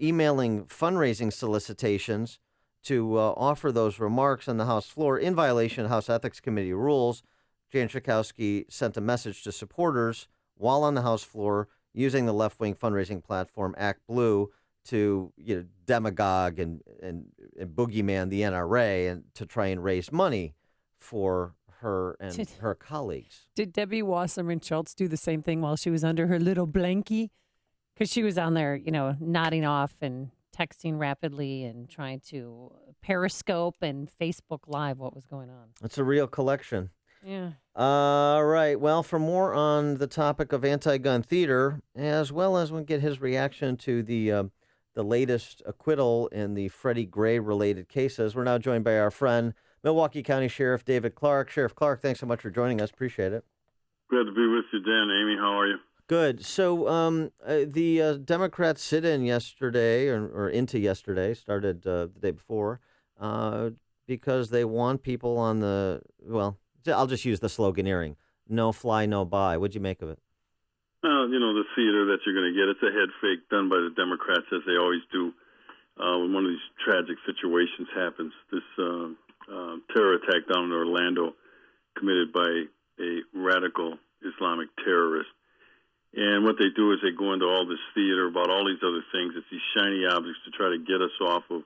emailing fundraising solicitations to offer those remarks on the House floor in violation of House Ethics Committee rules. Jan Schakowsky sent a message to supporters while on the House floor using the left-wing fundraising platform Act Blue to demagogue and boogeyman the NRA and to try and raise money for her and her colleagues. Did Debbie Wasserman Schultz do the same thing while she was under her little blankie? Because she was on there, nodding off and texting rapidly and trying to Periscope and Facebook Live what was going on. It's a real collection. Yeah. All right. Well, for more on the topic of anti-gun theater, as well as we'll get his reaction to the latest acquittal in the Freddie Gray-related cases, we're now joined by our friend, Milwaukee County Sheriff David Clark. Sheriff Clark, thanks so much for joining us. Appreciate it. Glad to be with you, Dan. Amy, how are you? Good. So the Democrats sit-in yesterday, or into yesterday, started the day before, because they want people on the, well, I'll just use the sloganeering, no fly, no buy. What'd you make of it? The theater that you're going to get, it's a head fake done by the Democrats, as they always do when one of these tragic situations happens. This terror attack down in Orlando committed by a radical Islamic terrorist. And what they do is they go into all this theater about all these other things. It's these shiny objects to try to get us off of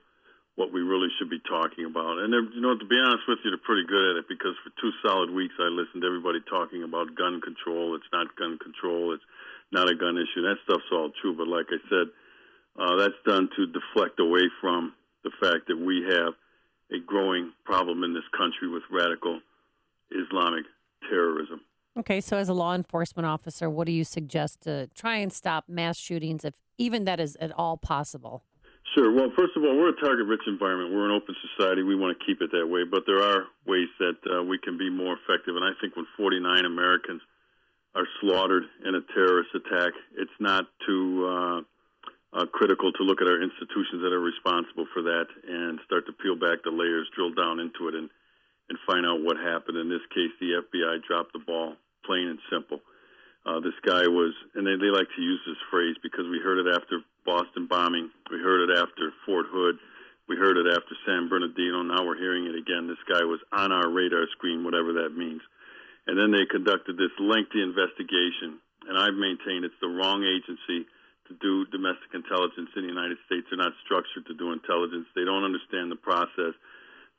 what we really should be talking about. And, to be honest with you, they're pretty good at it, because for 2 solid weeks I listened to everybody talking about gun control. It's not gun control. It's not a gun issue. That stuff's all true. But like I said, that's done to deflect away from the fact that we have a growing problem in this country with radical Islamic terrorism. Okay, so as a law enforcement officer, what do you suggest to try and stop mass shootings, if even that is at all possible? Sure. Well, first of all, we're a target-rich environment. We're an open society. We want to keep it that way. But there are ways that we can be more effective. And I think when 49 Americans are slaughtered in a terrorist attack, it's not too critical to look at our institutions that are responsible for that and start to peel back the layers, drill down into it, and find out what happened. In this case, the FBI dropped the ball, plain and simple. This guy was, and they like to use this phrase because we heard it after Boston bombing, we heard it after Fort Hood, we heard it after San Bernardino, now we're hearing it again. This guy was on our radar screen, whatever that means. And then they conducted this lengthy investigation, and I've maintained it's the wrong agency to do domestic intelligence in the United States. They're not structured to do intelligence. They don't understand the process.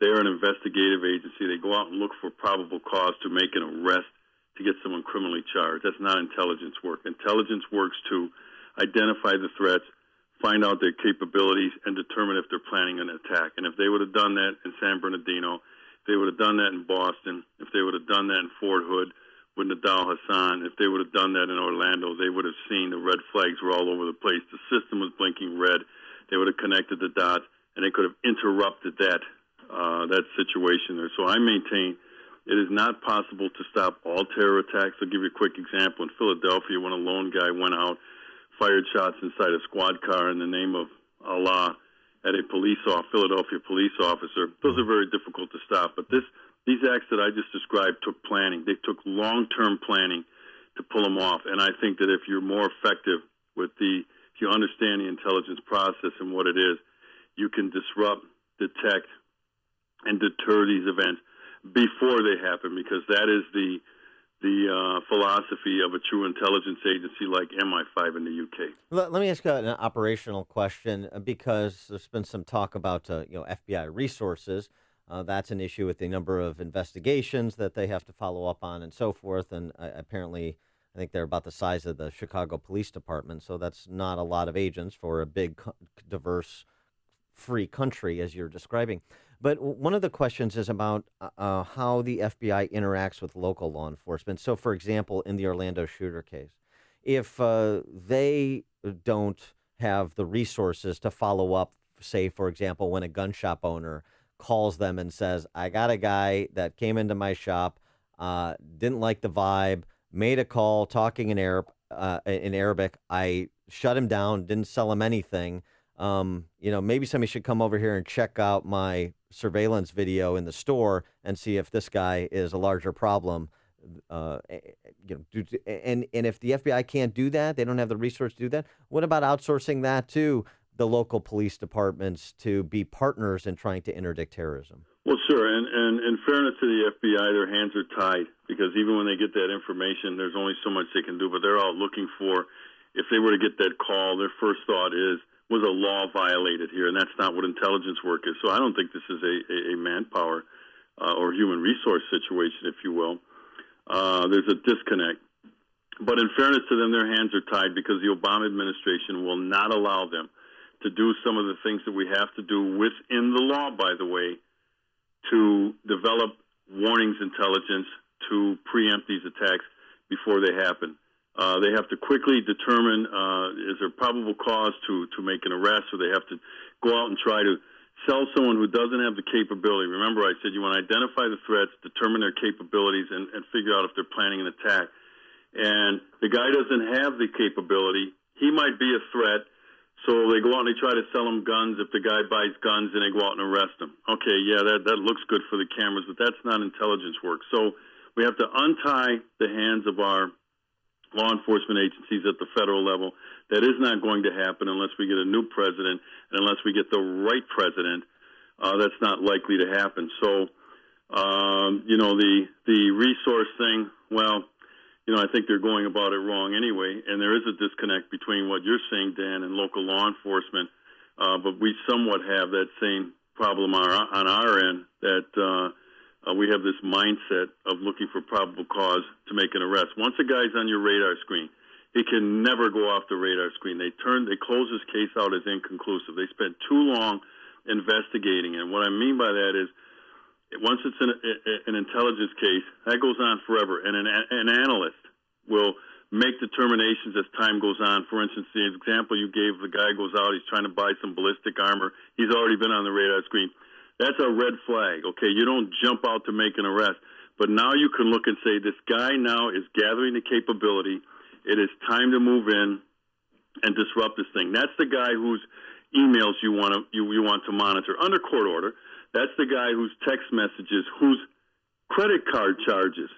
They're an investigative agency. They go out and look for probable cause to make an arrest to get someone criminally charged. That's not intelligence work. Intelligence works to identify the threats, find out their capabilities, and determine if they're planning an attack. And if they would have done that in San Bernardino, if they would have done that in Boston, if they would have done that in Fort Hood with Nidal Hassan, if they would have done that in Orlando, they would have seen the red flags were all over the place. The system was blinking red. They would have connected the dots, and they could have interrupted that situation there. So I maintain it is not possible to stop all terror attacks. I'll give you a quick example. In Philadelphia, when a lone guy went out, fired shots inside a squad car in the name of Allah at a Philadelphia police officer, those are very difficult to stop. But these acts that I just described took planning. They took long-term planning to pull them off. And I think that if you're more effective if you understand the intelligence process and what it is, you can disrupt, detect, and deter these events before they happen, because that is the philosophy of a true intelligence agency like MI5 in the UK. Let me ask you an operational question, because there's been some talk about FBI resources. That's an issue with the number of investigations that they have to follow up on and so forth. And apparently, I think they're about the size of the Chicago Police Department. So that's not a lot of agents for a big, diverse, free country, as you're describing. But one of the questions is about how the FBI interacts with local law enforcement. So, for example, in the Orlando shooter case, if they don't have the resources to follow up, say, for example, when a gun shop owner calls them and says, I got a guy that came into my shop, didn't like the vibe, made a call talking in Arabic. I shut him down, didn't sell him anything. Maybe somebody should come over here and check out my surveillance video in the store and see if this guy is a larger problem. And if the FBI can't do that, they don't have the resource to do that. What about outsourcing that to the local police departments to be partners in trying to interdict terrorism? Well, sure. And in fairness to the FBI, their hands are tied because even when they get that information, there's only so much they can do. But they're out looking for, if they were to get that call, their first thought is, was a law violated here? And that's not what intelligence work is. So I don't think this is a manpower or human resource situation, if you will. There's a disconnect. But in fairness to them, their hands are tied because the Obama administration will not allow them to do some of the things that we have to do within the law, by the way, to develop warnings intelligence to preempt these attacks before they happen. They have to quickly determine is there probable cause to make an arrest, or they have to go out and try to sell someone who doesn't have the capability. Remember, I said you want to identify the threats, determine their capabilities, and figure out if they're planning an attack. And the guy doesn't have the capability. He might be a threat, so they go out and they try to sell him guns. If the guy buys guns, then they go out and arrest him. Okay, yeah, that looks good for the cameras, but that's not intelligence work. So we have to untie the hands of our law enforcement agencies at the federal level. That is not going to happen unless we get a new president, and unless we get the right president. That's not likely to happen. So, the resource thing, well, I think they're going about it wrong anyway, and there is a disconnect between what you're saying, Dan, and local law enforcement. But we somewhat have that same problem on our end, that we have this mindset of looking for probable cause to make an arrest. Once a guy's on your radar screen, he can never go off the radar screen. They close his case out as inconclusive. They spent too long investigating. And what I mean by that is, once it's an intelligence case, that goes on forever. And an analyst will make determinations as time goes on. For instance, the example you gave, the guy goes out, he's trying to buy some ballistic armor. He's already been on the radar screen. That's a red flag, okay? You don't jump out to make an arrest. But now you can look and say, this guy now is gathering the capability. It is time to move in and disrupt this thing. That's the guy whose emails you want to monitor under court order. That's the guy whose text messages, whose credit card charges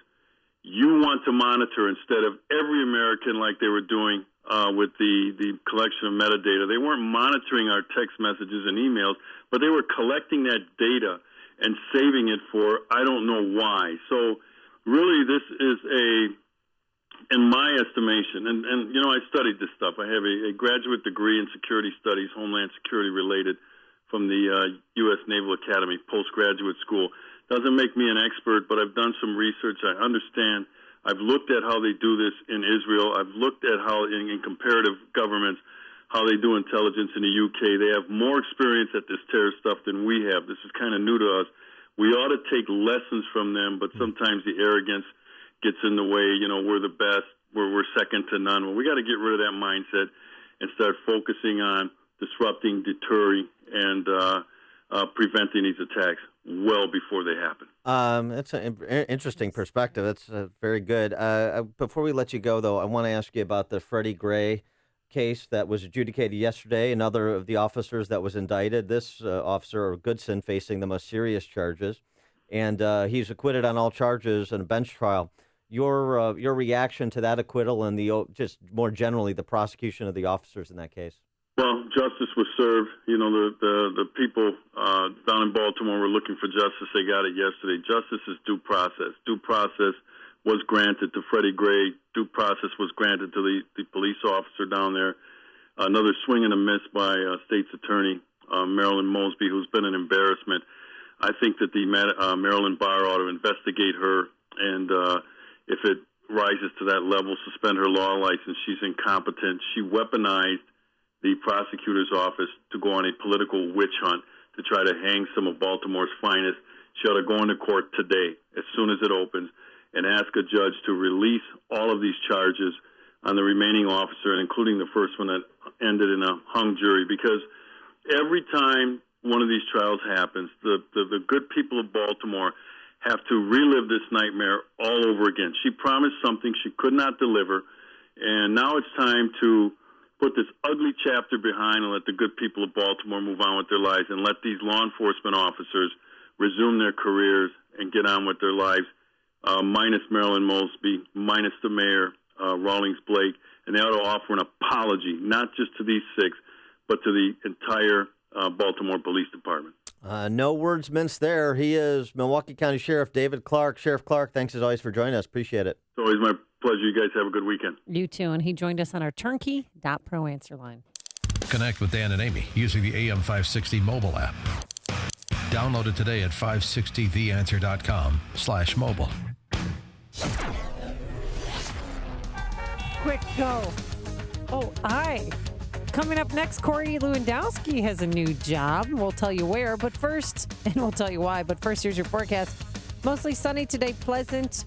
you want to monitor instead of every American like they were doing with the collection of metadata. They weren't monitoring our text messages and emails, but they were collecting that data and saving it for I don't know why. So really this is in my estimation, and I studied this stuff. I have a graduate degree in security studies, Homeland Security related, from the U.S. Naval Academy postgraduate school. Doesn't make me an expert, but I've done some research. I understand. I've looked at how they do this in Israel. I've looked at how in comparative governments, how they do intelligence in the UK. They have more experience at this terror stuff than we have. This is kind of new to us. We ought to take lessons from them, but sometimes the arrogance gets in the way. We're the best. We're second to none. Well, we got to get rid of that mindset and start focusing on disrupting, deterring, and preventing these attacks well before they happen. That's an interesting perspective. That's very good. Before we let you go, though, I want to ask you about the Freddie Gray case that was adjudicated yesterday. Another of the officers that was indicted, this officer, Goodson, facing the most serious charges, and he's acquitted on all charges in a bench trial. Your reaction to that acquittal and just more generally the prosecution of the officers in that case? Well, justice was served. The people down in Baltimore were looking for justice. They got it yesterday. Justice is due process. Due process was granted to Freddie Gray. Due process was granted to the police officer down there. Another swing and a miss by State's Attorney Marilyn Mosby, who's been an embarrassment. I think that the Maryland Bar ought to investigate her, and if it rises to that level, suspend her law license. She's incompetent. She weaponized the prosecutor's office to go on a political witch hunt to try to hang some of Baltimore's finest. She ought to go into court today, as soon as it opens, and ask a judge to release all of these charges on the remaining officer, including the first one that ended in a hung jury. Because every time one of these trials happens, the good people of Baltimore have to relive this nightmare all over again. She promised something she could not deliver, and now it's time to put this ugly chapter behind and let the good people of Baltimore move on with their lives and let these law enforcement officers resume their careers and get on with their lives, minus Marilyn Mosby, minus the mayor, Rawlings Blake, and they ought to offer an apology, not just to these 6, but to the entire Baltimore Police Department. No words minced there. He is Milwaukee County Sheriff David Clark. Sheriff Clark, thanks as always for joining us. Appreciate it. It's always my pleasure. You guys have a good weekend. You too. And he joined us on our turnkey.pro answer line. Connect with Dan and Amy using the AM 560 mobile app. Download it today at 560theanswer.com/mobile. Quick go. Oh, Coming up next, Corey Lewandowski has a new job. We'll tell you where, but first, and we'll tell you why. But first, here's your forecast. Mostly sunny today, pleasant,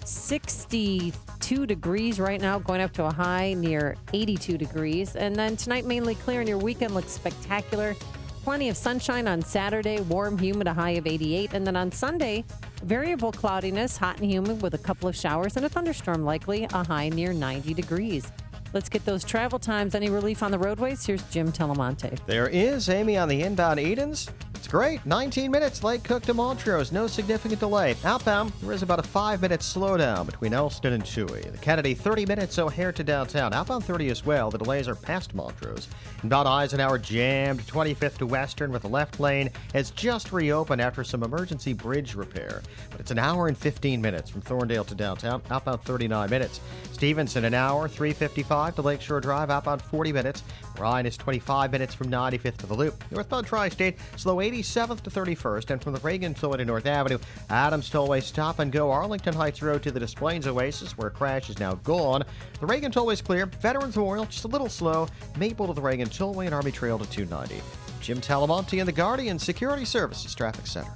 62 degrees right now, going up to a high near 82 degrees. And then tonight, mainly clear, and your weekend looks spectacular. Plenty of sunshine on Saturday, warm, humid, a high of 88. And then on Sunday, variable cloudiness, hot and humid with a couple of showers and a thunderstorm likely, a high near 90 degrees. Let's get those travel times. Any relief on the roadways? Here's Jim Telemonte. There is, Amy, on the inbound Edens. It's great. 19 minutes, Lake Cook to Montrose. No significant delay. Outbound, there is about a 5-minute slowdown between Elston and Chewy. The Kennedy, 30 minutes, O'Hare to downtown. Outbound 30 as well. The delays are past Montrose. Inbound Eisenhower jammed. 25th to Western with the left lane has just reopened after some emergency bridge repair. But it's an hour and 15 minutes from Thorndale to downtown. Outbound 39 minutes. Stevenson, an hour, 3:55 to Lakeshore Drive. Outbound 40 minutes. Ryan is 25 minutes from 95th to the Loop. Northbound Tri-State, slow 87th to 31st. And from the Reagan Tollway to North Avenue, Adams Tollway stop and go. Arlington Heights Road to the Des Plaines Oasis, where crash is now gone. The Reagan Tollway is clear. Veterans Memorial, just a little slow. Maple to the Reagan Tollway and Army Trail to 290. Jim Talamonte and the Guardian Security Services Traffic Center.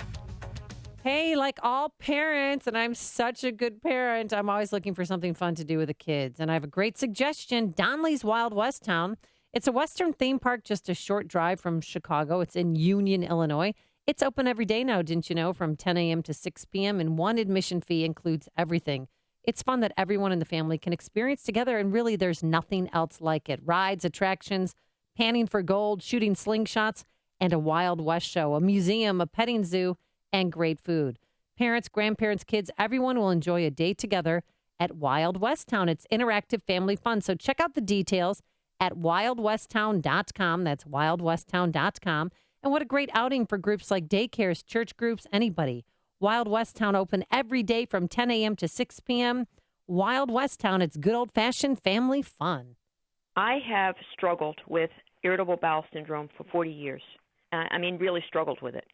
Hey, like all parents, and I'm such a good parent, I'm always looking for something fun to do with the kids. And I have a great suggestion, Donley's Wild West Town. It's a Western theme park just a short drive from Chicago. It's in Union, Illinois. It's open every day now, didn't you know, from 10 a.m. to 6 p.m., and one admission fee includes everything. It's fun that everyone in the family can experience together, and really there's nothing else like it. Rides, attractions, panning for gold, shooting slingshots, and a Wild West show, a museum, a petting zoo, and great food. Parents, grandparents, kids, everyone will enjoy a day together at Wild West Town. It's interactive family fun. So check out the details at wildwesttown.com. That's wildwesttown.com. And what a great outing for groups like daycares, church groups, anybody. Wild West Town open every day from 10 a.m. to 6 p.m. Wild West Town, it's good old-fashioned family fun. I have struggled with irritable bowel syndrome for 40 years. Really struggled with it.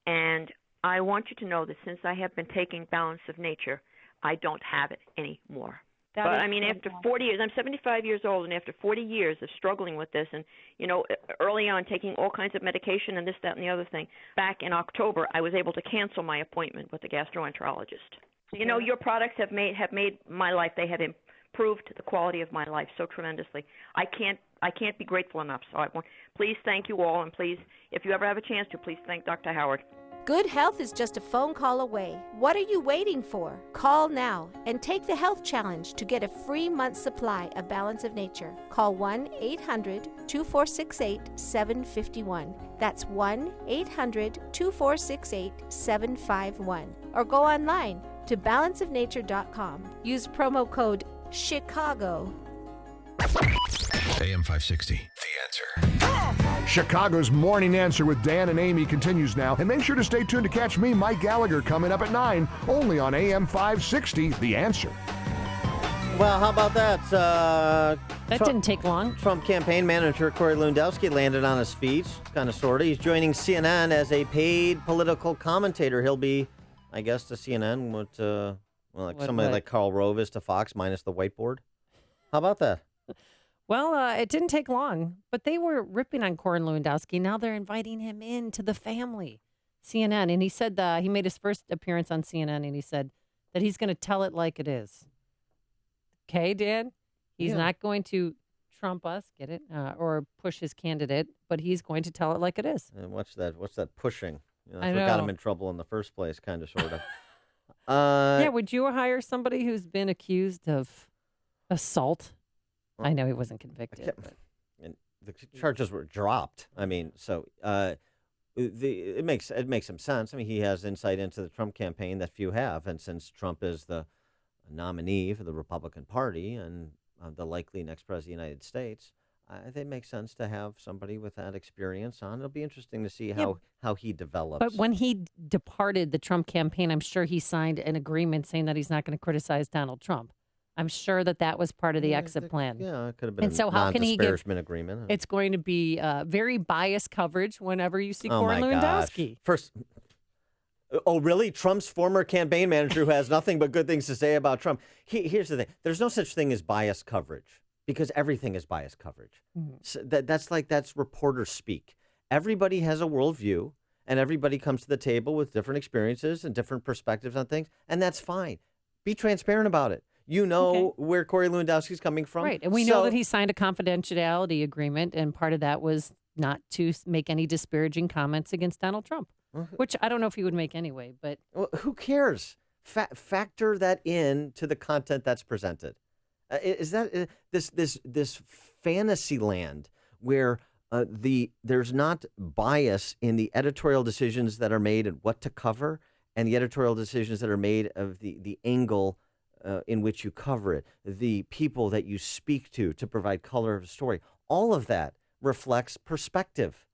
And I want you to know that since I have been taking Balance of Nature, I don't have it anymore. After 40 years, I'm 75 years old, and after 40 years of struggling with this, and, early on taking all kinds of medication and this, that, and the other thing, back in October, I was able to cancel my appointment with the gastroenterologist. Your products have made my life, they have improved the quality of my life so tremendously. I can't be grateful enough. So please thank you all, and please, if you ever have a chance to, please thank Dr. Howard. Good health is just a phone call away. What are you waiting for? Call now and take the health challenge to get a free month's supply of Balance of Nature. Call 1-800-2468-751. That's 1-800-2468-751. Or go online to balanceofnature.com. Use promo code CHICAGO. AM 560, The Answer. Chicago's Morning Answer with Dan and Amy continues now. And make sure to stay tuned to catch me, Mike Gallagher, coming up at 9, only on AM 560, The Answer. Well, how about that? That didn't take long. Trump campaign manager Corey Lewandowski landed on his feet, kind of, sort of. He's joining CNN as a paid political commentator. He'll be, I guess, to CNN what somebody like Karl Rove is to Fox, minus the whiteboard. How about that? Well, it didn't take long, but they were ripping on Corey Lewandowski. Now they're inviting him into the family. CNN, and he said he made his first appearance on CNN, and he said that he's going to tell it like it is. Okay, Dan? He's not going to trump us, get it, or push his candidate, but he's going to tell it like it is. And what's that pushing? That's I what got know. him in trouble in the first place, kind of, sort of. Yeah, would you hire somebody who's been accused of assault? I know he wasn't convicted. And the charges were dropped. I mean, so it makes some sense. I mean, he has insight into the Trump campaign that few have, and since Trump is the nominee for the Republican Party and the likely next president of the United States, I think it makes sense to have somebody with that experience on. It'll be interesting to see how he develops. But when he departed the Trump campaign, I'm sure he signed an agreement saying that he's not going to criticize Donald Trump. I'm sure that was part of the exit plan. Yeah, it could have been and so how can he non-disparagement agreement. It's going to be very biased coverage whenever you see Oh Corey my Lewandowski. gosh. First, oh, really? Trump's former campaign manager who has nothing but good things to say about Trump. Here's the thing. There's no such thing as biased coverage because everything is biased coverage. So that's reporter speak. Everybody has a worldview, and everybody comes to the table with different experiences and different perspectives on things, and that's fine. Be transparent about it. You know where Corey Lewandowski's coming from. Right. And we know that he signed a confidentiality agreement, and part of that was not to make any disparaging comments against Donald Trump, which I don't know if he would make anyway. But well, who cares? Factor that in to the content that's presented. Is that this fantasy land where there's not bias in the editorial decisions that are made and what to cover, and the editorial decisions that are made of the angle in which you cover it, the people that you speak to provide color of a story. All of that reflects perspective.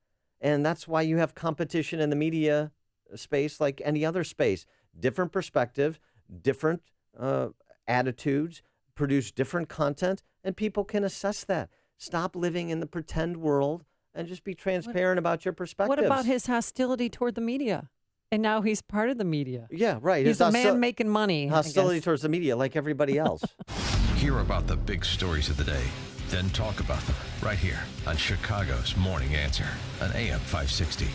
And that's why you have competition in the media space like any other space. Different perspective, different attitudes, produce different content, and people can assess that. Stop living in the pretend world and just be transparent about your perspectives. what about his hostility toward the media? And now he's part of the media. Yeah, right. He's a man making money. Hostility towards the media like everybody else. Hear about the big stories of the day, then talk about them right here on Chicago's Morning Answer on AM 560.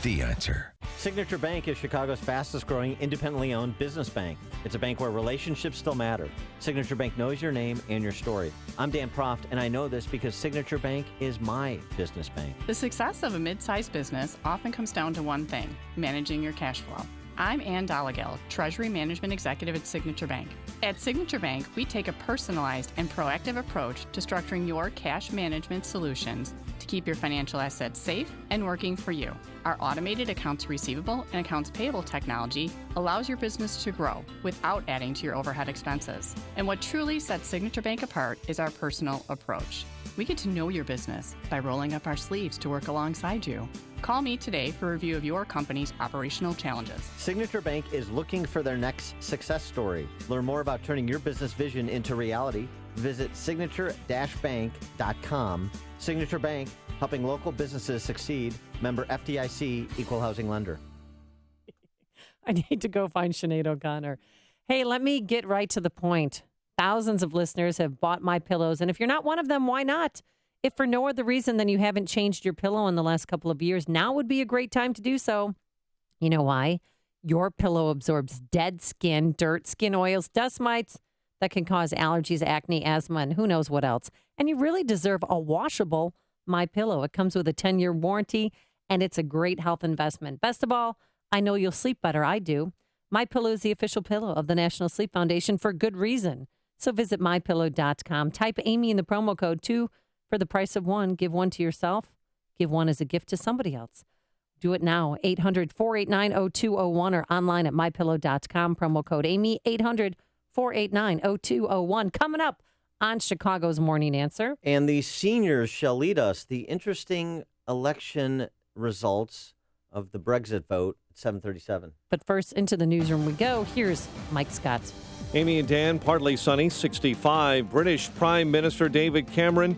The Answer. Signature Bank is Chicago's fastest growing independently owned business bank. It's a bank where relationships still matter. Signature Bank knows your name and your story. I'm Dan Proft, and I know this because Signature Bank is my business bank. The success of a mid-sized business often comes down to one thing: managing your cash flow. I'm Ann Dollagall, Treasury Management Executive at Signature Bank. At Signature Bank, we take a personalized and proactive approach to structuring your cash management solutions to keep your financial assets safe and working for you. Our automated accounts receivable and accounts payable technology allows your business to grow without adding to your overhead expenses. And what truly sets Signature Bank apart is our personal approach. We get to know your business by rolling up our sleeves to work alongside you. Call me today for a review of your company's operational challenges. Signature Bank is looking for their next success story. Learn more about turning your business vision into reality. Visit signature-bank.com. Signature Bank, helping local businesses succeed. Member FDIC, Equal Housing Lender. I need to go find Sinead O'Connor. Hey, let me get right to the point. Thousands of listeners have bought my pillows, and if you're not one of them, why not? If for no other reason than you haven't changed your pillow in the last couple of years, now would be a great time to do so. You know why? Your pillow absorbs dead skin, dirt, skin oils, dust mites that can cause allergies, acne, asthma, and who knows what else. And you really deserve a washable My Pillow. It comes with a 10-year warranty, and it's a great health investment. Best of all, I know you'll sleep better. I do. My Pillow is the official pillow of the National Sleep Foundation for good reason. So visit mypillow.com. Type Amy in the promo code 2 for the price of one. Give one to yourself. Give one as a gift to somebody else. Do it now. 800-489-0201 or online at mypillow.com. Promo code Amy. 800-489-0201. Coming up on Chicago's Morning Answer. And the seniors shall lead us. The interesting election results of the Brexit vote at 7:37. But first, into the newsroom we go. Here's Mike Scott. Amy and Dan, partly sunny, 65. British Prime Minister David Cameron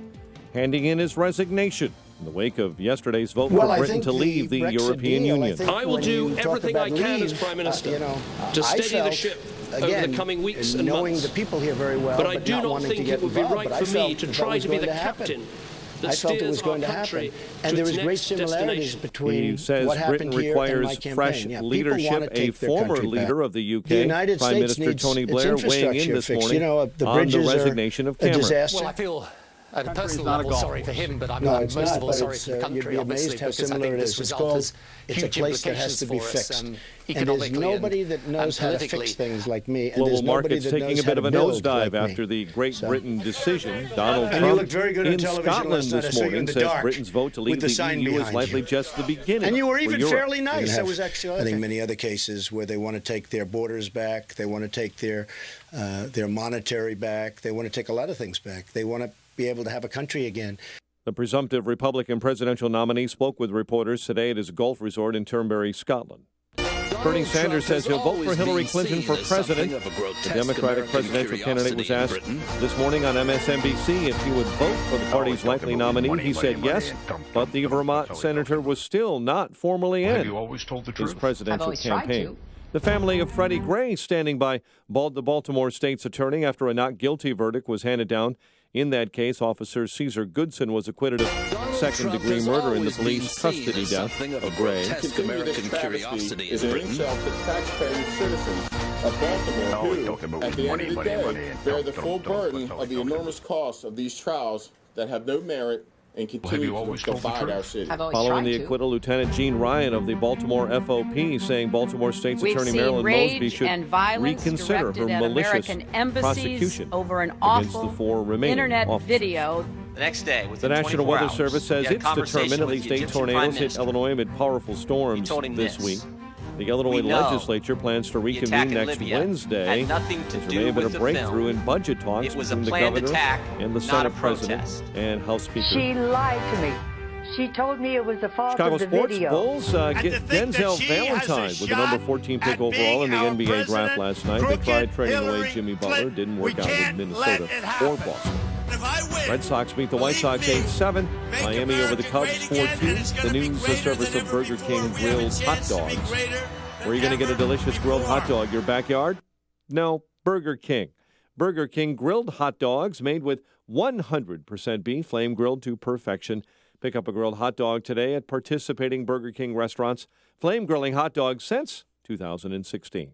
handing in his resignation in the wake of yesterday's vote for Britain to leave the European Union. I will do everything I can as Prime Minister to steady the ship over the coming weeks and knowing months. the people here very well, but I do not not wanting to think get it would be involved, right but for I me to felt try that to be was the going to happen. captain that I felt it steers was going our to happen. country And to there its was great next similarities destination. between He says what Britain happened here and my requires campaign. fresh Yeah, people leadership. want to A take their former country back. leader of the UK, The United Prime States Minister needs Tony its Blair, weighing in infrastructure this fixed. morning You know, the on the bridges are resignation of a Cameron. disaster. Well, I feel at a personal not a level golf sorry for him, but I'm No, it's most not, of all but sorry it's, for the country, you'd be obviously, amazed how because I similar think it this is. result has It's a huge place that has implications to be for us, fixed. And there's economically nobody that knows how to politically. fix things like me, and Global there's nobody markets that taking knows a how bit to of a build nosedive like after me. the Great Britain decision. Donald And you Trump looked very good on in television Scotland last night. I this saw you in morning the says dark Britain's vote to with leave the the sign EU is behind likely you. just the beginning. And you were for even Europe. fairly nice. Have, That was actually. I think many other cases where they want to take their borders back, they want to take their monetary back, they want to take a lot of things back. They want to be able to have a country again. The presumptive Republican presidential nominee spoke with reporters today at his golf resort in Turnberry, Scotland. Bernie Sanders says he'll vote for Hillary Clinton for president. The Democratic presidential candidate was asked this morning on MSNBC if he would vote for the party's likely nominee. He said yes, but the Vermont senator was still not formally in his presidential campaign. The family of Freddie Gray standing by the Baltimore State's attorney after a not guilty verdict was handed down. In that case, Officer Caesar Goodson was acquitted of second-degree murder in the police custody death of Gray. American curiosity is an insult to taxpaying citizens of Baltimore who, at the end of the day, bear the full burden of the enormous cost of these trials that have no merit and continue to divide our city. Following the acquittal, Lieutenant Gene Ryan of the Baltimore FOP saying Baltimore State's Attorney Marilyn Mosby should reconsider her malicious prosecution over an against awful the four remaining internet officers. video. The next day, The within National 24 Weather hours, Service says he had a it's conversation determined at with least the 8 Egyptian tornadoes Prime hit Minister. Illinois amid powerful storms told him this this. week. The Illinois We know legislature plans to the attack reconvene in next Libya Wednesday. had nothing to There do may have been with a the breakthrough film. in budget talks It was a between the planned governor attack, and the not Senate a president protest. and House Speaker. She lied to me. She told me it was the fault Chicago of the Sports video. Bulls get Denzel Valentine with the number 14 pick overall in the NBA draft last night. They tried trading away Jimmy Butler. Didn't work out with Minnesota or Boston. Red Sox beat the White Sox 8-7. Miami over the Cubs 4-2. The news service of Burger King grilled hot dogs. Where are you going to get a delicious grilled hot dog? Your backyard? No, Burger King. Burger King grilled hot dogs made with 100% beef, flame grilled to perfection. Pick up a grilled hot dog today at participating Burger King restaurants. Flame grilling hot dogs since 2016.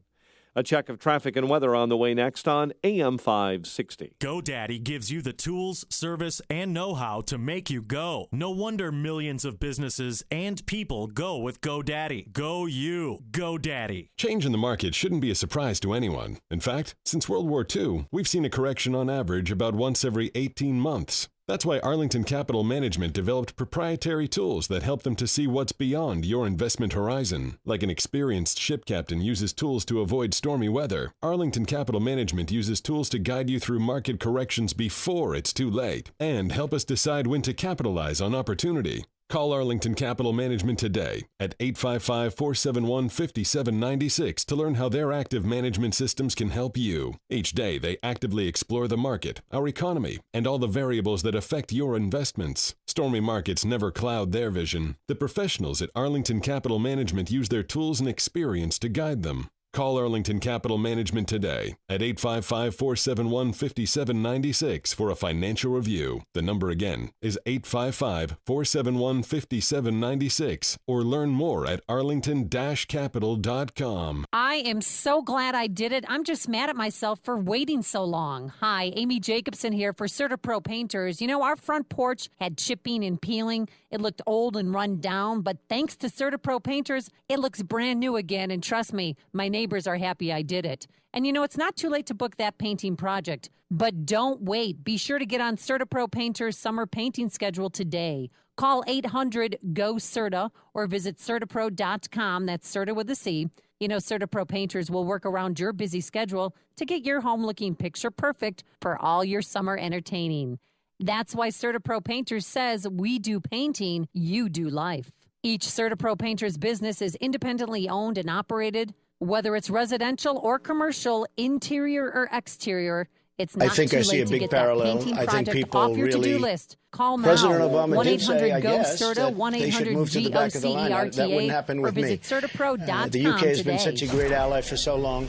A check of traffic and weather on the way next on AM 560. GoDaddy gives you the tools, service, and know-how to make you go. No wonder millions of businesses and people go with GoDaddy. Go you. GoDaddy. Change in the market shouldn't be a surprise to anyone. In fact, since World War II, we've seen a correction on average about once every 18 months. That's why Arlington Capital Management developed proprietary tools that help them to see what's beyond your investment horizon. Like an experienced ship captain uses tools to avoid stormy weather, Arlington Capital Management uses tools to guide you through market corrections before it's too late and help us decide when to capitalize on opportunity. Call Arlington Capital Management today at 855-471-5796 to learn how their active management systems can help you. Each day, they actively explore the market, our economy, and all the variables that affect your investments. Stormy markets never cloud their vision. The professionals at Arlington Capital Management use their tools and experience to guide them. Call Arlington Capital Management today at 855-471-5796 for a financial review. The number again is 855-471-5796 or learn more at arlington-capital.com. I am so glad I did it. I'm just mad at myself for waiting so long. Hi, Amy Jacobson here for CertaPro Painters. You know, our front porch had chipping and peeling. It looked old and run down, but thanks to CertaPro Painters, it looks brand new again. And trust me, my neighbors are happy I did it. And you know, it's not too late to book that painting project. But don't wait. Be sure to get on CertaPro Painters' summer painting schedule today. Call 800-GO-CERTA or visit CertaPro.com. That's Certa with a C. You know, CertaPro Painters will work around your busy schedule to get your home looking picture perfect for all your summer entertaining. That's why CertaPro Painters says we do painting, you do life. Each CertaPro Painters business is independently owned and operated. Whether it's residential or commercial, interior or exterior, it's not too late to get that painting project off your to-do list. Call now, President Obama did say, I guess, 1-800-GO-CERTA, that they should move to the back of the line. That wouldn't happen or with me. visit CertaPro.com The UK has been today. such a great ally for so long.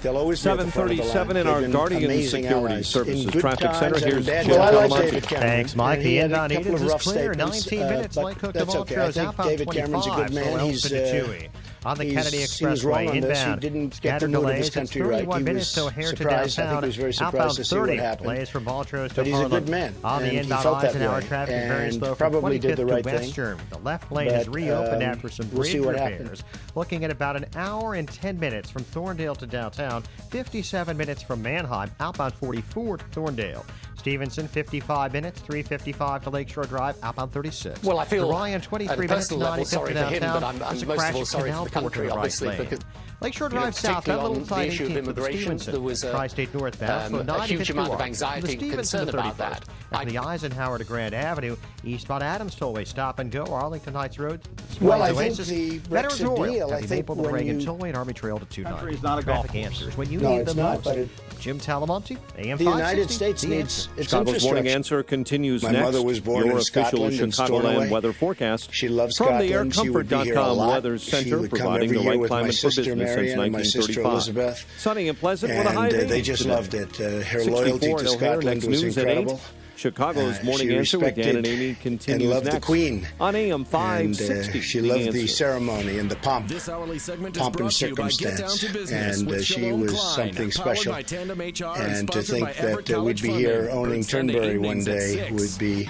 They'll always be at the front of the line. 737 in our They've been Guardian amazing Security allies. Services In good Traffic times Center. and Here's in bad Jim times. Talamonte. David Cameron. Thanks, Mike. He The had a inbound couple Edens of is rough clear. statements, 19 minutes. but Like Cook that's okay. I Demontro's think outbound David 25. Cameron's a good man. So He's, to Chewy. On the Kennedy he was wrong Expressway on this. He inbound. didn't get the Scattered mood of delays. his It's country right. 31 He minutes was to O'Hare to surprised. I downtown. think he was very Outbound surprised to see what 30. happened. Plays from Baltros to But he's a Harlem. good man, On the and he inbound felt that Eisenhower way. traffic very And slow from probably did 25th the right to thing. Western. The left lane is But, reopened after some we'll bridge see what repairs. happens. Looking at about an hour and 10 minutes from Thorndale to downtown. 57 minutes from Manheim. Outbound 44 to Thorndale. Stevenson, 55 minutes, 3:55 to Lakeshore Drive, outbound 36. Well, I feel, Ryan, at 23 a minutes, personal level, 95 sorry to for him, downtown. but I'm There's a most crash of all at sorry Canal for the Port to country, the right obviously, lane. because Lakeshore you know, Drive south, that particularly little on the side issue of 18th with immigration, Stevenson. there was Tri-State northbound, so a 90 huge amount of 51. anxiety From the and Stevenson concern to about 31st. that. At the Eisenhower to Grand Avenue, eastbound Adams Tollway, stop and go, Arlington Heights Road. Well, I Oasis, think the Veterans Brexit Memorial, deal, I Happy think Maple to when Reagan you... Tollway and Army Trail to 290. Country is not a golf Traffic course. answers when you No, need it's them not, most. but it- Jim Talamonte, AM The United 560, States The needs Answer. its Chicago's Morning infrastructure. Answer continues My next. mother was born Your in official Scotland, in Chicagoland Stornoway. weather forecast. She loves From the Scotland. She would be here a aircomfort.com lot. Weather She Center, would come providing every the year right with my climate for sister business since Marian and my sister 1935. Elizabeth. Sunny and pleasant with a high And of 80 they just today. loved it. Her 64 loyalty in to O'Hare. Scotland Next was news at 8. incredible. Chicago's Morning She Answer with Dan and respected Amy continues and loved next. the Queen. On AM And 560. she The loved Answer. the ceremony and the pomp, This hourly segment is pomp and brought to you by Get Down circumstance. to Business And with she Shalom was Klein, something powered special. by Tandem HR and And to sponsored by think Everett that we'd College be here Funding. owning Heard Sunday Turnberry one evenings at day 6. would be...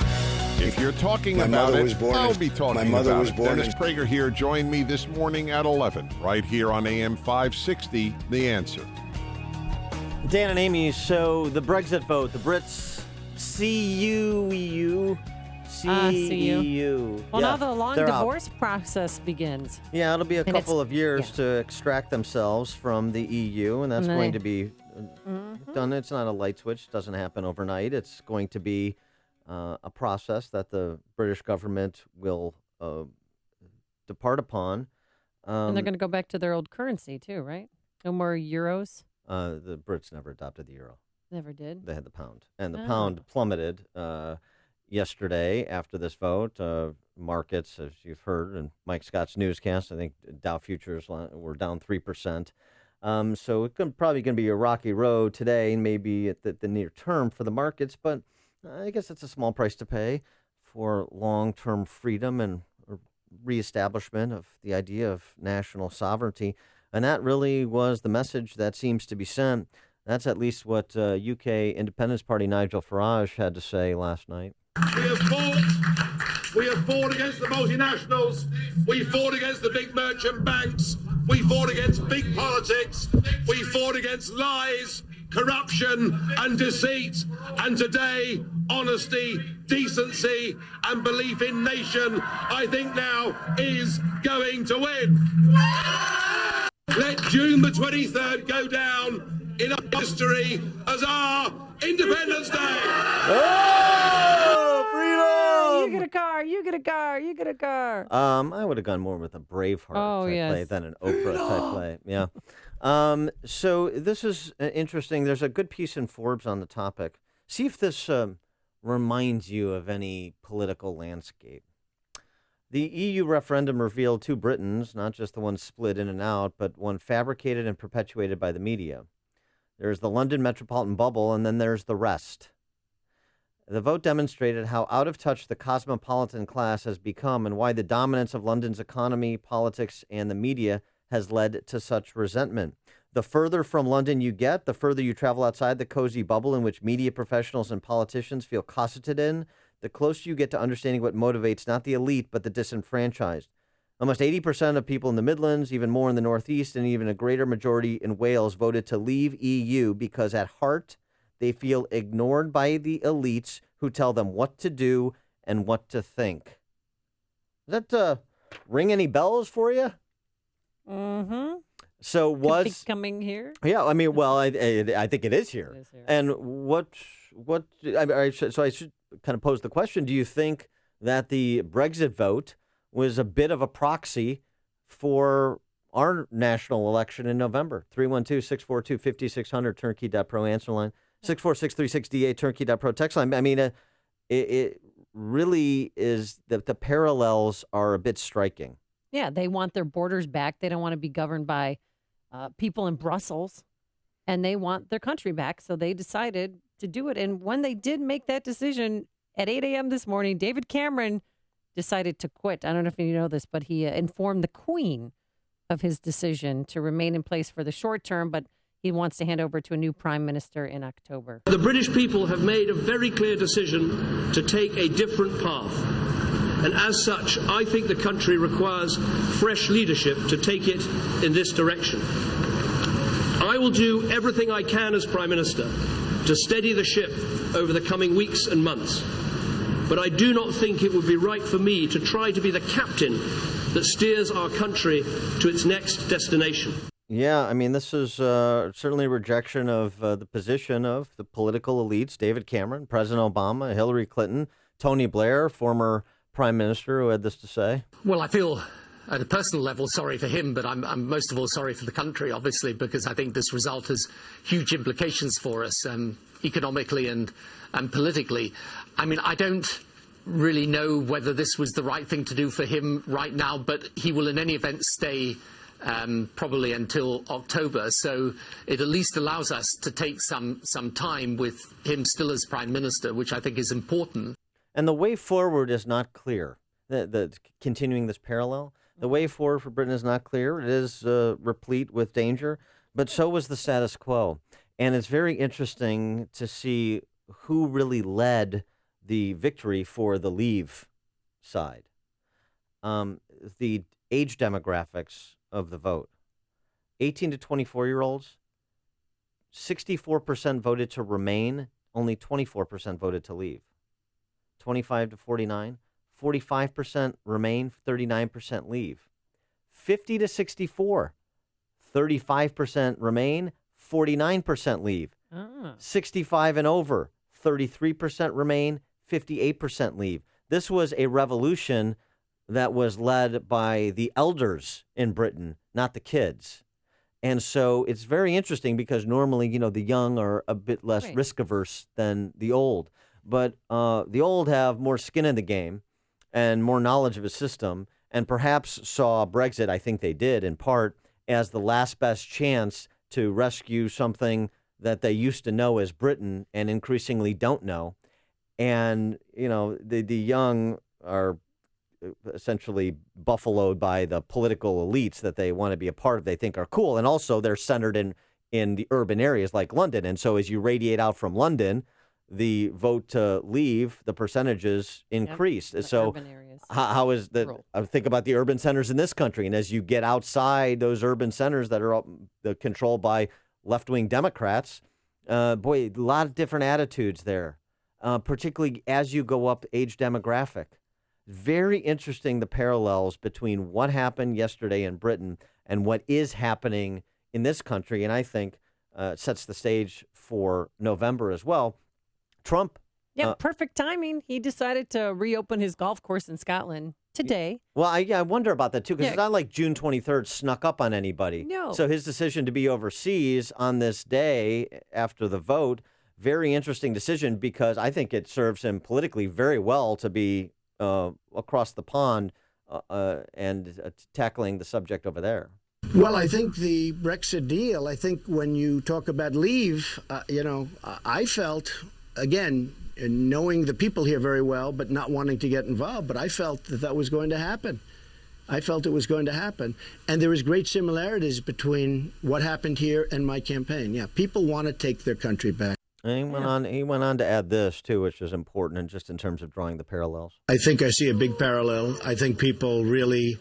If you're talking My about mother it, was born I'll in- be talking my mother about was it. born Dennis in- Prager here. Join me this morning at 11, right here on AM 560, The Answer. Dan and Amy, so the Brexit vote, the Brits CEU. CEU. Well, Yeah, now the long they're out. divorce process begins. Yeah, it'll be a And couple of years to extract themselves from the EU, and that's And then going they- to be done. It's not a light switch. It doesn't happen overnight. It's going to be a process that the British government will depart upon. And they're going to go back to their old currency, too, right? No more euros. The Brits never adopted the euro. Never did. They had the pound, and the Oh. pound plummeted yesterday after this vote. Markets, as you've heard in Mike Scott's newscast, I think Dow futures were down 3%. So it's probably going to be a rocky road today, and maybe at the near term for the markets. But I guess it's a small price to pay for long-term freedom and reestablishment of the idea of national sovereignty. And that really was the message that seems to be sent. That's at least what UK Independence Party Nigel Farage had to say last night. We have fought against the multinationals. We fought against the big merchant banks. We fought against big politics. We fought against lies, corruption and deceit. And today, honesty, decency and belief in nation, I think now is going to win. Let June the 23rd go down in our history as our Independence Day. Oh, freedom! You get a car. You get a car. You get a car. I would have gone more with a Braveheart type play than an Oprah type play. Yeah. So this is interesting. There's a good piece in Forbes on the topic. See if this reminds you of any political landscape. The EU referendum revealed two Britons, not just the one split in and out, but one fabricated and perpetuated by the media. There's the London metropolitan bubble, and then there's the rest. The vote demonstrated how out of touch the cosmopolitan class has become and why the dominance of London's economy, politics, and the media has led to such resentment. The further from London you get, the further you travel outside the cozy bubble in which media professionals and politicians feel cosseted in, the closer you get to understanding what motivates not the elite, but the disenfranchised. Almost 80% of people in the Midlands, even more in the Northeast, and even a greater majority in Wales voted to leave EU because at heart, they feel ignored by the elites who tell them what to do and what to think. Does that ring any bells for you? Mm-hmm. So was Could be coming here? Yeah, I mean, well, I think it is here. It is here. And so I should kind of pose the question: do you think that the Brexit vote was a bit of a proxy for our national election in November? 312-642-5600 turnkey.pro answer line, 646-368 turnkey.pro text line. I mean, it really is that the parallels are a bit striking. Yeah, they want their borders back. They don't want to be governed by people in Brussels. and they want their country back. So they decided to do it. And when they did make that decision at 8 a.m. this morning, David Cameron decided to quit. I don't know if you know this, but he informed the Queen of his decision to remain in place for the short term, but he wants to hand over to a new prime minister in October. The British people have made a very clear decision to take a different path. And as such, I think the country requires fresh leadership to take it in this direction. I will do everything I can as Prime Minister to steady the ship over the coming weeks and months. But I do not think it would be right for me to try to be the captain that steers our country to its next destination. Yeah, I mean, this is certainly a rejection of the position of the political elites, David Cameron, President Obama, Hillary Clinton, Tony Blair, former prime minister, who had this to say. Well, I feel at a personal level sorry for him, but I'm most of all sorry for the country, obviously, because I think this result has huge implications for us economically and politically. I mean, I don't really know whether this was the right thing to do for him right now, but he will in any event stay probably until October. So it at least allows us to take some time with him still as Prime Minister, which I think is important. And the way forward is not clear. The continuing this parallel, the way forward for Britain is not clear. It is replete with danger, but so was the status quo. And it's very interesting to see who really led the victory for the Leave side. The age demographics of the vote. 18 to 24-year-olds, 64% voted to remain, only 24% voted to leave. 25 to 49, 45% remain, 39% leave. 50 to 64, 35% remain, 49% leave. 65 and over, 33% remain, 58% leave. This was a revolution that was led by the elders in Britain, not the kids. And so it's very interesting because normally, you know, the young are a bit less risk averse than the old. But the old have more skin in the game and more knowledge of a system, and perhaps saw Brexit, I think they did in part, as the last best chance to rescue something that they used to know as Britain and increasingly don't know. And, you know, the young are essentially buffaloed by the political elites that they want to be a part of, they think are cool. And also they're centered in the urban areas like London. And so as you radiate out from London, the vote to leave, the percentages increase. So how is that? I think about the urban centers in this country. And as you get outside those urban centers that are controlled by left-wing Democrats, boy, a lot of different attitudes there, particularly as you go up age demographic. Very interesting, the parallels between what happened yesterday in Britain and what is happening in this country. And I think sets the stage for November as well. Trump. Yeah, perfect timing. He decided to reopen his golf course in Scotland today. Well, I wonder about that, too, because it's not like June 23rd snuck up on anybody. No. So his decision to be overseas on this day after the vote, very interesting decision, because I think it serves him politically very well to be across the pond and tackling the subject over there. Well, I think the Brexit deal, I think when you talk about leave, I felt, again, knowing the people here very well, but not wanting to get involved, but I felt that was going to happen. I felt it was going to happen. And there is great similarities between what happened here and my campaign. Yeah, people want to take their country back. And he went on to add this, too, which is important, and just in terms of drawing the parallels. I think I see a big parallel. I think people really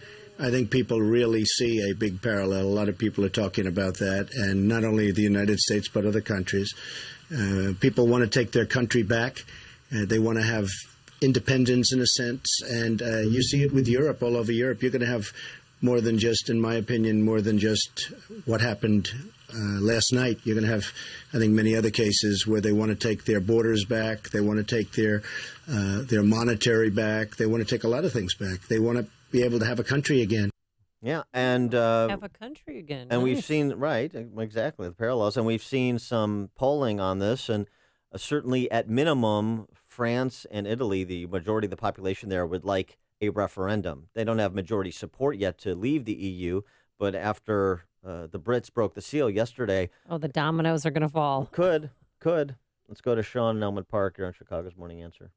see a big parallel. A lot of people are talking about that, and not only the United States, but other countries. People want to take their country back. They want to have independence in a sense, and you see it with Europe, all over Europe. You're going to have more than just, in my opinion, more than just what happened last night. You're going to have, I think, many other cases where they want to take their borders back. They want to take their monetary back. They want to take a lot of things back. They want to be able to have a country again. Yeah, and have a country again. And we've seen, exactly, the parallels. And we've seen some polling on this, and certainly at minimum, France and Italy, the majority of the population there would like a referendum. They don't have majority support yet to leave the EU, but after the Brits broke the seal yesterday. Oh, the dominoes are going to fall. Could. Let's go to Sean in Elmwood Park. You're on Chicago's Morning Answer.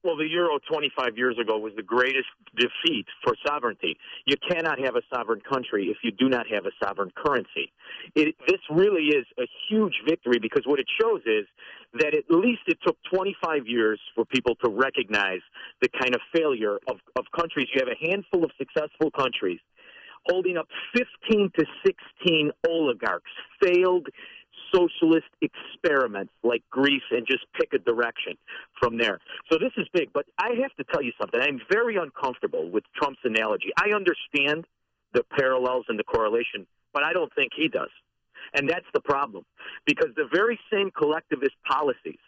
Well, the euro 25 years ago was the greatest defeat for sovereignty. You cannot have a sovereign country if you do not have a sovereign currency. This really is a huge victory because what it shows is that at least it took 25 years for people to recognize the kind of failure of countries. You have a handful of successful countries holding up 15 to 16 oligarchs, failed socialist experiments like Greece, and just pick a direction from there. So this is big, but I have to tell you something. I'm very uncomfortable with Trump's analogy. I understand the parallels and the correlation, but I don't think he does. And that's the problem, because the very same collectivist policies,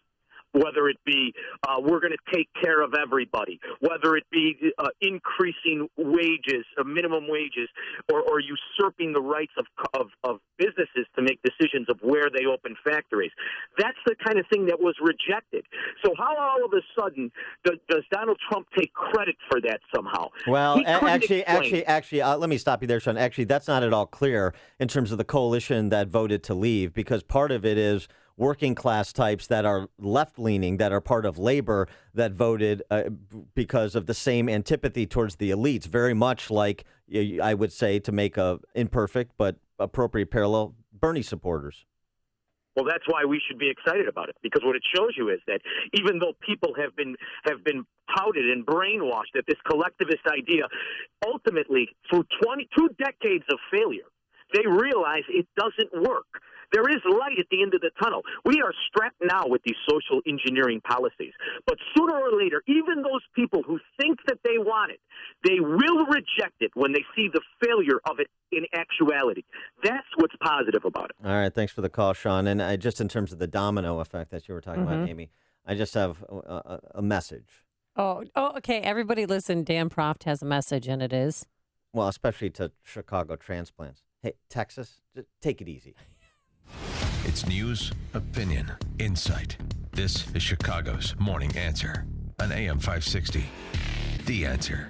whether it be we're going to take care of everybody, whether it be increasing wages, minimum wages, or usurping the rights of businesses to make decisions of where they open factories. That's the kind of thing that was rejected. So how all of a sudden does Donald Trump take credit for that somehow? Well, actually, let me stop you there, Sean. Actually, that's not at all clear in terms of the coalition that voted to leave, because part of it is working class types that are left-leaning, that are part of labor, that voted because of the same antipathy towards the elites, very much like, I would say, to make a imperfect but appropriate parallel, Bernie supporters. Well, that's why we should be excited about it, because what it shows you is that even though people have been touted and brainwashed that this collectivist idea, ultimately, through 22 decades of failure, they realize it doesn't work. There is light at the end of the tunnel. We are strapped now with these social engineering policies. But sooner or later, even those people who think that they want it, they will reject it when they see the failure of it in actuality. That's what's positive about it. All right, thanks for the call, Sean. And just in terms of the domino effect that you were talking about, Amy, I just have a message. Oh, okay. Everybody listen. Dan Proft has a message, and it is? Well, especially to Chicago transplants. Hey, Texas, just take it easy. It's news, opinion, insight. This is Chicago's Morning Answer on AM 560. The Answer.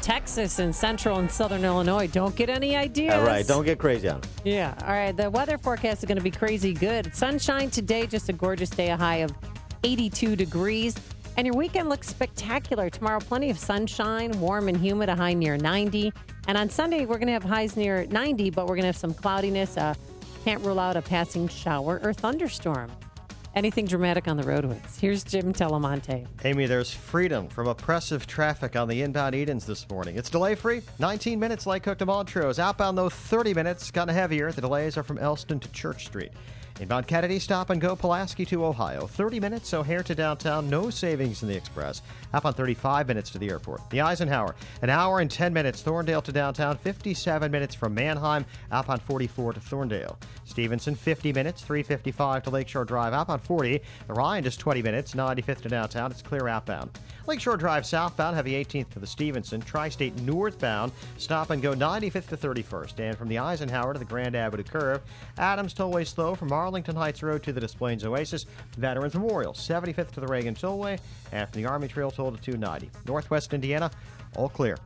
Texas and central and southern Illinois. Don't get any ideas. All right, don't get crazy on it. Yeah. All right. The weather forecast is going to be crazy good. Sunshine today, just a gorgeous day, a high of 82 degrees. And your weekend looks spectacular. Tomorrow, plenty of sunshine, warm and humid, a high near 90. And on Sunday, we're going to have highs near 90, but we're going to have some cloudiness. Can't rule out a passing shower or thunderstorm. Anything dramatic on the roadways. Here's Jim Telemonte. Amy, there's freedom from oppressive traffic on the inbound Edens this morning. It's delay-free, 19 minutes like Cook to Montrose. Outbound, though, 30 minutes, kind of heavier. The delays are from Elston to Church Street. Inbound Kennedy, stop and go Pulaski to Ohio. 30 minutes, O'Hare to downtown. No savings in the express. Outbound 35 minutes to the airport. The Eisenhower, an hour and 10 minutes. Thorndale to downtown. 57 minutes from Manheim. Outbound 44 to Thorndale. Stevenson, 50 minutes. 355 to Lakeshore Drive. Outbound 40. The Ryan, just 20 minutes. 95th to downtown. It's clear outbound. Lakeshore Drive southbound. Heavy 18th to the Stevenson. Tri-State northbound. Stop and go 95th to 31st. And from the Eisenhower to the Grand Avenue curve. Adams Tollway slow from Arlington Heights Road to the Des Plaines Oasis. Veterans Memorial, 75th to the Reagan Tollway, and from the Army Trail Toll to 290. Northwest Indiana, all clear.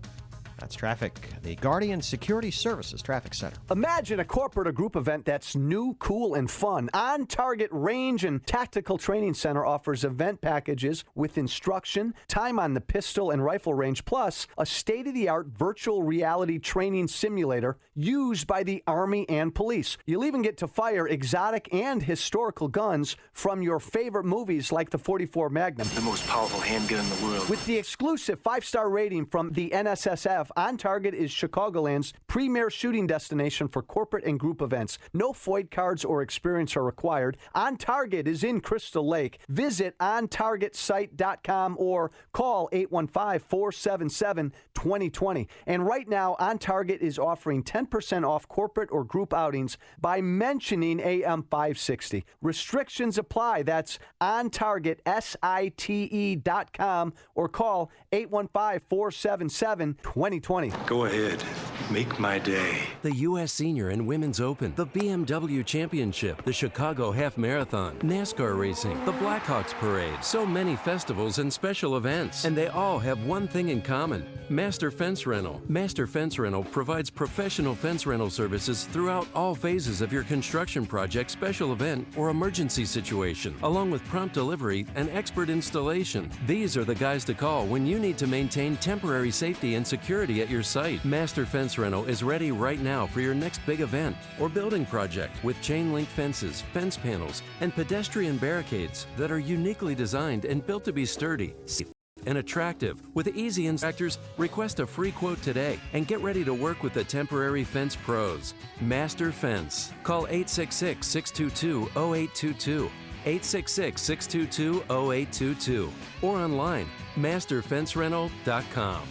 That's traffic. The Guardian Security Services Traffic Center. Imagine a corporate or group event that's new, cool, and fun. On Target Range and Tactical Training Center offers event packages with instruction, time on the pistol and rifle range, plus a state-of-the-art virtual reality training simulator used by the Army and police. You'll even get to fire exotic and historical guns from your favorite movies like the .44 Magnum. The most powerful handgun in the world. With the exclusive 5-star rating from the NSSF, On Target is Chicagoland's premier shooting destination for corporate and group events. No FOID cards or experience are required. On Target is in Crystal Lake. Visit OnTargetSite.com or call 815-477-2020. And right now, On Target is offering 10% off corporate or group outings by mentioning AM 560. Restrictions apply. That's OnTargetSite.com or call 815-477-2020. 2020. Go ahead. Make my day. The U.S. Senior and Women's Open, the BMW Championship, the Chicago Half Marathon, NASCAR racing, the Blackhawks Parade, so many festivals and special events. And they all have one thing in common: Master Fence Rental. Master Fence Rental provides professional fence rental services throughout all phases of your construction project, special event, or emergency situation, along with prompt delivery and expert installation. These are the guys to call when you need to maintain temporary safety and security at your site. Master Fence Rental is ready right now for your next big event or building project with chain link fences, fence panels, and pedestrian barricades that are uniquely designed and built to be sturdy, safe, and attractive. With easy inspectors, request a free quote today and get ready to work with the temporary fence pros. Master Fence. Call 866-622-0822. 866-622-0822 or online, masterfencerental.com.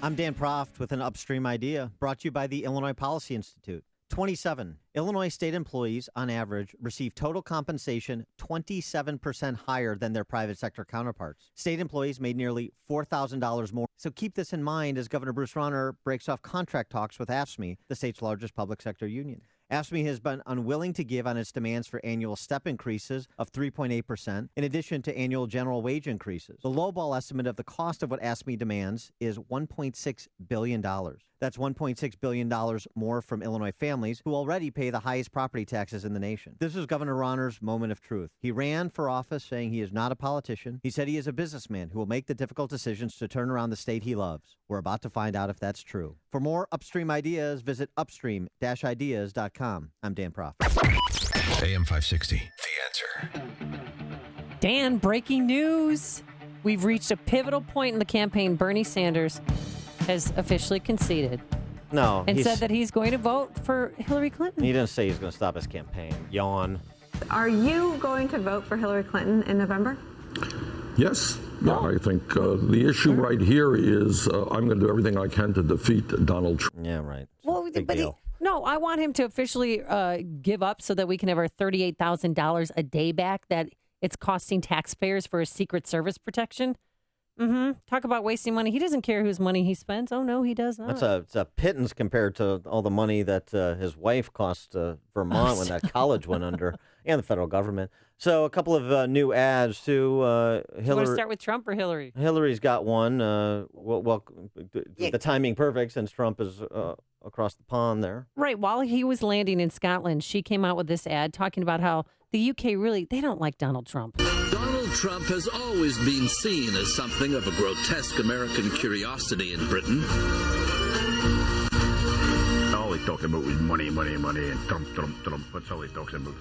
I'm Dan Proft with an Upstream Idea brought to you by the Illinois Policy Institute. 27. Illinois state employees, on average, receive total compensation 27% higher than their private sector counterparts. State employees made nearly $4,000 more. So keep this in mind as Governor Bruce Rauner breaks off contract talks with AFSCME, the state's largest public sector union. AFSCME has been unwilling to give on its demands for annual step increases of 3.8%, in addition to annual general wage increases. The lowball estimate of the cost of what AFSCME demands is $1.6 billion. That's $1.6 billion more from Illinois families who already pay the highest property taxes in the nation. This is Governor Rauner's moment of truth. He ran for office saying he is not a politician. He said he is a businessman who will make the difficult decisions to turn around the state he loves. We're about to find out if that's true. For more Upstream ideas, visit upstream-ideas.com. I'm Dan Proft. AM 560, The Answer. Dan, breaking news. We've reached a pivotal point in the campaign. Bernie Sanders has officially conceded. No. And said that he's going to vote for Hillary Clinton. He didn't say he's going to stop his campaign. Yawn. Are you going to vote for Hillary Clinton in November? Yes. Yeah, I think the issue right here is I'm going to do everything I can to defeat Donald Trump. Yeah, right. Well, but no, I want him to officially give up so that we can have our $38,000 a day back that it's costing taxpayers for a Secret Service protection. Talk about wasting money. He doesn't care whose money he spends. Oh, no, he does not. It's a pittance compared to all the money that his wife cost Vermont when that college went under, and the federal government. So a couple of new ads to Hillary. You want to start with Trump or Hillary? Hillary's got one. The timing perfect since Trump is across the pond there. Right. While he was landing in Scotland, she came out with this ad talking about how the UK they don't like Donald Trump. Donald Trump has always been seen as something of a grotesque American curiosity in Britain. All he talks about was money, money, money, and Trump. That's all he talks about.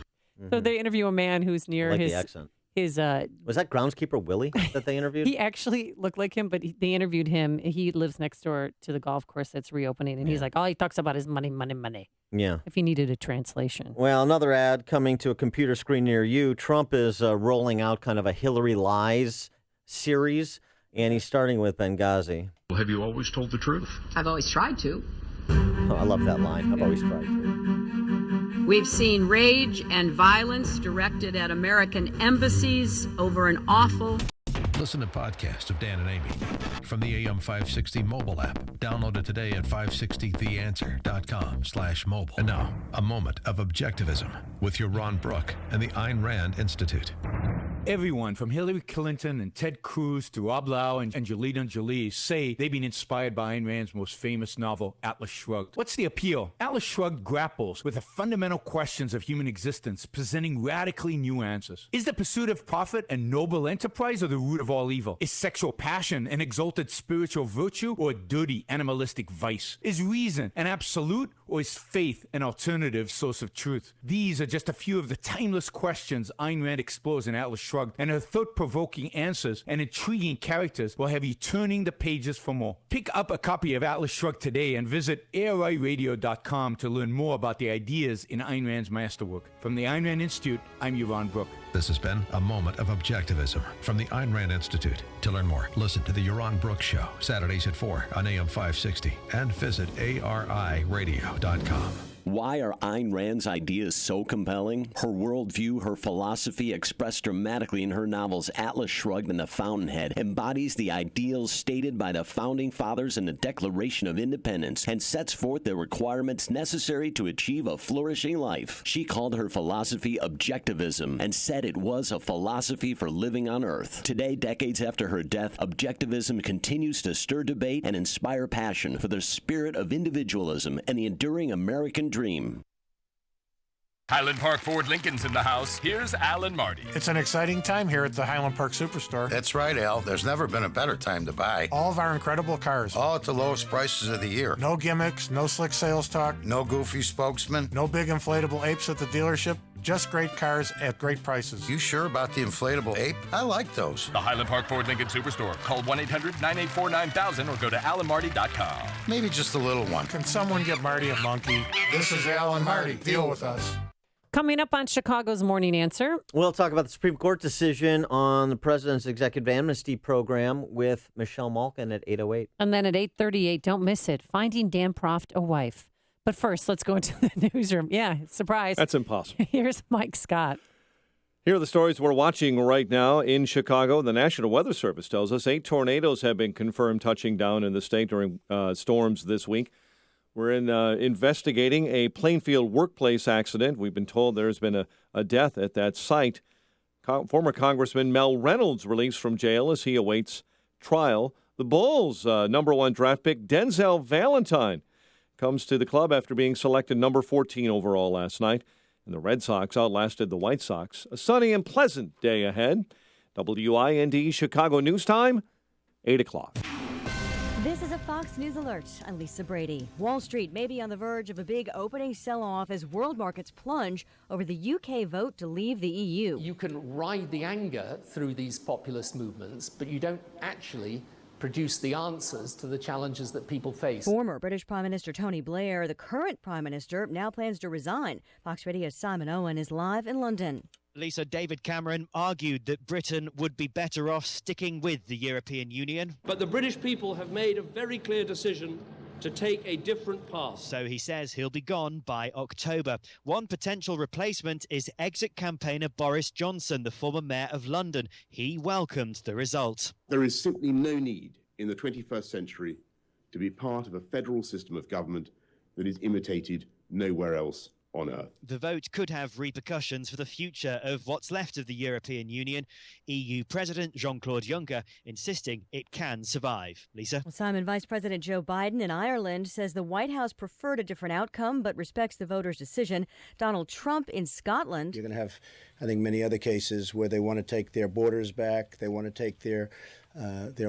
So they interview a man who's near like his the accent. Was that groundskeeper Willie that they interviewed? He actually looked like him, but they interviewed him. He lives next door to the golf course that's reopening, and he's like, all he talks about is money, money, money. Yeah. If you needed a translation. Well, another ad coming to a computer screen near you. Trump is rolling out kind of a Hillary Lies series, and he's starting with Benghazi. Well, have you always told the truth? I've always tried to. Oh, I love that line. I've always tried to. We've seen rage and violence directed at American embassies over an awful... Listen to podcasts of Dan and Amy from the AM 560 mobile app. Download it today at 560theanswer.com/mobile. And now, a moment of objectivism with Yaron Brook and the Ayn Rand Institute. Everyone from Hillary Clinton and Ted Cruz to Rob Lau and Angelina Jolie say they've been inspired by Ayn Rand's most famous novel, Atlas Shrugged. What's the appeal? Atlas Shrugged grapples with the fundamental questions of human existence, presenting radically new answers. Is the pursuit of profit a noble enterprise or the root of all evil? Is sexual passion an exalted spiritual virtue or a dirty animalistic vice? Is reason an absolute or is faith an alternative source of truth? These are just a few of the timeless questions Ayn Rand explores in Atlas Shrugged, and her thought-provoking answers and intriguing characters will have you turning the pages for more. Pick up a copy of Atlas Shrugged today and visit ARIradio.com to learn more about the ideas in Ayn Rand's masterwork. From the Ayn Rand Institute, I'm Yaron Brook. This has been a moment of objectivism from the Ayn Rand Institute. To learn more, listen to the Yaron Brook Show, Saturdays at 4 on AM 560, and visit ARIradio.com. Why are Ayn Rand's ideas so compelling? Her worldview, her philosophy, expressed dramatically in her novels Atlas Shrugged and The Fountainhead, embodies the ideals stated by the Founding Fathers in the Declaration of Independence and sets forth the requirements necessary to achieve a flourishing life. She called her philosophy objectivism and said it was a philosophy for living on Earth. Today, decades after her death, objectivism continues to stir debate and inspire passion for the spirit of individualism and the enduring American dream. Highland Park Ford Lincoln's in the house. Here's Alan Marty. It's an exciting time here at the Highland Park Superstore. That's right, Al. There's never been a better time to buy. All of our incredible cars. All at the lowest prices of the year. No gimmicks, no slick sales talk. No goofy spokesman. No big inflatable apes at the dealership. Just great cars at great prices. You sure about the inflatable ape? I like those. The Highland Park Ford Lincoln Superstore. Call 1-800-984-9000 or go to alanmarty.com. Maybe just a little one. Can someone get Marty a monkey? This is Alan Marty. Deal with us. Coming up on Chicago's Morning Answer. We'll talk about the Supreme Court decision on the president's executive amnesty program with Michelle Malkin at 8:08. And then at 8:38, don't miss it, Finding Dan Proft a Wife. But first, let's go into the newsroom. Yeah, surprise. That's impossible. Here's Mike Scott. Here are the stories we're watching right now in Chicago. The National Weather Service tells us 8 tornadoes have been confirmed touching down in the state during storms this week. We're investigating a Plainfield workplace accident. We've been told there's been a death at that site. Former Congressman Mel Reynolds released from jail as he awaits trial. The Bulls' number 1 draft pick, Denzel Valentine, comes to the club after being selected number 14 overall last night. And the Red Sox outlasted the White Sox. A sunny and pleasant day ahead. WIND Chicago News Time, 8 o'clock. This is a Fox News Alert. I'm Lisa Brady. Wall Street may be on the verge of a big opening sell-off as world markets plunge over the UK vote to leave the EU. You can ride the anger through these populist movements, but you don't actually produce the answers to the challenges that people face. Former British Prime Minister Tony Blair, the current Prime Minister, now plans to resign. Fox Radio's Simon Owen is live in London. Lisa, David Cameron argued that Britain would be better off sticking with the European Union. But the British people have made a very clear decision to take a different path. So he says he'll be gone by October. One potential replacement is exit campaigner Boris Johnson, the former mayor of London. He welcomed the result. There is simply no need in the 21st century to be part of a federal system of government that is imitated nowhere else on Earth. The vote could have repercussions for the future of what's left of the European Union. EU President Jean-Claude Juncker insisting it can survive. Lisa? Well, Simon, Vice President Joe Biden in Ireland says the White House preferred a different outcome but respects the voters' decision. Donald Trump in Scotland. You're going to have, I think, many other cases where they want to take their borders back. They want to take their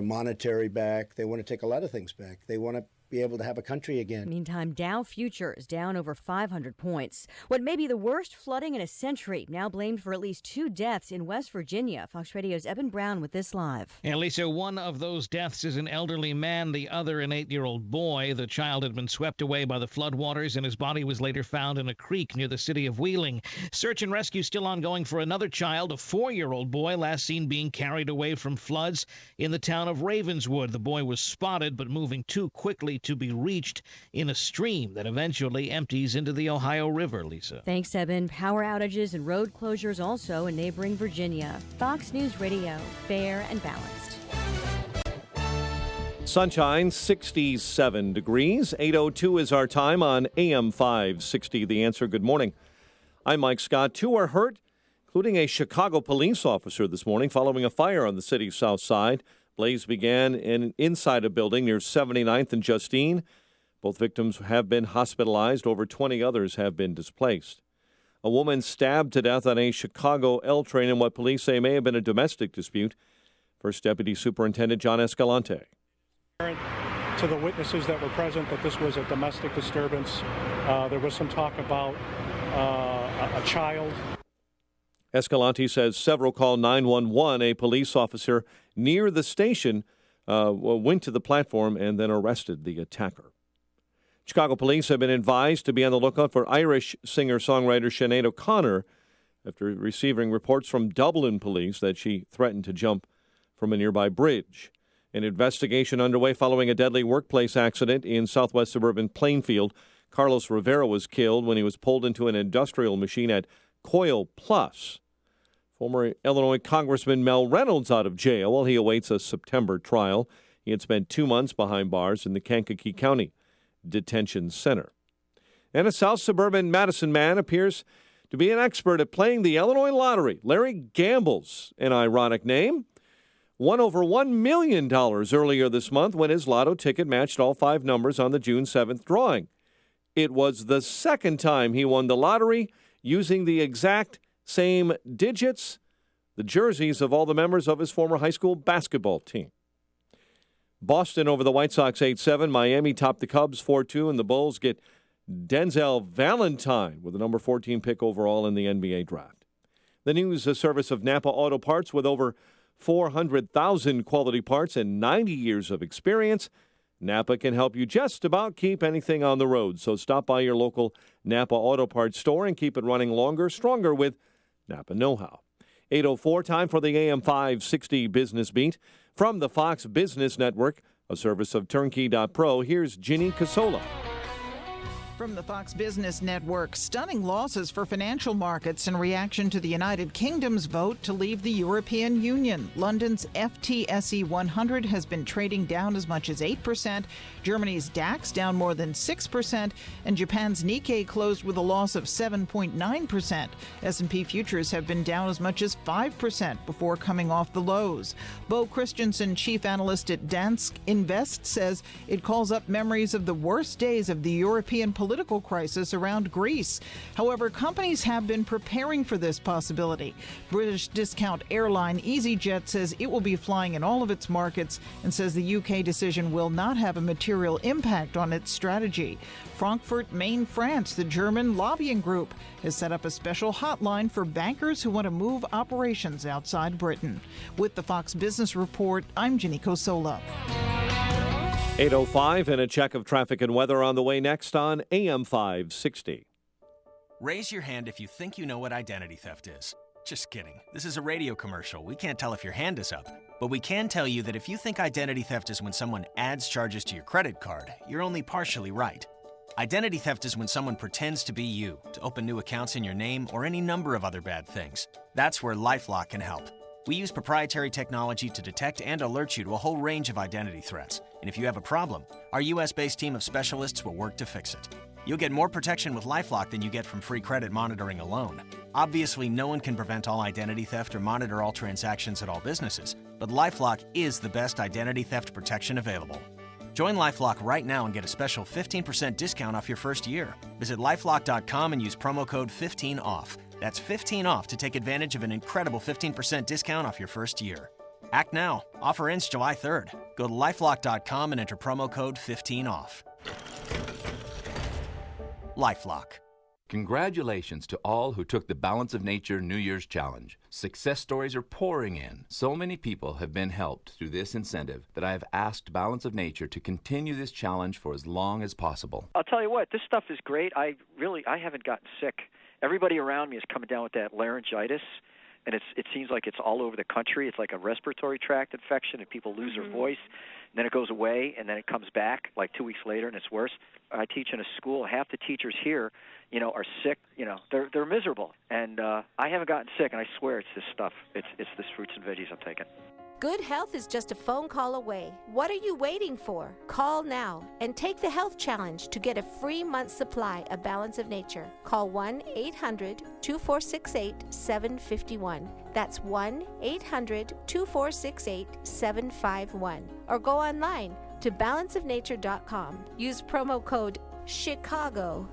monetary back. They want to take a lot of things back. They want to be able to have a country again. Meantime, Dow futures down over 500 points. What may be the worst flooding in a century, now blamed for at least 2 deaths in West Virginia. Fox Radio's Eben Brown with this live. And Lisa, one of those deaths is an elderly man, the other an 8-year-old boy. The child had been swept away by the floodwaters, and his body was later found in a creek near the city of Wheeling. Search and rescue still ongoing for another child, a 4-year-old boy, last seen being carried away from floods in the town of Ravenswood. The boy was spotted, but moving too quickly to be reached in a stream that eventually empties into the Ohio River, Lisa. Thanks, Eben. Power outages and road closures also in neighboring Virginia. Fox News Radio, fair and balanced. Sunshine, 67 degrees. 8:02 is our time on AM 560. The Answer. Good morning. I'm Mike Scott. 2 are hurt, including a Chicago police officer this morning following a fire on the city's south side. Blaze began inside a building near 79th and Justine. Both victims have been hospitalized. Over 20 others have been displaced. A woman stabbed to death on a Chicago L train in what police say may have been a domestic dispute. First Deputy Superintendent John Escalante. To the witnesses that were present that this was a domestic disturbance. There was some talk about a child. Escalante says several called 911. A police officer near the station went to the platform and then arrested the attacker. Chicago police have been advised to be on the lookout for Irish singer-songwriter Sinead O'Connor after receiving reports from Dublin police that she threatened to jump from a nearby bridge. An investigation underway following a deadly workplace accident in southwest suburban Plainfield. Carlos Rivera was killed when he was pulled into an industrial machine at Coil Plus. Former Illinois Congressman Mel Reynolds out of jail while he awaits a September trial. He had spent 2 months behind bars in the Kankakee County Detention Center. And a South suburban Madison man appears to be an expert at playing the Illinois lottery. Larry Gamble's an ironic name. Won over $1 million earlier this month when his lotto ticket matched all 5 numbers on the June 7th drawing. It was the second time he won the lottery using the exact same digits, the jerseys of all the members of his former high school basketball team. Boston over the White Sox 8-7. Miami topped the Cubs 4-2, and the Bulls get Denzel Valentine with the number 14 pick overall in the NBA draft. The news service of Napa Auto Parts with over 400,000 quality parts and 90 years of experience. Napa can help you just about keep anything on the road. So stop by your local Napa Auto Parts store and keep it running longer, stronger with Napa know-how. 8:04, time for the AM 560 Business Beat. From the Fox Business Network, a service of Turnkey.pro, here's Ginny Casola. From the Fox Business Network, stunning losses for financial markets in reaction to the United Kingdom's vote to leave the European Union. London's FTSE 100 has been trading down as much as 8%, Germany's DAX down more than 6%, and Japan's Nikkei closed with a loss of 7.9%. S&P futures have been down as much as 5% before coming off the lows. Bo Christensen, chief analyst at Danske Invest, says it calls up memories of the worst days of the European political crisis around Greece. However, companies have been preparing for this possibility. British discount airline EasyJet says it will be flying in all of its markets and says the UK decision will not have a material impact on its strategy. Frankfurt, Main France, the German lobbying group, has set up a special hotline for bankers who want to move operations outside Britain. With the Fox Business Report, I'm Ginny Cosola. 8:05 and a check of traffic and weather on the way next on AM 560. Raise your hand if you think you know what identity theft is. Just kidding. This is a radio commercial. We can't tell if your hand is up. But we can tell you that if you think identity theft is when someone adds charges to your credit card, you're only partially right. Identity theft is when someone pretends to be you, to open new accounts in your name, or any number of other bad things. That's where LifeLock can help. We use proprietary technology to detect and alert you to a whole range of identity threats. And if you have a problem, our U.S.-based team of specialists will work to fix it. You'll get more protection with LifeLock than you get from free credit monitoring alone. Obviously, no one can prevent all identity theft or monitor all transactions at all businesses, but LifeLock is the best identity theft protection available. Join LifeLock right now and get a special 15% discount off your first year. Visit LifeLock.com and use promo code 15OFF. That's 15 off to take advantage of an incredible 15% discount off your first year. Act now. Offer ends July 3rd. Go to LifeLock.com and enter promo code 15OFF. LifeLock. Congratulations to all who took the Balance of Nature New Year's Challenge. Success stories are pouring in. So many people have been helped through this incentive that I have asked Balance of Nature to continue this challenge for as long as possible. I'll tell you what, this stuff is great. I haven't gotten sick. Everybody around me is coming down with that laryngitis, and it seems like it's all over the country. It's like a respiratory tract infection, and people lose their voice, and then it goes away, and then it comes back like 2 weeks later, and it's worse. I teach in a school. Half the teachers here, are sick. They're miserable, and I haven't gotten sick, and I swear it's this stuff. It's this fruits and veggies I'm taking. Good health is just a phone call away. What are you waiting for? Call now and take the health challenge to get a free month's supply of Balance of Nature. Call 1-800-2468-751. That's 1-800-2468-751. Or go online to balanceofnature.com. Use promo code CHICAGO.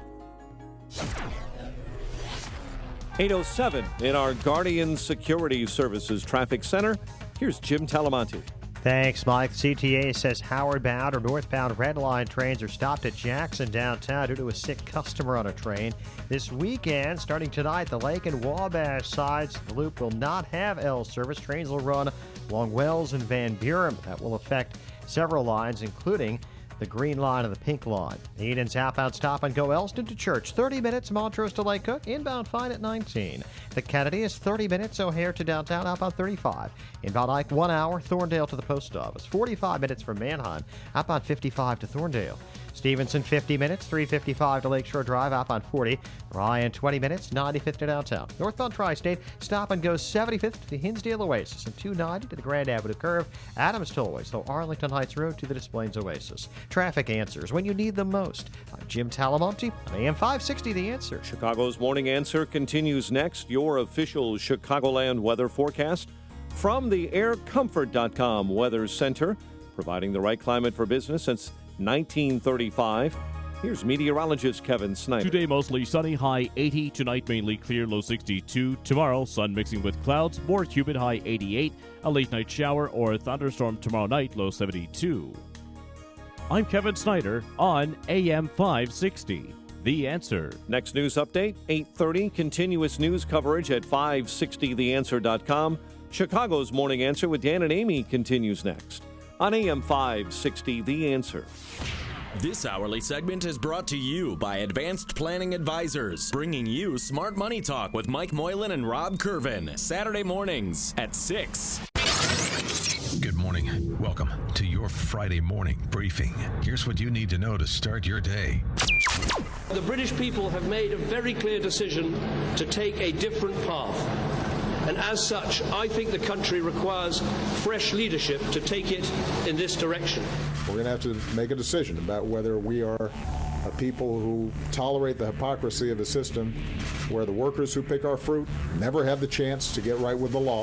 8:07 in our Guardian Security Services Traffic Center. Here's Jim Talamonte. Thanks, Mike. CTA says Howard-bound or northbound Red Line trains are stopped at Jackson downtown due to a sick customer on a train. This weekend, starting tonight, the Lake and Wabash sides of the loop will not have L service. Trains will run along Wells and Van Buren. That will affect several lines, including the Green Line and the Pink Line. The Eden's outbound stop and go Elston to Church. 30 minutes, Montrose to Lake Cook. Inbound fine at 19. The Kennedy is 30 minutes, O'Hare to downtown, outbound 35. Inbound Ike, 1 hour, Thorndale to the post office. 45 minutes from Manheim, outbound 55 to Thorndale. Stevenson, 50 minutes, 355 to Lakeshore Drive, outbound 40. Ryan, 20 minutes, 95th to downtown. Northbound Tri-State, stop and go 75th to the Hinsdale Oasis and 290 to the Grand Avenue Curve. Adams Tollway, so Arlington Heights Road to the Des Plaines Oasis. Traffic answers when you need them most. I'm Jim Talamonte on AM 560, The Answer. Chicago's Morning Answer continues next. Your official Chicagoland weather forecast from the aircomfort.com Weather Center, providing the right climate for business since 1935. Here's meteorologist Kevin Snyder. Today mostly sunny, high 80. Tonight mainly clear, low 62. Tomorrow sun mixing with clouds, more humid, high 88. A late night shower or a thunderstorm tomorrow night, low 72. I'm Kevin Snyder on AM 560. The Answer. Next news update, 8:30. Continuous news coverage at 560theanswer.com. Chicago's Morning Answer with Dan and Amy continues next on AM 560, The Answer. This hourly segment is brought to you by Advanced Planning Advisors, bringing you Smart Money Talk with Mike Moylan and Rob Curvin, Saturday mornings at 6. Good morning. Welcome to your Friday morning briefing. Here's what you need to know to start your day. The British people have made a very clear decision to take a different path. And as such, I think the country requires fresh leadership to take it in this direction. We're going to have to make a decision about whether we are a people who tolerate the hypocrisy of a system where the workers who pick our fruit never have the chance to get right with the law,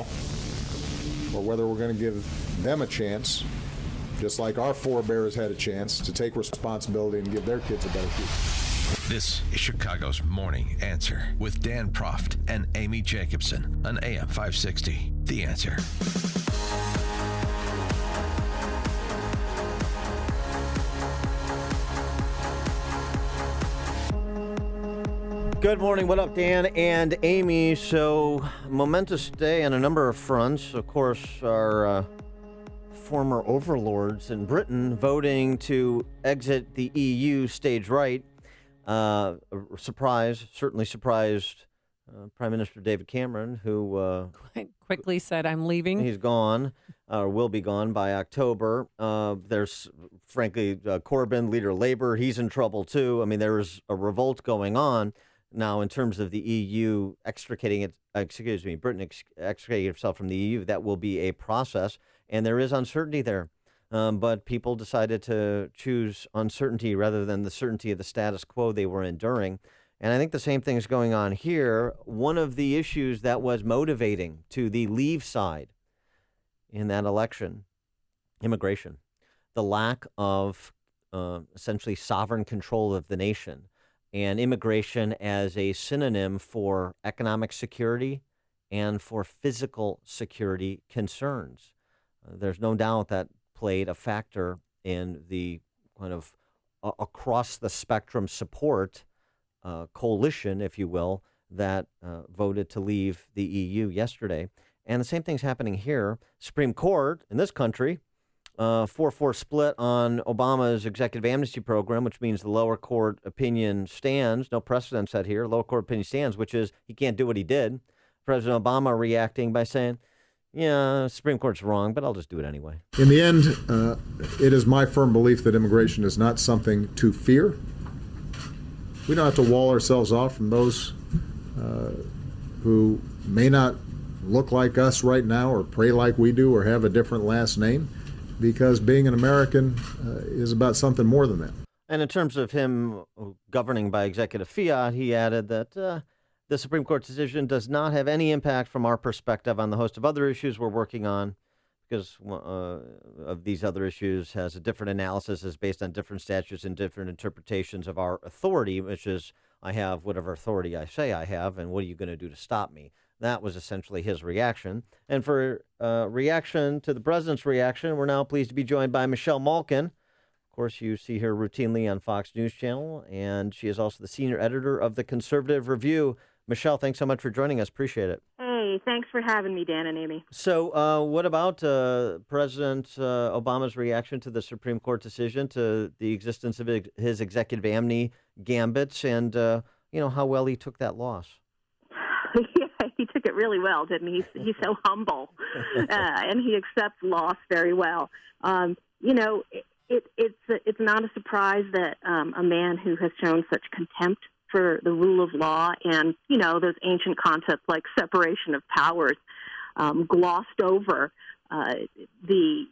or whether we're going to give them a chance, just like our forebears had a chance, to take responsibility and give their kids a better future. This is Chicago's Morning Answer with Dan Proft and Amy Jacobson on AM 560. The Answer. Good morning. What up, Dan and Amy? So, momentous day on a number of fronts. Of course, our former overlords in Britain voting to exit the EU stage right. Certainly surprised Prime Minister David Cameron, who quite quickly said, I'm leaving. He's gone, or will be gone by October. There's, frankly, Corbyn, leader of Labour, he's in trouble too. I mean, there's a revolt going on now in terms of the EU Britain extricating itself from the EU. That will be a process, and there is uncertainty there. But people decided to choose uncertainty rather than the certainty of the status quo they were enduring. And I think the same thing is going on here. One of the issues that was motivating to the Leave side in that election, immigration, the lack of essentially sovereign control of the nation, and immigration as a synonym for economic security and for physical security concerns. There's no doubt that played a factor in the kind of across the spectrum support coalition, if you will, that voted to leave the EU yesterday. And the same thing's happening here. Supreme Court in this country, 4-4 split on Obama's executive amnesty program, which means the lower court opinion stands. No precedent set here. Lower court opinion stands, which is he can't do what he did. President Obama reacting by saying, yeah, Supreme Court's wrong, but I'll just do it anyway. In the end, it is my firm belief that immigration is not something to fear. We don't have to wall ourselves off from those who may not look like us right now or pray like we do or have a different last name, because being an American is about something more than that. And in terms of him governing by executive fiat, he added that the Supreme Court's decision does not have any impact from our perspective on the host of other issues we're working on, because of these other issues has a different analysis, is based on different statutes and different interpretations of our authority, which is I have whatever authority I say I have, and what are you going to do to stop me? That was essentially his reaction. And for reaction to the president's reaction, we're now pleased to be joined by Michelle Malkin. Of course, you see her routinely on Fox News Channel, and she is also the senior editor of the Conservative Review. Michelle, thanks so much for joining us. Appreciate it. Hey, thanks for having me, Dan and Amy. So what about President Obama's reaction to the Supreme Court decision, to the existence of his executive amnesty gambits, and how well he took that loss? Yeah, he took it really well, didn't he? He's so humble, and he accepts loss very well. It's not a surprise that a man who has shown such contempt for the rule of law and, those ancient concepts like separation of powers glossed over the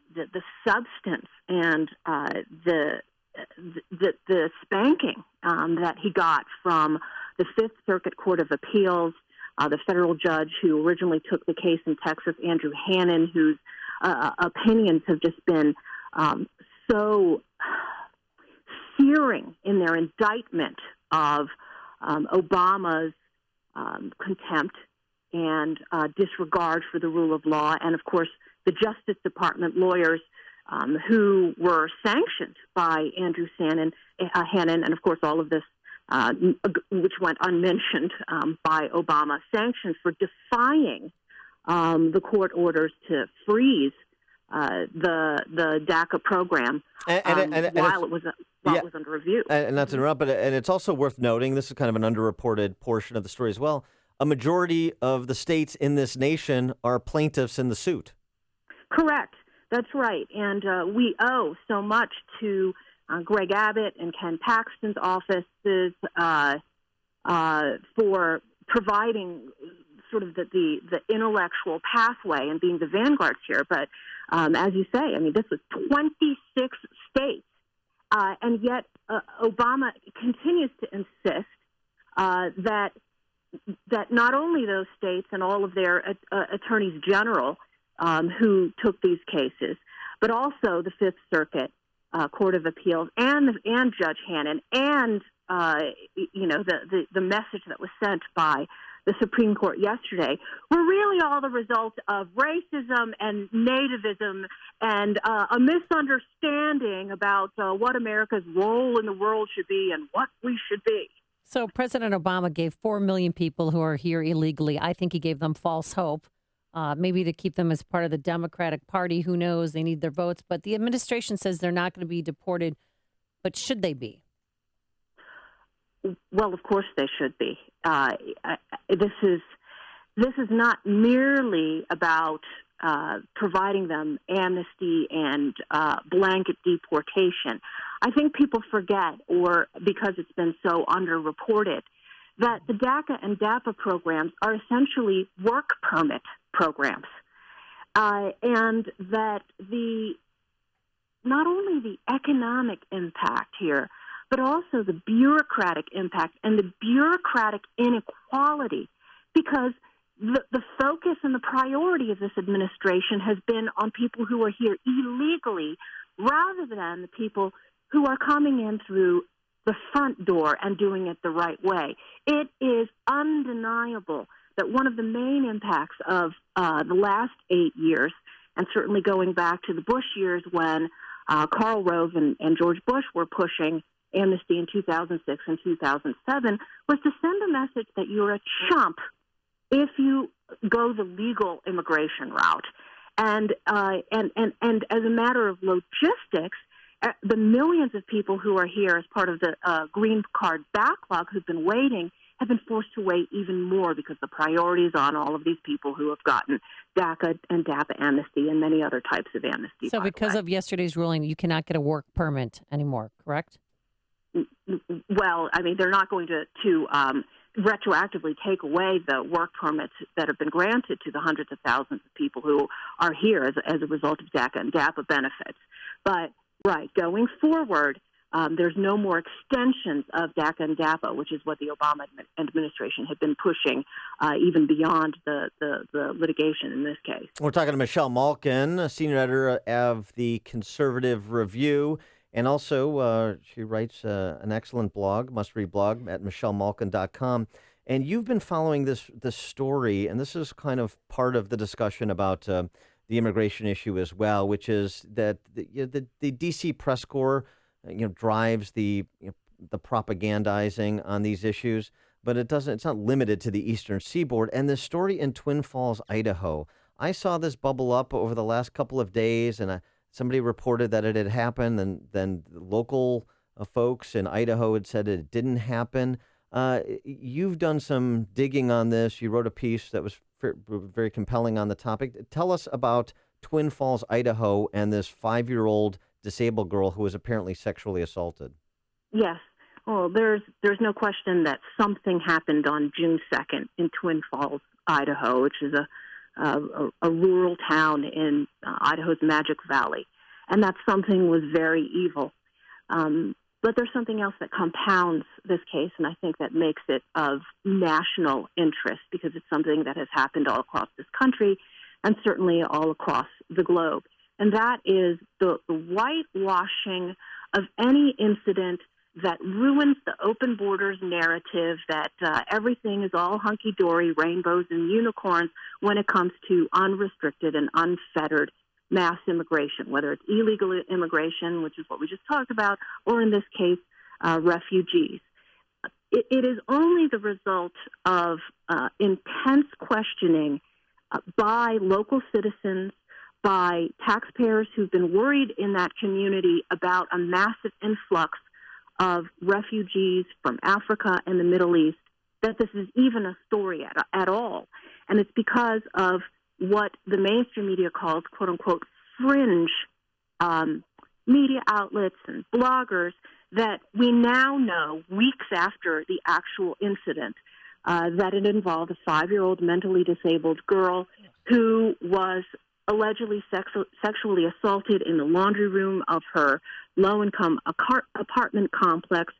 substance and the spanking that he got from the Fifth Circuit Court of Appeals, the federal judge who originally took the case in Texas, Andrew Hannon, whose opinions have just been so searing in their indictment of Obama's contempt and disregard for the rule of law, and of course the Justice Department lawyers who were sanctioned by Andrew Hannon, and of course all of this, which went unmentioned by Obama, sanctioned for defying the court orders to freeze the DACA program while it was under review. And not to interrupt, but it's also worth noting, this is kind of an underreported portion of the story as well, a majority of the states in this nation are plaintiffs in the suit. Correct. That's right. And we owe so much to Greg Abbott and Ken Paxton's offices for providing sort of the intellectual pathway and being the vanguards here. But as you say, this was 26 states, and yet Obama continues to insist that not only those states and all of their attorneys general who took these cases, but also the Fifth Circuit Court of Appeals and Judge Hannon, and the message that was sent by the Supreme Court yesterday were really all the result of racism and nativism and a misunderstanding about what America's role in the world should be and what we should be. So President Obama gave 4 million people who are here illegally, I think he gave them false hope, maybe to keep them as part of the Democratic Party. Who knows? They need their votes. But the administration says they're not going to be deported. But should they be? Well, of course they should be. This is not merely about providing them amnesty and blanket deportation. I think people forget, or because it's been so underreported, that the DACA and DAPA programs are essentially work permit programs, and that not only the economic impact here, but also the bureaucratic impact and the bureaucratic inequality, because the focus and the priority of this administration has been on people who are here illegally rather than the people who are coming in through the front door and doing it the right way. It is undeniable that one of the main impacts of the last 8 years, and certainly going back to the Bush years when Karl Rove and George Bush were pushing amnesty in 2006 and 2007, was to send a message that you're a chump if you go the legal immigration route. And as a matter of logistics, the millions of people who are here as part of the green card backlog who've been waiting have been forced to wait even more because the priority is on all of these people who have gotten DACA and DAPA amnesty and many other types of amnesty. So because of yesterday's ruling, you cannot get a work permit anymore, correct? Well, they're not going to retroactively take away the work permits that have been granted to the hundreds of thousands of people who are here as a result of DACA and DAPA benefits. But, going forward, there's no more extensions of DACA and DAPA, which is what the Obama administration had been pushing even beyond the litigation in this case. We're talking to Michelle Malkin, a senior editor of the Conservative Review. And also, she writes an excellent blog, must-read blog, at michellemalkin.com. And you've been following this story, and this is kind of part of the discussion about the immigration issue as well, which is that the D.C. press corps, drives the propagandizing on these issues, but it's not limited to the Eastern Seaboard. And this story in Twin Falls, Idaho, I saw this bubble up over the last couple of days, and somebody reported that it had happened, and then local folks in Idaho had said it didn't happen. You've done some digging on this. You wrote a piece that was very compelling on the topic. Tell us about Twin Falls, Idaho, and this 5-year-old disabled girl who was apparently sexually assaulted. Yes. Well, there's no question that something happened on June 2nd in Twin Falls, Idaho, which is a rural town in Idaho's Magic Valley. And that something was very evil. But there's something else that compounds this case, and I think that makes it of national interest because it's something that has happened all across this country and certainly all across the globe. And that is the whitewashing of any incident that ruins the open borders narrative that everything is all hunky-dory, rainbows and unicorns when it comes to unrestricted and unfettered mass immigration, whether it's illegal immigration, which is what we just talked about, or in this case, refugees. It is only the result of intense questioning by local citizens, by taxpayers who've been worried in that community about a massive influx of refugees from Africa and the Middle East, that this is even a story at all. And it's because of what the mainstream media calls, quote-unquote, fringe media outlets and bloggers that we now know, weeks after the actual incident, that it involved a 5-year-old mentally disabled girl who was allegedly sexually assaulted in the laundry room of her low-income apartment complex,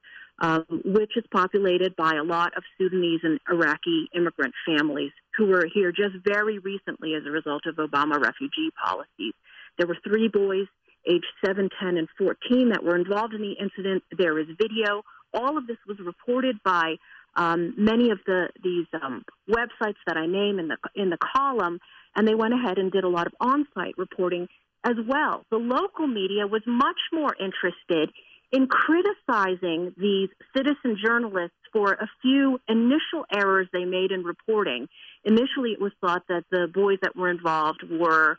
which is populated by a lot of Sudanese and Iraqi immigrant families who were here just very recently as a result of Obama refugee policies. There were 3 boys, aged 7, 10, and 14, that were involved in the incident. There is video. All of this was reported by many of these websites that I name in the column, and they went ahead and did a lot of on-site reporting as well. The local media was much more interested in criticizing these citizen journalists for a few initial errors they made in reporting. Initially, it was thought that the boys that were involved were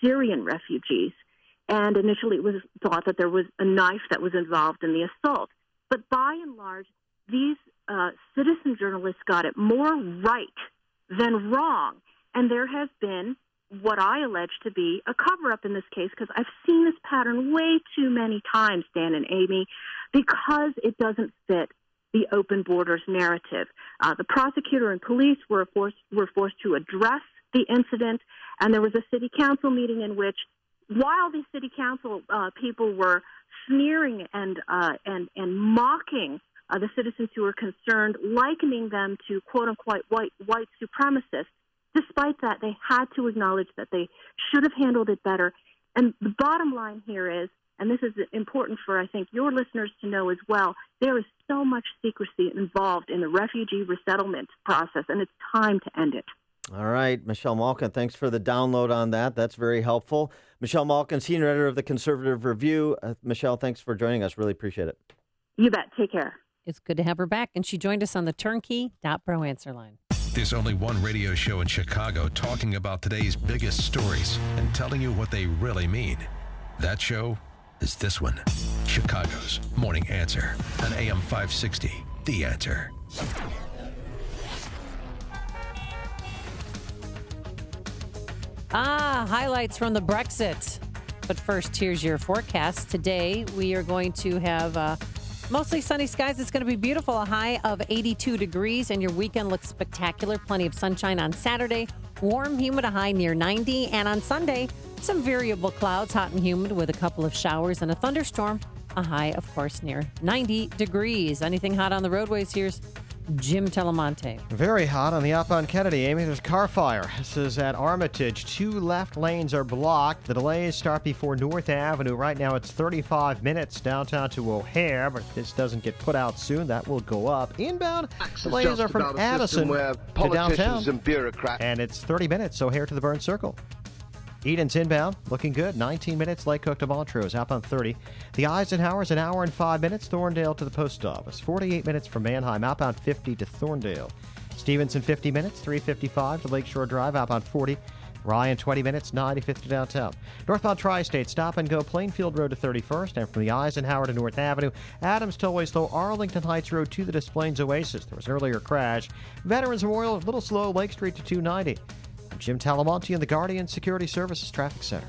Syrian refugees, and initially it was thought that there was a knife that was involved in the assault. But by and large, these citizen journalists got it more right than wrong, and there has been what I allege to be a cover-up in this case, because I've seen this pattern way too many times, Dan and Amy, because it doesn't fit the open borders narrative. The prosecutor and police were forced to address the incident, and there was a city council meeting in which, while the city council people were sneering and mocking the citizens who were concerned, likening them to quote-unquote white supremacists, despite that, they had to acknowledge that they should have handled it better. And the bottom line here is, and this is important for, I think, your listeners to know as well, there is so much secrecy involved in the refugee resettlement process, and it's time to end it. All right, Michelle Malkin, thanks for the download on that. That's very helpful. Michelle Malkin, senior editor of the Conservative Review. Michelle, thanks for joining us. Really appreciate it. You bet. Take care. It's good to have her back, and she joined us on the Turnkey.Pro answer line. There's only one radio show in Chicago talking about today's biggest stories and telling you what they really mean. That show is this one, Chicago's Morning Answer on AM 560, The Answer. Highlights from the Brexit. But first, here's your forecast. Today, we are going to have mostly sunny skies. It's going to be beautiful. A high of 82 degrees, and your weekend looks spectacular. Plenty of sunshine on Saturday. Warm, humid, a high near 90. And on Sunday, some variable clouds, hot and humid with a couple of showers and a thunderstorm. A high, of course, near 90 degrees. Anything hot on the roadways? Here's Jim Telemonte. Very hot on the up on Kennedy, Amy. There's car fire. This is at Armitage. 2 left lanes are blocked. The delays start before North Avenue. Right now it's 35 minutes downtown to O'Hare, but if this doesn't get put out soon, that will go up. Inbound delays are from Addison to downtown. And bureaucrats. And it's 30 minutes, O'Hare to the Burn Circle. Eden's inbound, looking good. 19 minutes, Lake Cook to Montrose, outbound 30. The Eisenhower's an hour and 5 minutes, Thorndale to the post office. 48 minutes from Manheim, outbound 50 to Thorndale. Stevenson, 50 minutes, 355 to Lakeshore Drive, outbound 40. Ryan, 20 minutes, 95th to downtown. Northbound Tri-State, stop and go Plainfield Road to 31st, and from the Eisenhower to North Avenue, Adams Tollway slow Arlington Heights Road to the Des Plaines Oasis. There was an earlier crash. Veterans Memorial, a little slow, Lake Street to 290. I'm Jim Talamonte in the Guardian Security Services Traffic Center.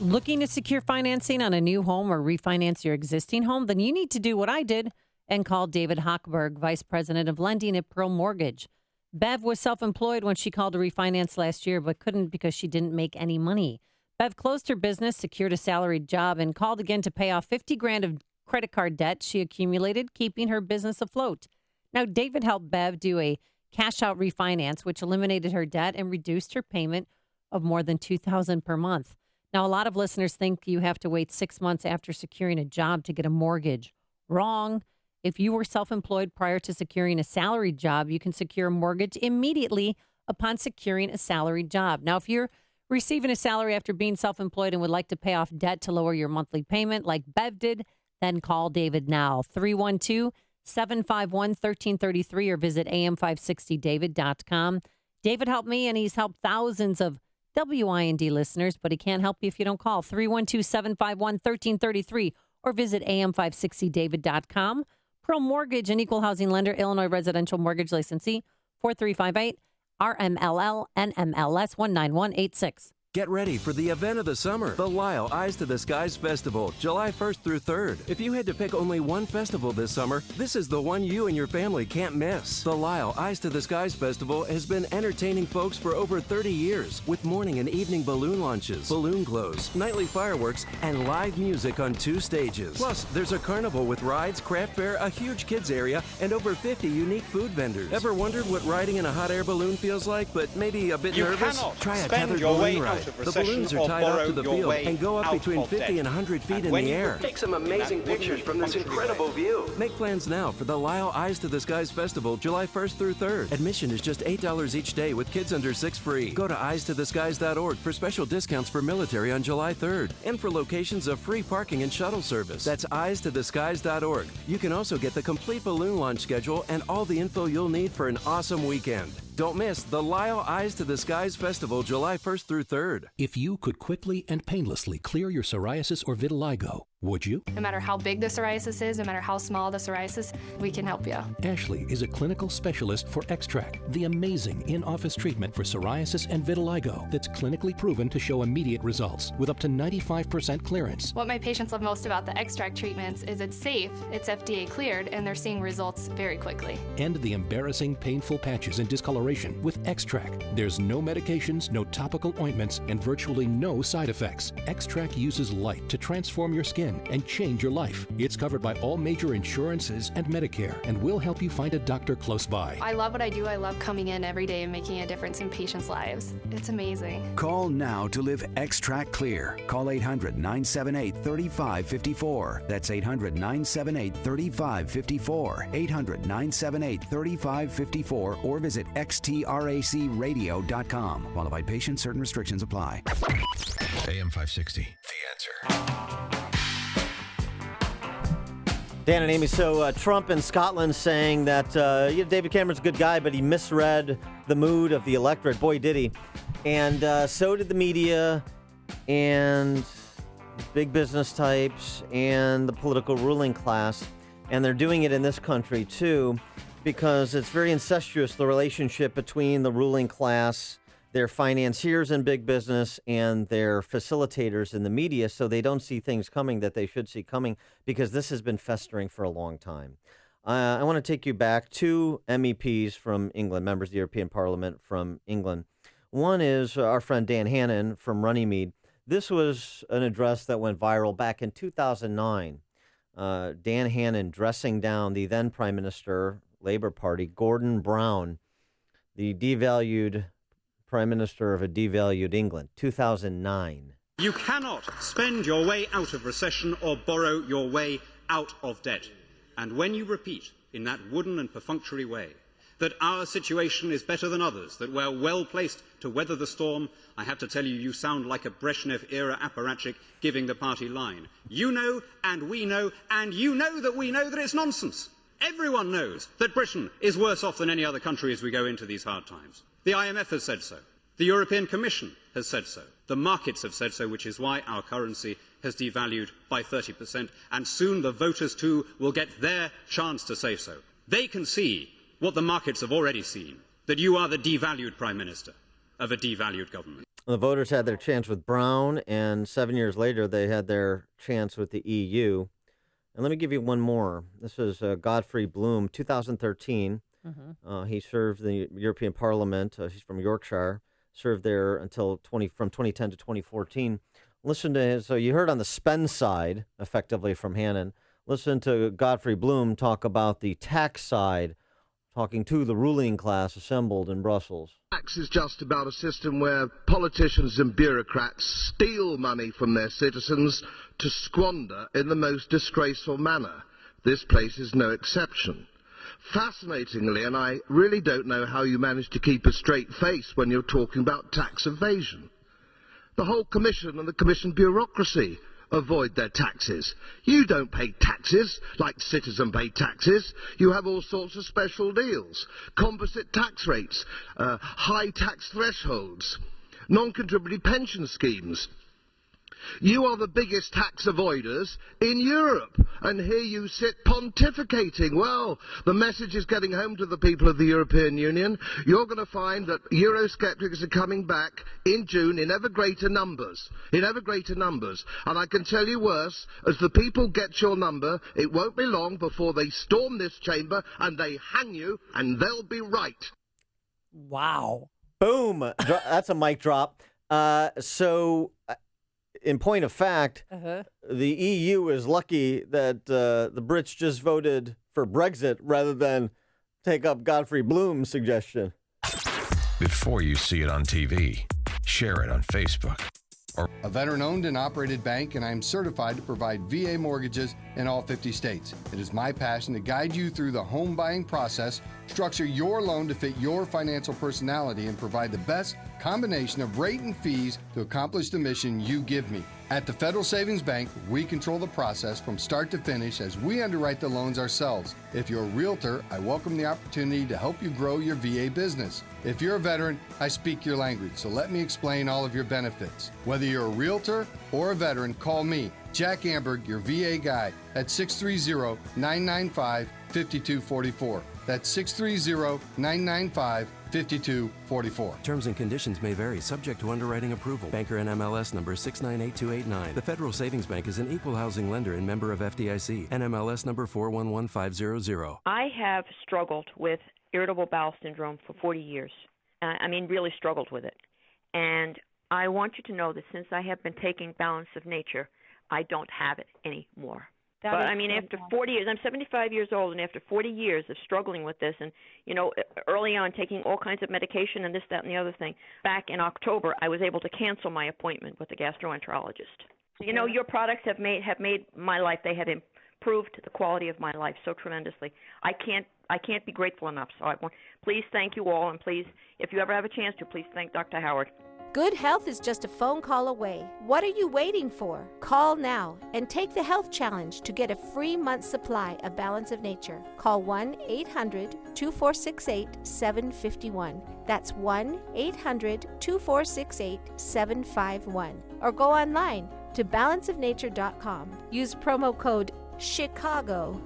Looking to secure financing on a new home or refinance your existing home? Then you need to do what I did and call David Hochberg, Vice President of Lending at Pearl Mortgage. Bev was self-employed when she called to refinance last year, but couldn't because she didn't make any money. Bev closed her business, secured a salaried job, and called again to pay off $50,000 of credit card debt she accumulated, keeping her business afloat. Now, David helped Bev do a cash-out refinance, which eliminated her debt and reduced her payment of more than $2,000 per month. Now, a lot of listeners think you have to wait 6 months after securing a job to get a mortgage. Wrong. If you were self-employed prior to securing a salaried job, you can secure a mortgage immediately upon securing a salaried job. Now, if you're receiving a salary after being self-employed and would like to pay off debt to lower your monthly payment like Bev did, then call David now, 312-751-1333, or visit am560david.com. David helped me, and he's helped thousands of WIND listeners, but he can't help you if you don't call 312-751-1333 or visit am560david.com. Pearl Mortgage, an equal housing lender, Illinois residential mortgage licensee, 4358 RMLL NMLS 19186. Get ready for the event of the summer, the Lyle Eyes to the Skies Festival, July 1st through 3rd. If you had to pick only one festival this summer, this is the one you and your family can't miss. The Lyle Eyes to the Skies Festival has been entertaining folks for over 30 years with morning and evening balloon launches, balloon glows, nightly fireworks, and live music on 2 stages. Plus, there's a carnival with rides, craft fair, a huge kids area, and over 50 unique food vendors. Ever wondered what riding in a hot air balloon feels like, but maybe a bit nervous? Try a tethered balloon ride. The balloons are tied off to the field and go up between 50 and 100 feet in the air. Take some amazing pictures from this incredible view. Make plans now for the Lyle Eyes to the Skies Festival, July 1st through 3rd. Admission is just $8 each day with kids under 6 free. Go to eyes-to-the-skies.org for special discounts for military on July 3rd and for locations of free parking and shuttle service. That's eyes-to-the-skies.org. You can also get the complete balloon launch schedule and all the info you'll need for an awesome weekend. Don't miss the Lyle Eyes to the Skies Festival, July 1st through 3rd. If you could quickly and painlessly clear your psoriasis or vitiligo, would you? No matter how big the psoriasis is, no matter how small the psoriasis, we can help you. Ashley is a clinical specialist for Extract, the amazing in-office treatment for psoriasis and vitiligo that's clinically proven to show immediate results with up to 95% clearance. What my patients love most about the Extract treatments is it's safe, it's FDA cleared, and they're seeing results very quickly. End the embarrassing, painful patches and discoloration with Extract. There's no medications, no topical ointments, and virtually no side effects. Extract uses light to transform your skin and change your life. It's covered by all major insurances and Medicare, and will help you find a doctor close by. I love what I do. I love coming in every day and making a difference in patients' lives. It's amazing. Call now to live Extract Clear. Call 800-978-3554. That's 800-978-3554. 800-978-3554, or visit xtracradio.com. Qualified patients, certain restrictions apply. AM 560, The Answer. Dan and Amy, so Trump in Scotland saying that David Cameron's a good guy, but he misread the mood of the electorate. Boy, did he. And so did the media and big business types and the political ruling class. And they're doing it in this country, too, because it's very incestuous, the relationship between the ruling class, their financiers in big business, and their facilitators in the media, so they don't see things coming that they should see coming, because this has been festering for a long time. I want to take you back to MEPs from England, members of the European Parliament from England. One is our friend Dan Hannan from Runnymede. This was an address that went viral back in 2009. Dan Hannan dressing down the then Prime Minister, Labour Party, Gordon Brown, the devalued Prime Minister of a devalued England, 2009. You cannot spend your way out of recession or borrow your way out of debt. And when you repeat in that wooden and perfunctory way that our situation is better than others, that we're well placed to weather the storm, I have to tell you, you sound like a Brezhnev-era apparatchik giving the party line. You know, and we know, and you know that we know that it's nonsense. Everyone knows that Britain is worse off than any other country as we go into these hard times. The IMF has said so. The European Commission has said so. The markets have said so, which is why our currency has devalued by 30%, and soon the voters too will get their chance to say so. They can see what the markets have already seen, that you are the devalued Prime Minister of a devalued government. The voters had their chance with Brown, and 7 years later, they had their chance with the EU. And let me give you one more. This is Godfrey Bloom, 2013. He served the European Parliament. He's from Yorkshire. Served there until from 2010 to 2014. Listen to his. So you heard on the spend side, effectively from Hannon. Listen to Godfrey Bloom talk about the tax side, talking to the ruling class assembled in Brussels. Tax is just about a system where politicians and bureaucrats steal money from their citizens to squander in the most disgraceful manner. This place is no exception. Fascinatingly, and I really don't know how you manage to keep a straight face when you're talking about tax evasion, the whole Commission and the Commission bureaucracy avoid their taxes. You don't pay taxes like citizens pay taxes. You have all sorts of special deals, composite tax rates, high tax thresholds, non-contributory pension schemes. You are the biggest tax avoiders in Europe, and here you sit pontificating. Well, the message is getting home to the people of the European Union. You're going to find that Eurosceptics are coming back in June in ever greater numbers, And I can tell you worse, as the people get your number, it won't be long before they storm this chamber and they hang you, and they'll be right. Wow. Boom. That's a mic drop. In point of fact, the EU is lucky that the Brits just voted for Brexit rather than take up Godfrey Bloom's suggestion. Before you see it on TV, share it on Facebook. A veteran-owned and operated bank, and I am certified to provide VA mortgages in all 50 states. It is my passion to guide you through the home buying process, structure your loan to fit your financial personality, and provide the best combination of rate and fees to accomplish the mission you give me. At the Federal Savings Bank, we control the process from start to finish as we underwrite the loans ourselves. If you're a realtor, I welcome the opportunity to help you grow your VA business. If you're a veteran, I speak your language, so let me explain all of your benefits. Whether you're a realtor or a veteran, call me, Jack Amberg, your VA guy, at 630-995-5244. That's 630-995-5244. Terms and conditions may vary, subject to underwriting approval. Banker NMLS number 698289. The Federal Savings Bank is an equal housing lender and member of FDIC. NMLS number 411500. I have struggled with irritable bowel syndrome for 40 years. Really struggled with it. And I want you to know that since I have been taking Balance of Nature, I don't have it anymore. After 40 years, I'm 75 years old, and after 40 years of struggling with this, and, early on taking all kinds of medication and this, that, and the other thing, back in October, I was able to cancel my appointment with the gastroenterologist. Your products have made my life, they have improved the quality of my life so tremendously. I can't be grateful enough. So please thank you all, and please, if you ever have a chance to, please thank Dr. Howard. Good health is just a phone call away. What are you waiting for? Call now and take the health challenge to get a free month's supply of Balance of Nature. Call 1-800-2468-751. That's 1-800-2468-751. Or go online to balanceofnature.com. Use promo code CHICAGO.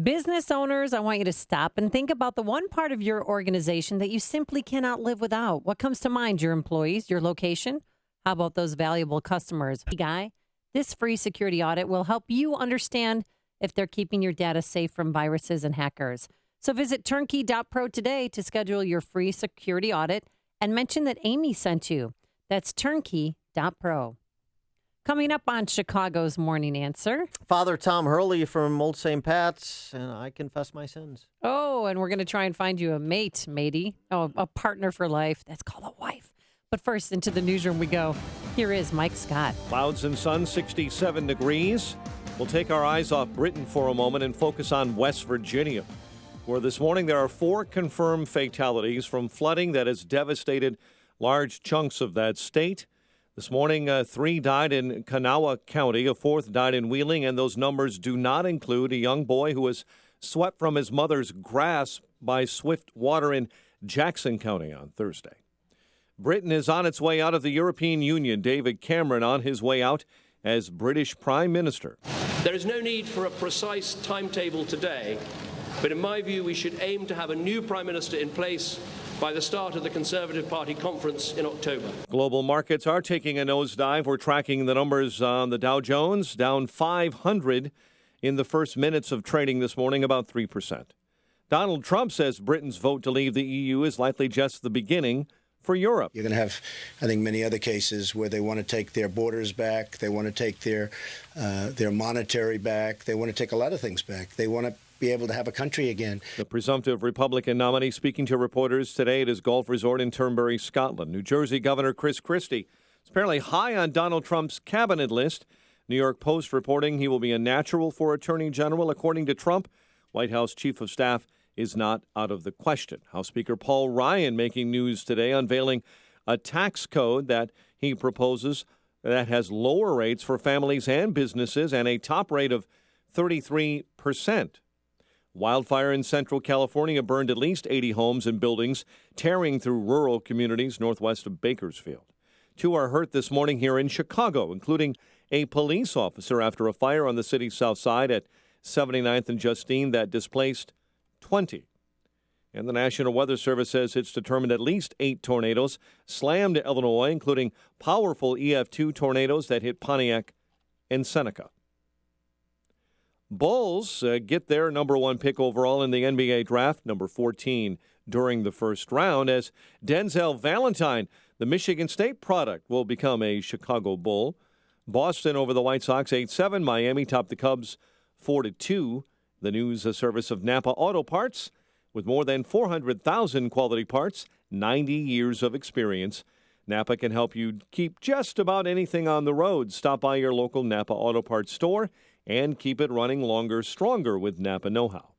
Business owners, I want you to stop and think about the one part of your organization that you simply cannot live without. What comes to mind? Your employees, your location? How about those valuable customers? Guy, this free security audit will help you understand if they're keeping your data safe from viruses and hackers. So visit turnkey.pro today to schedule your free security audit and mention that Amy sent you. That's turnkey.pro. Coming up on Chicago's Morning Answer, Father Tom Hurley from Old St. Pat's, and I confess my sins. Oh, and we're going to try and find you a matey. Oh, a partner for life. That's called a wife. But first, into the newsroom we go. Here is Mike Scott. Clouds and sun, 67 degrees. We'll take our eyes off Britain for a moment and focus on West Virginia, where this morning there are 4 confirmed fatalities from flooding that has devastated large chunks of that state. This morning, 3 died in Kanawha County, a 4th died in Wheeling, and those numbers do not include a young boy who was swept from his mother's grasp by swift water in Jackson County on Thursday. Britain is on its way out of the European Union. David Cameron on his way out as British Prime Minister. There is no need for a precise timetable today, but in my view, we should aim to have a new Prime Minister in place by the start of the Conservative Party conference in October. Global markets are taking a nosedive. We're tracking the numbers on the Dow Jones, down 500 in the first minutes of trading this morning, about 3%. Donald Trump says Britain's vote to leave the EU is likely just the beginning for Europe. You're going to have, I think, many other cases where they want to take their borders back. They want to take their monetary back. They want to take a lot of things back. They want to be able to have a country again. The presumptive Republican nominee speaking to reporters today at his golf resort in Turnberry, Scotland. New Jersey Governor Chris Christie is apparently high on Donald Trump's cabinet list. New York Post reporting he will be a natural for Attorney General. According to Trump, White House Chief of Staff is not out of the question. House Speaker Paul Ryan making news today, unveiling a tax code that he proposes that has lower rates for families and businesses and a top rate of 33%. Wildfire in Central California burned at least 80 homes and buildings, tearing through rural communities northwest of Bakersfield. 2 are hurt this morning here in Chicago, including a police officer after a fire on the city's south side at 79th and Justine that displaced 20. And the National Weather Service says it's determined at least 8 tornadoes slammed Illinois, including powerful EF2 tornadoes that hit Pontiac and Seneca. Bulls get their number 1 pick overall in the NBA draft, number 14 during the first round, as Denzel Valentine, the Michigan State product, will become a Chicago Bull. Boston over the White Sox 8-7. Miami topped the Cubs 4-2. The news service of Napa Auto Parts, with more than 400,000 quality parts, 90 years of experience. Napa can help you keep just about anything on the road. Stop by your local Napa Auto Parts store and keep it running longer, stronger with Napa know-how.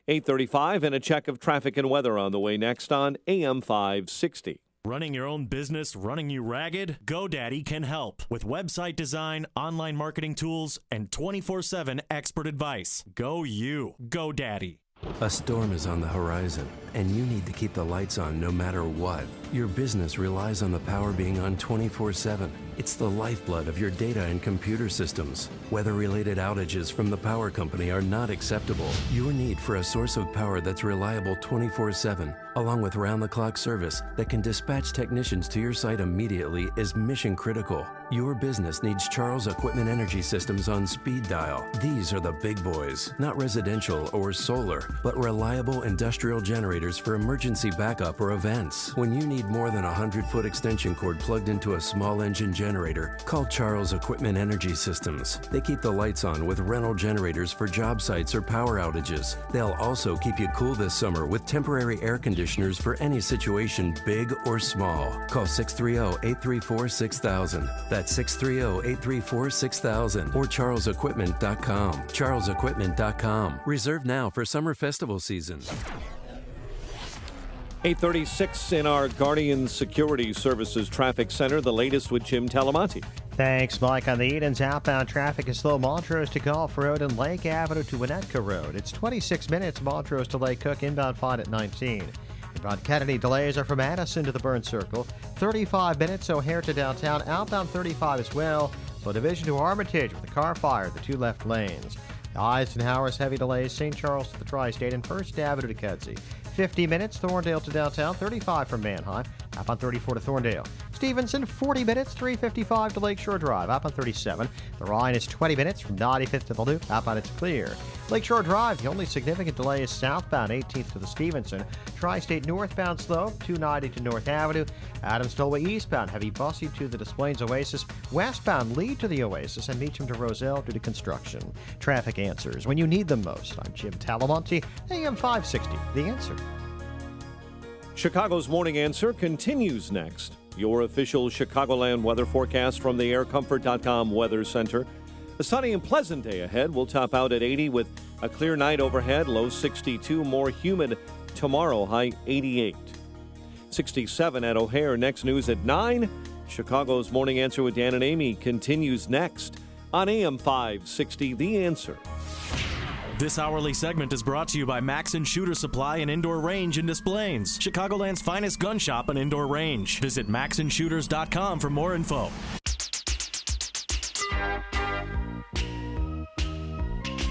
8:35 and a check of traffic and weather on the way next on AM 560. Running your own business, running you ragged? GoDaddy can help with website design, online marketing tools, and 24/7 expert advice. Go you. GoDaddy. A storm is on the horizon, and you need to keep the lights on no matter what. Your business relies on the power being on 24/7. It's the lifeblood of your data and computer systems. Weather-related outages from the power company are not acceptable. Your need for a source of power that's reliable 24/7, along with round-the-clock service that can dispatch technicians to your site immediately, is mission critical. Your business needs Charles Equipment Energy Systems on speed dial. These are the big boys, not residential or solar, but reliable industrial generators for emergency backup or events. When you need more than a 100-foot extension cord plugged into a small engine generator, call Charles Equipment Energy Systems. They keep the lights on with rental generators for job sites or power outages. They'll also keep you cool this summer with temporary air conditioners for any situation, big or small. Call 630-834-6000. That's 630-834-6000 or charlesequipment.com. charlesequipment.com. Reserve now for summer festival season. 8:36 in our Guardian Security Services Traffic Center. The latest with Jim Talamonte. Thanks, Mike. On the Edens, outbound traffic is slow Montrose to Gulf Road and Lake Avenue to Winnetka Road. It's 26 minutes Montrose to Lake Cook, inbound fine at 19. Inbound Kennedy delays are from Addison to the Burn Circle. 35 minutes O'Hare to downtown, outbound 35 as well. So Division to Armitage with a car fire, the 2 left lanes. Eisenhower's heavy delays, St. Charles to the Tri-State and First Avenue to Kedzie. 50 minutes, Thorndale to downtown, 35 from Manheim, up on 34 to Thorndale. Stevenson, 40 minutes, 355 to Lakeshore Drive, up on 37. The Rhine is 20 minutes from 95th to the Loop, up on It's Clear. Lakeshore Drive, the only significant delay is southbound 18th to the Stevenson. Tri-State northbound slow, 290 to North Avenue. Adams Tollway eastbound, heavy bussy to the Des Plaines Oasis. Westbound Lee to the Oasis and Meacham to Roselle due to construction. Traffic answers when you need them most. I'm Jim Talamonte, AM 560, The Answer. Chicago's Morning Answer continues next. Your official Chicagoland weather forecast from the aircomfort.com Weather Center. A sunny and pleasant day ahead. We'll top out at 80 with a clear night overhead, low 62. More humid tomorrow, high 88. 67 at O'Hare. Next news at 9. Chicago's Morning Answer with Dan and Amy continues next on AM 560, The Answer. This hourly segment is brought to you by Max & Shooter Supply and Indoor Range in Des Plaines, Chicagoland's finest gun shop and indoor range. Visit maxandshooters.com for more info.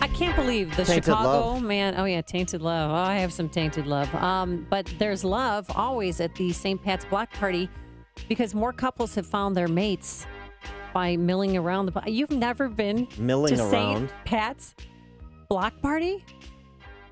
I can't believe the Tainted Chicago Love. man. Oh yeah, Tainted Love. Oh, I have some Tainted Love. But there's love always at the St. Pat's Block Party because more couples have found their mates by milling around the. You've never been Milling to around? St. Pat's Block Party?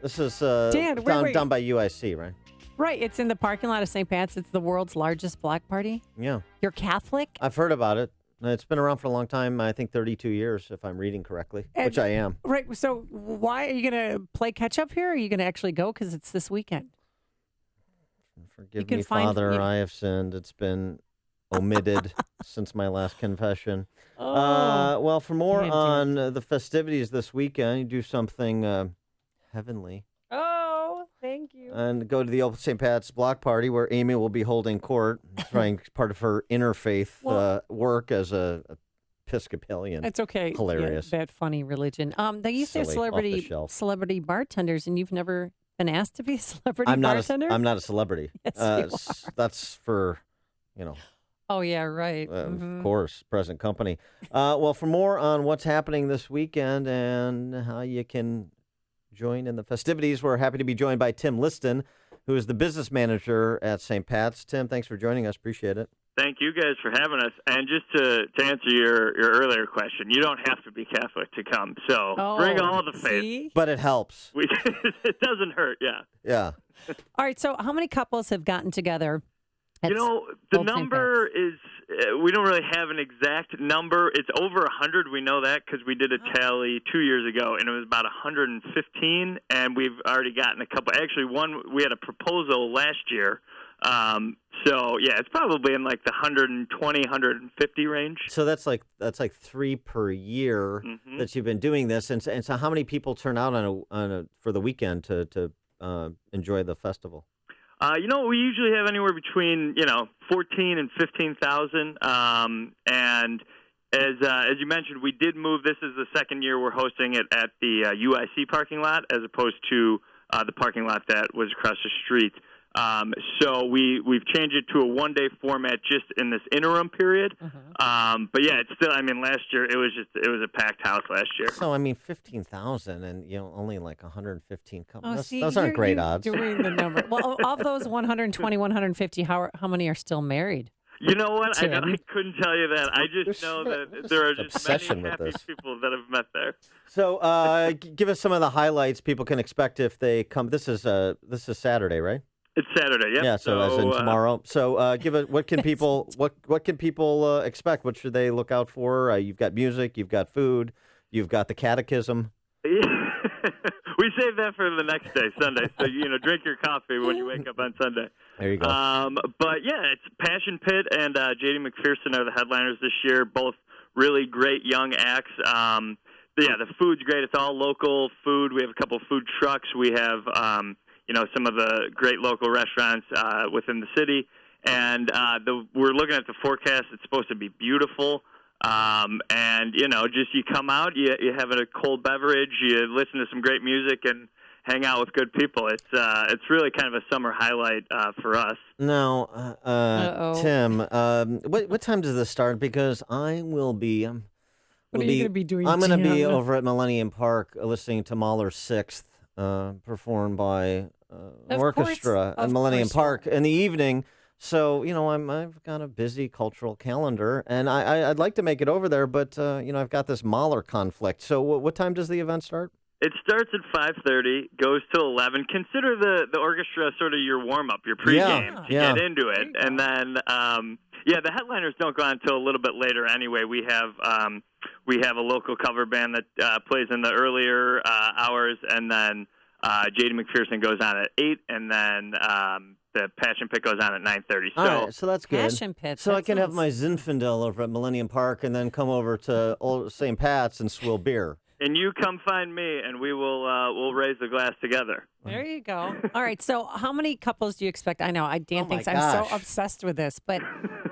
This is Dan, wait. down by UIC, right? Right. It's in the parking lot of St. Pat's. It's the world's largest block party. Yeah. You're Catholic? I've heard about it. It's been around for a long time. I think 32 years, if I'm reading correctly, which I am. Right. So why are you going to play catch up here? Or are you going to actually go? Because it's this weekend. Forgive me, Father, I have sinned. It's been omitted since my last confession. Well, for more on the festivities this weekend, you do something heavenly. Oh, thank you. And go to the Old St. Pat's Block Party where Amy will be holding court, trying part of her interfaith work as a Episcopalian. It's okay. Hilarious. Yeah, that funny religion. They used to have Silly, off the shelf. celebrity bartenders, and you've never been asked to be a celebrity bartender? I'm not a celebrity. Yes, you are. That's for, Oh, yeah, right. of course, present company. Well, for more on what's happening this weekend and how you can join in the festivities, we're happy to be joined by Tim Liston, who is the business manager at St. Pat's. Tim, thanks for joining us. Appreciate it. Thank you guys for having us. And just to answer your earlier question, you don't have to be Catholic to come. So bring all the faith. But it helps. It doesn't hurt, yeah. Yeah. All right, so how many couples have gotten together? at The Old St. number is, we don't really have an exact number. It's over 100. We know that because we did a tally 2 years ago, and it was about 115, and we've already gotten a couple. Actually, we had a proposal last year. So, yeah, it's probably in like the 120, 150 range. So that's like 3 per year that you've been doing this, and so how many people turn out for the weekend to enjoy the festival? We usually have anywhere between 14 and 15,000. And as you mentioned, we did move. This is the second year we're hosting it at the UIC parking lot as opposed to the parking lot that was across the street. So we've changed it to a one-day format just in this interim period. But yeah, it's still. I mean, last year it was a packed house last year. So 15,000 and only like 115 couples. see, those aren't great you're odds. Doing the number. Well, of those 120, 150, how many are still married? You know what? I Tim? couldn't tell you that. I just know that there are just obsession many with happy this. people that have met there. So give us some of the highlights people can expect if they come. This is Saturday, right? It's Saturday, yep. Yeah, so as in tomorrow. So give it. What can people expect? What should they look out for? You've got music, you've got food, you've got the catechism. We save that for the next day, Sunday. So drink your coffee when you wake up on Sunday. There you go. But yeah, it's Passion Pit and J.D. McPherson are the headliners this year. Both really great young acts. Yeah, the food's great. It's all local food. We have a couple food trucks. We have some of the great local restaurants within the city. And we're looking at the forecast. It's supposed to be beautiful. And, just you come out, you have a cold beverage, you listen to some great music, and hang out with good people. It's really kind of a summer highlight for us. Now, Tim, what time does this start? Because I will be... What are you going to be doing, I'm going to be Tim? over at Millennium Park listening to Mahler's Sixth, performed by an orchestra at Millennium Park in the evening. So, I've got a busy cultural calendar, and I'd like to make it over there, but, I've got this Mahler conflict. So what time does the event start? It starts at 5:30, goes till 11. Consider the orchestra sort of your warm-up, your pregame to get into it. And then, the headliners don't go on until a little bit later anyway. We have a local cover band that plays in the earlier hours, and then J.D. McPherson goes on at 8, and then the Passion Pit goes on at 9:30. All right, so that's good. Passion Pit. So I can have my Zinfandel over at Millennium Park and then come over to Old St. Pat's and swill beer. And you come find me, and we'll raise the glass together. There you go. All right. So how many couples do you expect? I know Dan thinks I'm so obsessed with this, but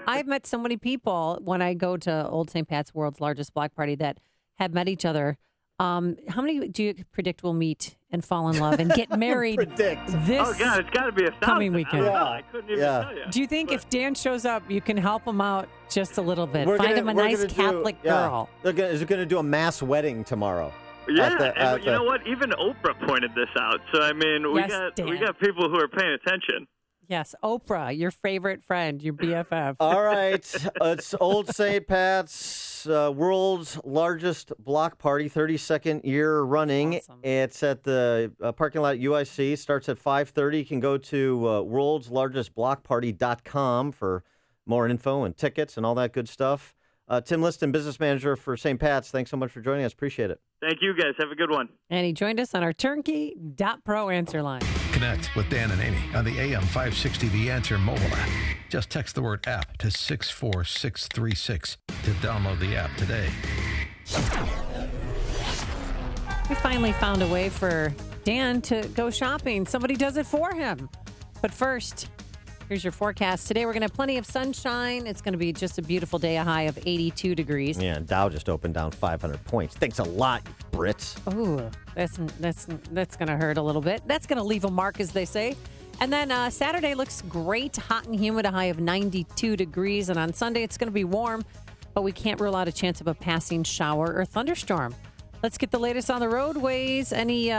I've met so many people when I go to Old St. Pat's, world's largest block party, that have met each other. How many do you predict will meet and fall in love and get married this Oh, God, it's got to be 1,000. coming weekend? I couldn't even tell you. Do you think if Dan shows up, you can help him out just a little bit? We're Find gonna- him a we're nice gonna do- Catholic girl. Is it going to do a mass wedding tomorrow? Yeah, you know what? Even Oprah pointed this out. So I mean, we got people who are paying attention. Yes, Oprah, your favorite friend, your BFF. All right, it's Old St. Pat's world's largest block party, 32nd year running. Awesome. It's at the parking lot at UIC. Starts at 5:30. You can go to worldslargestblockparty.com for more info and tickets and all that good stuff. Tim Liston, business manager for St. Pat's. Thanks so much for joining us. Appreciate it. Thank you, guys. Have a good one. And he joined us on our Turnkey.pro answer line. Connect with Dan and Amy on the AM 560 The Answer mobile app. Just text the word app to 64636 to download the app today. We finally found a way for Dan to go shopping. Somebody does it for him. But first, here's your forecast. Today, we're going to have plenty of sunshine. It's going to be just a beautiful day, a high of 82 degrees. Yeah, Dow just opened down 500 points. Thanks a lot, you Brits. Oh, that's going to hurt a little bit. That's going to leave a mark, as they say. And then Saturday looks great, hot and humid, a high of 92 degrees. And on Sunday, it's going to be warm, but we can't rule out a chance of a passing shower or thunderstorm. Let's get the latest on the roadways. Any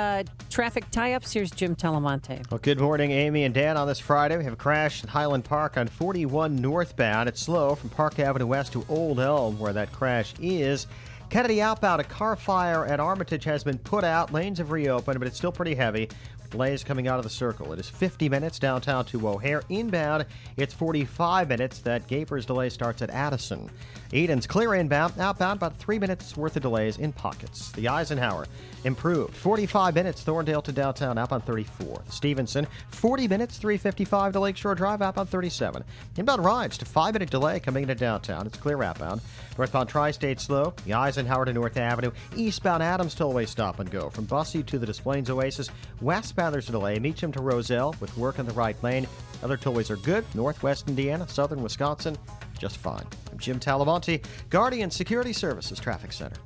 traffic tie-ups? Here's Jim Talamonte. Well, good morning, Amy and Dan. On this Friday, we have a crash at Highland Park on 41 northbound. It's slow from Park Avenue West to Old Elm, where that crash is. Kennedy outbound, a car fire at Armitage has been put out. Lanes have reopened, but it's still pretty heavy. Delays coming out of the circle. It is 50 minutes downtown to O'Hare. Inbound, it's 45 minutes. That Gapers delay starts at Addison. Eden's clear inbound. Outbound, about 3 minutes worth of delays in pockets. The Eisenhower improved. 45 minutes, Thorndale to downtown, outbound 34. Stevenson, 40 minutes, 3:55 to Lakeshore Drive, outbound 37. Inbound rides to 5-minute delay coming into downtown. It's clear outbound. Northbound Tri-State slow. The Eisenhower to North Avenue. Eastbound Adams Tollway stop and go. From Bussey to the Des Plaines Oasis. Westbound there's a delay. Meacham to Roselle with work in the right lane. Other tollways are good. Northwest Indiana, southern Wisconsin, just fine. I'm Jim Talamonte, Guardian Security Services Traffic Center.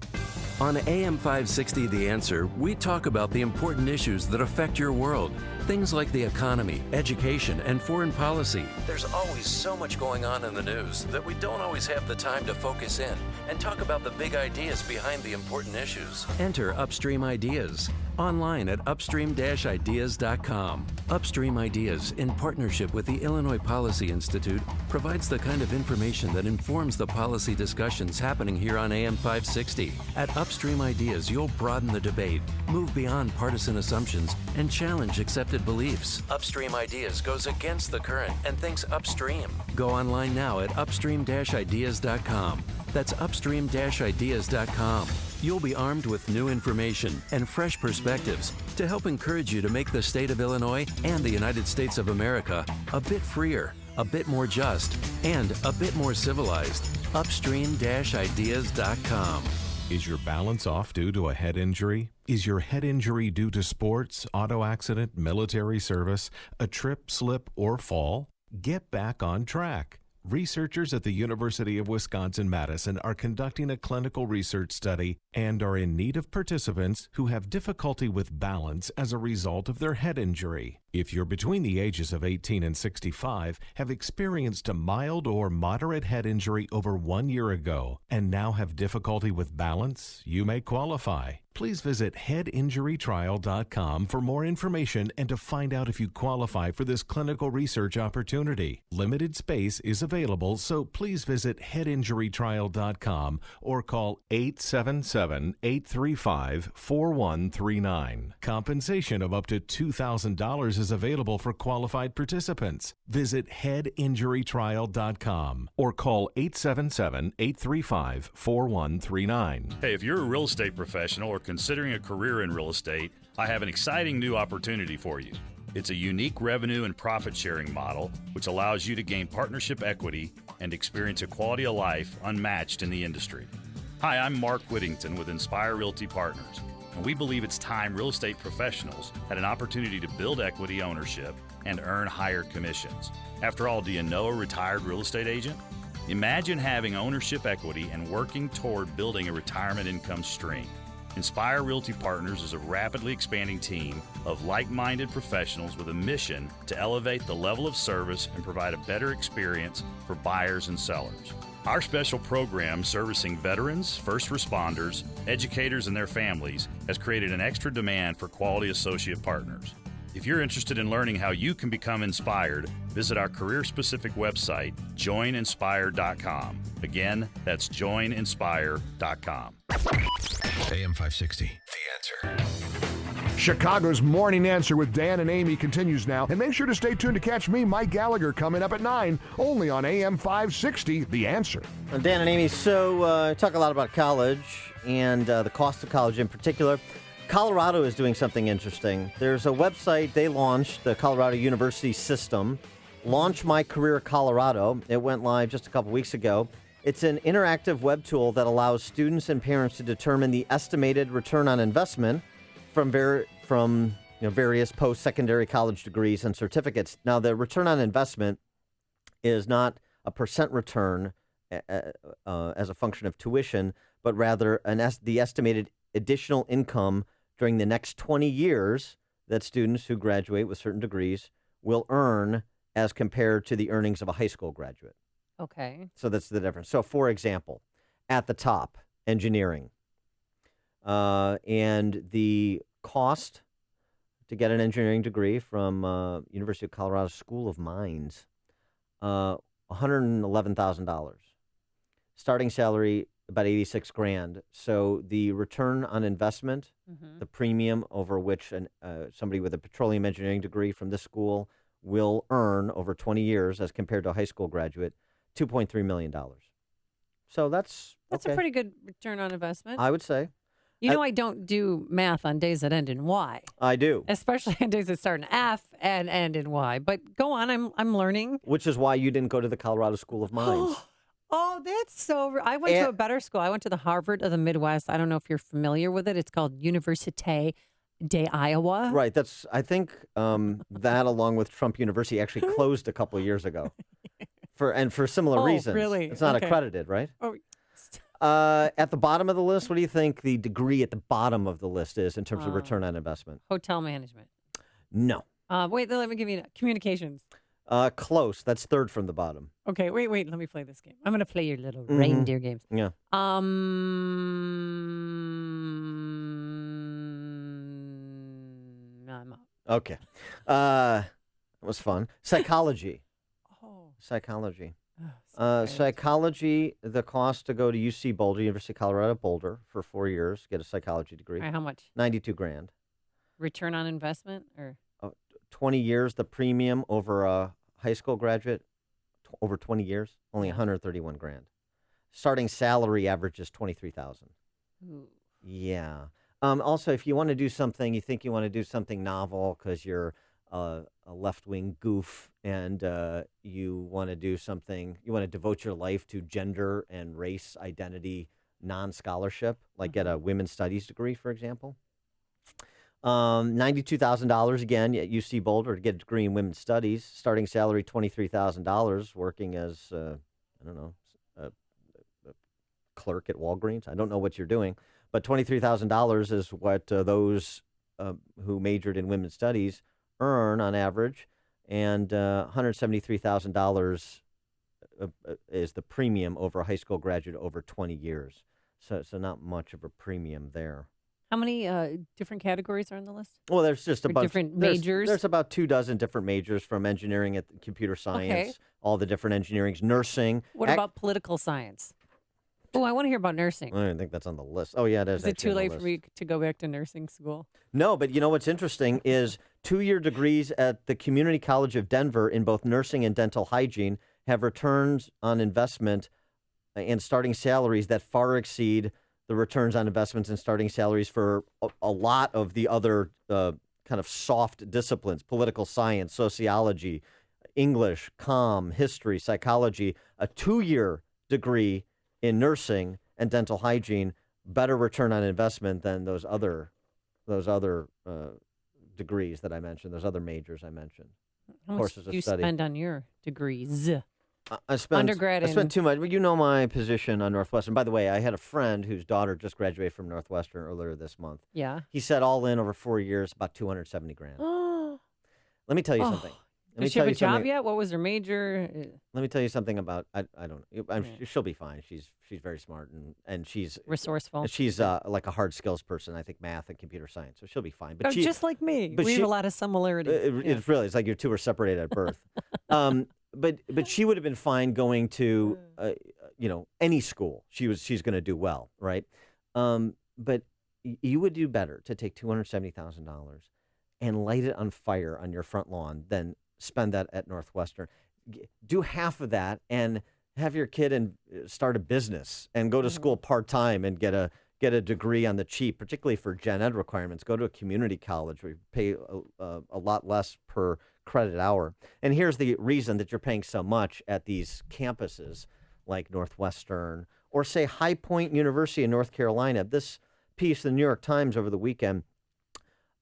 On AM 560 The Answer, we talk about the important issues that affect your world. Things like the economy, education, and foreign policy. There's always so much going on in the news that we don't always have the time to focus in and talk about the big ideas behind the important issues. Enter Upstream Ideas online at upstream-ideas.com. Upstream Ideas, in partnership with the Illinois Policy Institute, provides the kind of information that informs the policy discussions happening here on AM 560. At Upstream Ideas, you'll broaden the debate, move beyond partisan assumptions, and challenge accepted beliefs. Upstream Ideas goes against the current and thinks upstream. Go online now at upstream-ideas.com. That's upstream-ideas.com. You'll be armed with new information and fresh perspectives to help encourage you to make the state of Illinois and the United States of America a bit freer, a bit more just, and a bit more civilized. Upstream-ideas.com. Is your balance off due to a head injury? Is your head injury due to sports, auto accident, military service, a trip, slip, or fall? Get back on track. Researchers at the University of Wisconsin-Madison are conducting a clinical research study and are in need of participants who have difficulty with balance as a result of their head injury. If you're between the ages of 18 and 65, have experienced a mild or moderate head injury over 1 year ago, and now have difficulty with balance, you may qualify. Please visit headinjurytrial.com for more information and to find out if you qualify for this clinical research opportunity. Limited space is available, so please visit headinjurytrial.com or call 877-835-4139. Compensation of up to $2,000 is available for qualified participants. Visit headinjurytrial.com or call 877-835-4139. Hey, if you're a real estate professional or considering a career in real estate, I have an exciting new opportunity for you. It's a unique revenue and profit sharing model which allows you to gain partnership equity and experience a quality of life unmatched in the industry. Hi, I'm Mark Whittington with Inspire Realty Partners, and we believe it's time real estate professionals had an opportunity to build equity ownership and earn higher commissions. After all, do you know a retired real estate agent? Imagine having ownership equity and working toward building a retirement income stream. Inspire Realty Partners is a rapidly expanding team of like-minded professionals with a mission to elevate the level of service and provide a better experience for buyers and sellers. Our special program servicing veterans, first responders, educators, and their families has created an extra demand for quality associate partners. If you're interested in learning how you can become inspired, visit our career-specific website, joininspire.com. Again, that's joininspire.com. AM 560, The Answer. Chicago's Morning Answer with Dan and Amy continues now. And make sure to stay tuned to catch me, Mike Gallagher, coming up at 9, only on AM 560, The Answer. Dan and Amy, so talk a lot about college and the cost of college in particular. Colorado is doing something interesting. There's a website they launched, the Colorado University System, Launch My Career Colorado. It went live just a couple weeks ago. It's an interactive web tool that allows students and parents to determine the estimated return on investment from various post-secondary college degrees and certificates. Now, the return on investment is not a percent return as a function of tuition, but rather the estimated additional income during the next 20 years that students who graduate with certain degrees will earn as compared to the earnings of a high school graduate. Okay. So that's the difference. So, for example, at the top, engineering. And the cost to get an engineering degree from University of Colorado School of Mines, $111,000. Starting salary, about $86,000. So the return on investment, the premium over which somebody with a petroleum engineering degree from this school will earn over 20 years as compared to a high school graduate, $2.3 million. So that's a pretty good return on investment. I would say. You know, I don't do math on days that end in Y. I do. Especially on days that start in F and end in Y. But go on, I'm learning. Which is why you didn't go to the Colorado School of Mines. Oh, that's so... I went to a better school. I went to the Harvard of the Midwest. I don't know if you're familiar with it. It's called Université de Iowa. Right. I think that along with Trump University actually closed a couple of years ago. For similar reasons. Really? It's not Okay. accredited, right? Oh, at the bottom of the list, what do you think the degree at the bottom of the list is in terms of return on investment? hotel management. No. Wait, let me give you communications. Close. That's third from the bottom. Okay, wait. Let me play this game. I'm going to play your little Mhm. reindeer games. Yeah. No, I'm out. Okay. That was fun. Psychology. Psychology. Psychology, the cost to go to UC Boulder, University of Colorado Boulder, for 4 years, get a psychology degree. All right, how much? $92,000. Return on investment or 20 years, the premium over a high school graduate, over 20 years, only $131,000. Starting salary averages $23,000. Ooh. Yeah. Also, if you want to do something, you think you want to do something novel because you're a left-wing goof and you want to do something, you want to devote your life to gender and race identity non-scholarship, like get a women's studies degree, for example. $92,000 again at UC Boulder to get a degree in women's studies. Starting salary $23,000. Working as a clerk at Walgreens. I don't know what you're doing, but $23,000 is what those who majored in women's studies earn on average, and $173,000 is the premium over a high school graduate over 20 years. So not much of a premium there. how many different categories are on the list? Well, there's just a Or bunch. different there's- majors? There's about 24 different majors, from engineering at computer science, all the different engineerings, nursing. What about political science? Oh, I want to hear about nursing. I don't think that's on the list. Oh, yeah, it is. Is it actually too on the late for list. me to go back to nursing school? No, but you know what's interesting is 2-year degrees at the Community College of Denver in both nursing and dental hygiene have returns on investment and starting salaries that far exceed the returns on investments and starting salaries for a lot of the other kind of soft disciplines: political science, sociology, English, comm, history, psychology. A 2-year degree in nursing and dental hygiene, better return on investment than those other degrees that I mentioned, those other majors I mentioned. How much Courses do of you study. spend on your degrees? I spent Undergrad I spent and- too much. Well, you know my position on Northwestern. By the way, I had a friend whose daughter just graduated from Northwestern earlier this month. Yeah. He said all in over 4 years, about $270,000. Let me tell you something. Let me Does she have tell a you job something- yet? What was her major? Let me tell you something about I don't know. She'll be fine. She's very smart and she's Resourceful. She's like a hard skills person. I think math and computer science. So she'll be fine. But just like me. but We she- have a lot of similarities. It's really it's like you two were separated at birth. But she would have been fine going to any school. She's going to do well, right? But you would do better to take $270,000 and light it on fire on your front lawn than spend that at Northwestern. Do half of that and have your kid and start a business and go to school part-time and get a degree on the cheap, particularly for gen ed requirements. Go to a community college where you pay a lot less per credit hour. And here's the reason that you're paying so much at these campuses like Northwestern or, say, High Point University in North Carolina. This piece in the New York Times over the weekend,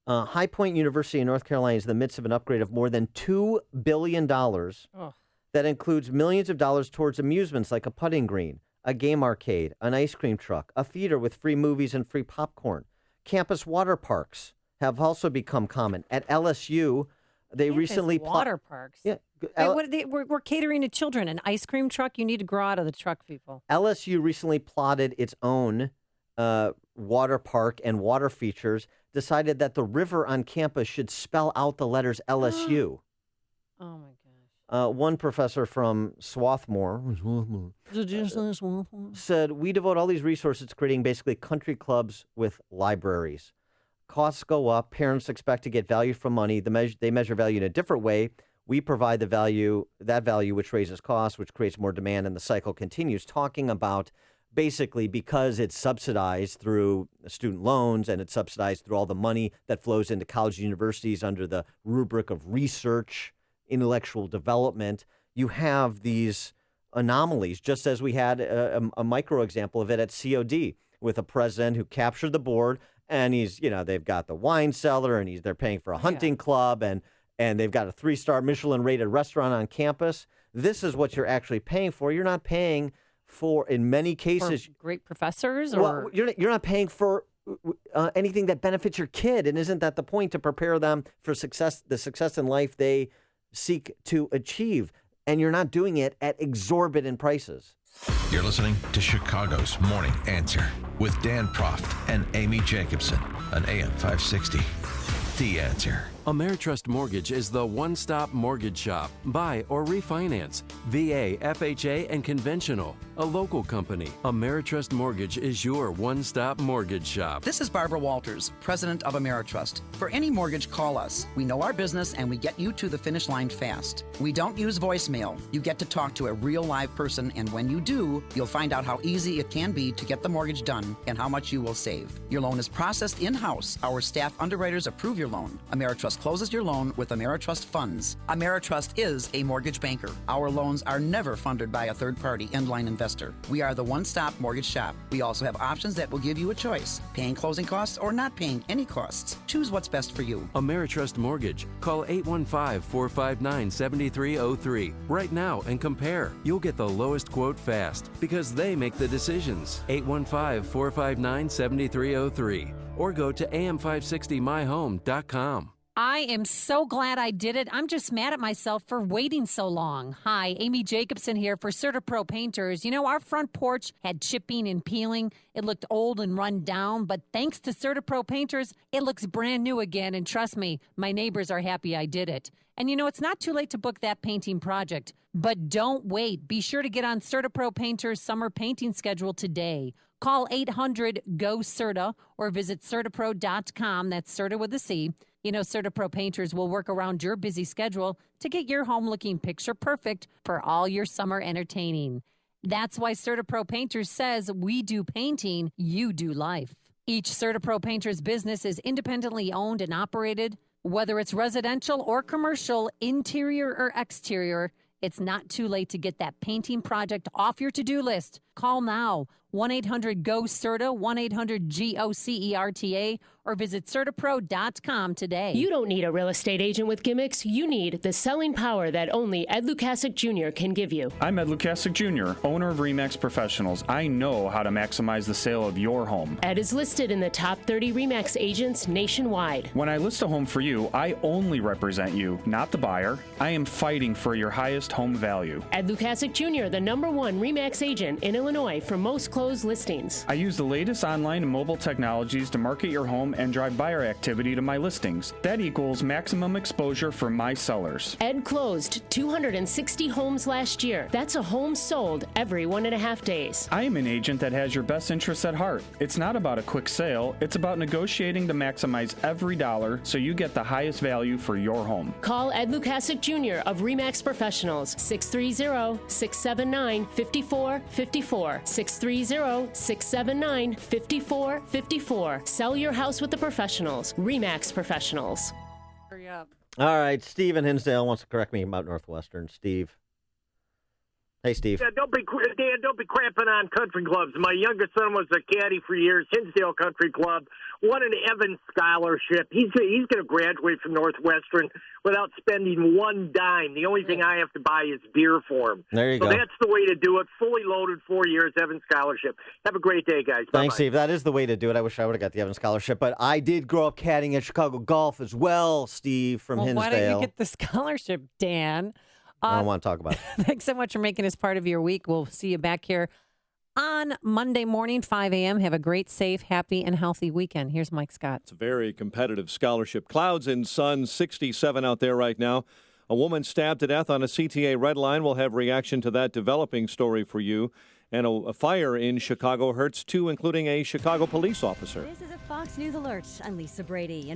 High Point University in North Carolina is in the midst of an upgrade of more than $2 billion that includes millions of dollars towards amusements like a putting green, a game arcade, an ice cream truck, a theater with free movies and free popcorn. Campus water parks have also become common. At LSU, they recently... water parks? Yeah. We're catering to children. An ice cream truck? You need to grow out of the truck, people. LSU recently plotted its own water park and water features, decided that the river on campus should spell out the letters LSU. Oh, my gosh. One professor from Swarthmore said, we devote all these resources to creating basically country clubs with libraries. Costs go up. Parents expect to get value from money. They measure value in a different way. We provide that value, which raises costs, which creates more demand, and the cycle continues, talking about basically because it's subsidized through student loans and it's subsidized through all the money that flows into college and universities under the rubric of research, intellectual development, you have these anomalies, just as we had a micro example of it at COD with a president who captured the board, and they've got the wine cellar, and they're paying for a hunting club, and they've got a 3-star Michelin rated restaurant on campus. This is what you're actually paying for. You're not paying for, in many cases, For great professors, well, you're not paying for anything that benefits your kid, and isn't that the point, to prepare them for the success in life they seek to achieve? And you're not doing it at exorbitant prices. You're listening to Chicago's Morning Answer with Dan Proft and Amy Jacobson on AM 560. The Answer. Ameritrust Mortgage is the one-stop mortgage shop. Buy or refinance. VA, FHA, and conventional. A local company. Ameritrust Mortgage is your one-stop mortgage shop. This is Barbara Walters, president of Ameritrust. For any mortgage, call us. We know our business and we get you to the finish line fast. We don't use voicemail. You get to talk to a real live person, and when you do, you'll find out how easy it can be to get the mortgage done and how much you will save. Your loan is processed in-house. Our staff underwriters approve your loan. Ameritrust closes your loan with Ameritrust funds. Ameritrust is a mortgage banker. Our loans are never funded by a third-party endline investor. We are the one-stop mortgage shop. We also have options that will give you a choice: paying closing costs or not paying any costs. Choose what's best for you. Ameritrust Mortgage. Call 815-459-7303 right now and compare. You'll get the lowest quote fast because they make the decisions. 815-459-7303 or go to am560myhome.com. I am so glad I did it. I'm just mad at myself for waiting so long. Hi, Amy Jacobson here for CertaPro Painters. You know, our front porch had chipping and peeling. It looked old and run down, but thanks to CertaPro Painters, it looks brand new again. And trust me, my neighbors are happy I did it. And you know, it's not too late to book that painting project. But don't wait. Be sure to get on CertaPro Painters' summer painting schedule today. Call 800-GO-CERTA or visit CertaPro.com. That's Certa with a C. You know, CertaPro Painters will work around your busy schedule to get your home looking picture perfect for all your summer entertaining. That's why CertaPro Painters says we do painting, you do life. Each CertaPro Painters business is independently owned and operated. Whether it's residential or commercial, interior or exterior, it's not too late to get that painting project off your to-do list. Call now, 1-800-GO-CERTA, 1-800-GOCERTA, or visit CERTAPro.com today. You don't need a real estate agent with gimmicks. You need the selling power that only Ed Lukasik Jr. can give you. I'm Ed Lukasik Jr., owner of RE/MAX Professionals. I know how to maximize the sale of your home. Ed is listed in the top 30 RE/MAX agents nationwide. When I list a home for you, I only represent you, not the buyer. I am fighting for your highest home value. Ed Lukasik Jr., the #1 RE/MAX agent in Illinois for most closed listings. I use the latest online and mobile technologies to market your home and drive buyer activity to my listings. That equals maximum exposure for my sellers. Ed closed 260 homes last year. That's a home sold every 1.5 days. I am an agent that has your best interests at heart. It's not about a quick sale. It's about negotiating to maximize every dollar so you get the highest value for your home. Call Ed Lukasik Jr. of RE/MAX Professionals, 630-679-5454, 630-679-5454. Sell your house with the professionals, RE/MAX Professionals. Hurry up. All right, Steve in Hinsdale wants to correct me about Northwestern. Steve. Hey, Steve. Yeah, don't be crapping on country clubs. My youngest son was a caddy for years, Hinsdale Country Club, won an Evans scholarship. He's going to graduate from Northwestern without spending one dime. The only thing I have to buy is beer for him. There you go. So that's the way to do it. Fully loaded, 4 years, Evans scholarship. Have a great day, guys. Thanks, Bye-bye. Steve. That is the way to do it. I wish I would have got the Evans Scholarship, but I did grow up caddying at Chicago Golf as well, Steve from Hinsdale. Why don't you get the scholarship, Dan? I don't want to talk about it. Thanks so much for making us part of your week. We'll see you back here on Monday morning, 5 a.m. Have a great, safe, happy, and healthy weekend. Here's Mike Scott. It's a very competitive scholarship. Clouds and sun, 67 out there right now. A woman stabbed to death on a CTA red line. We'll have reaction to that developing story for you. And a fire in Chicago hurts two, including a Chicago police officer. This is a Fox News Alert. I'm Lisa Brady.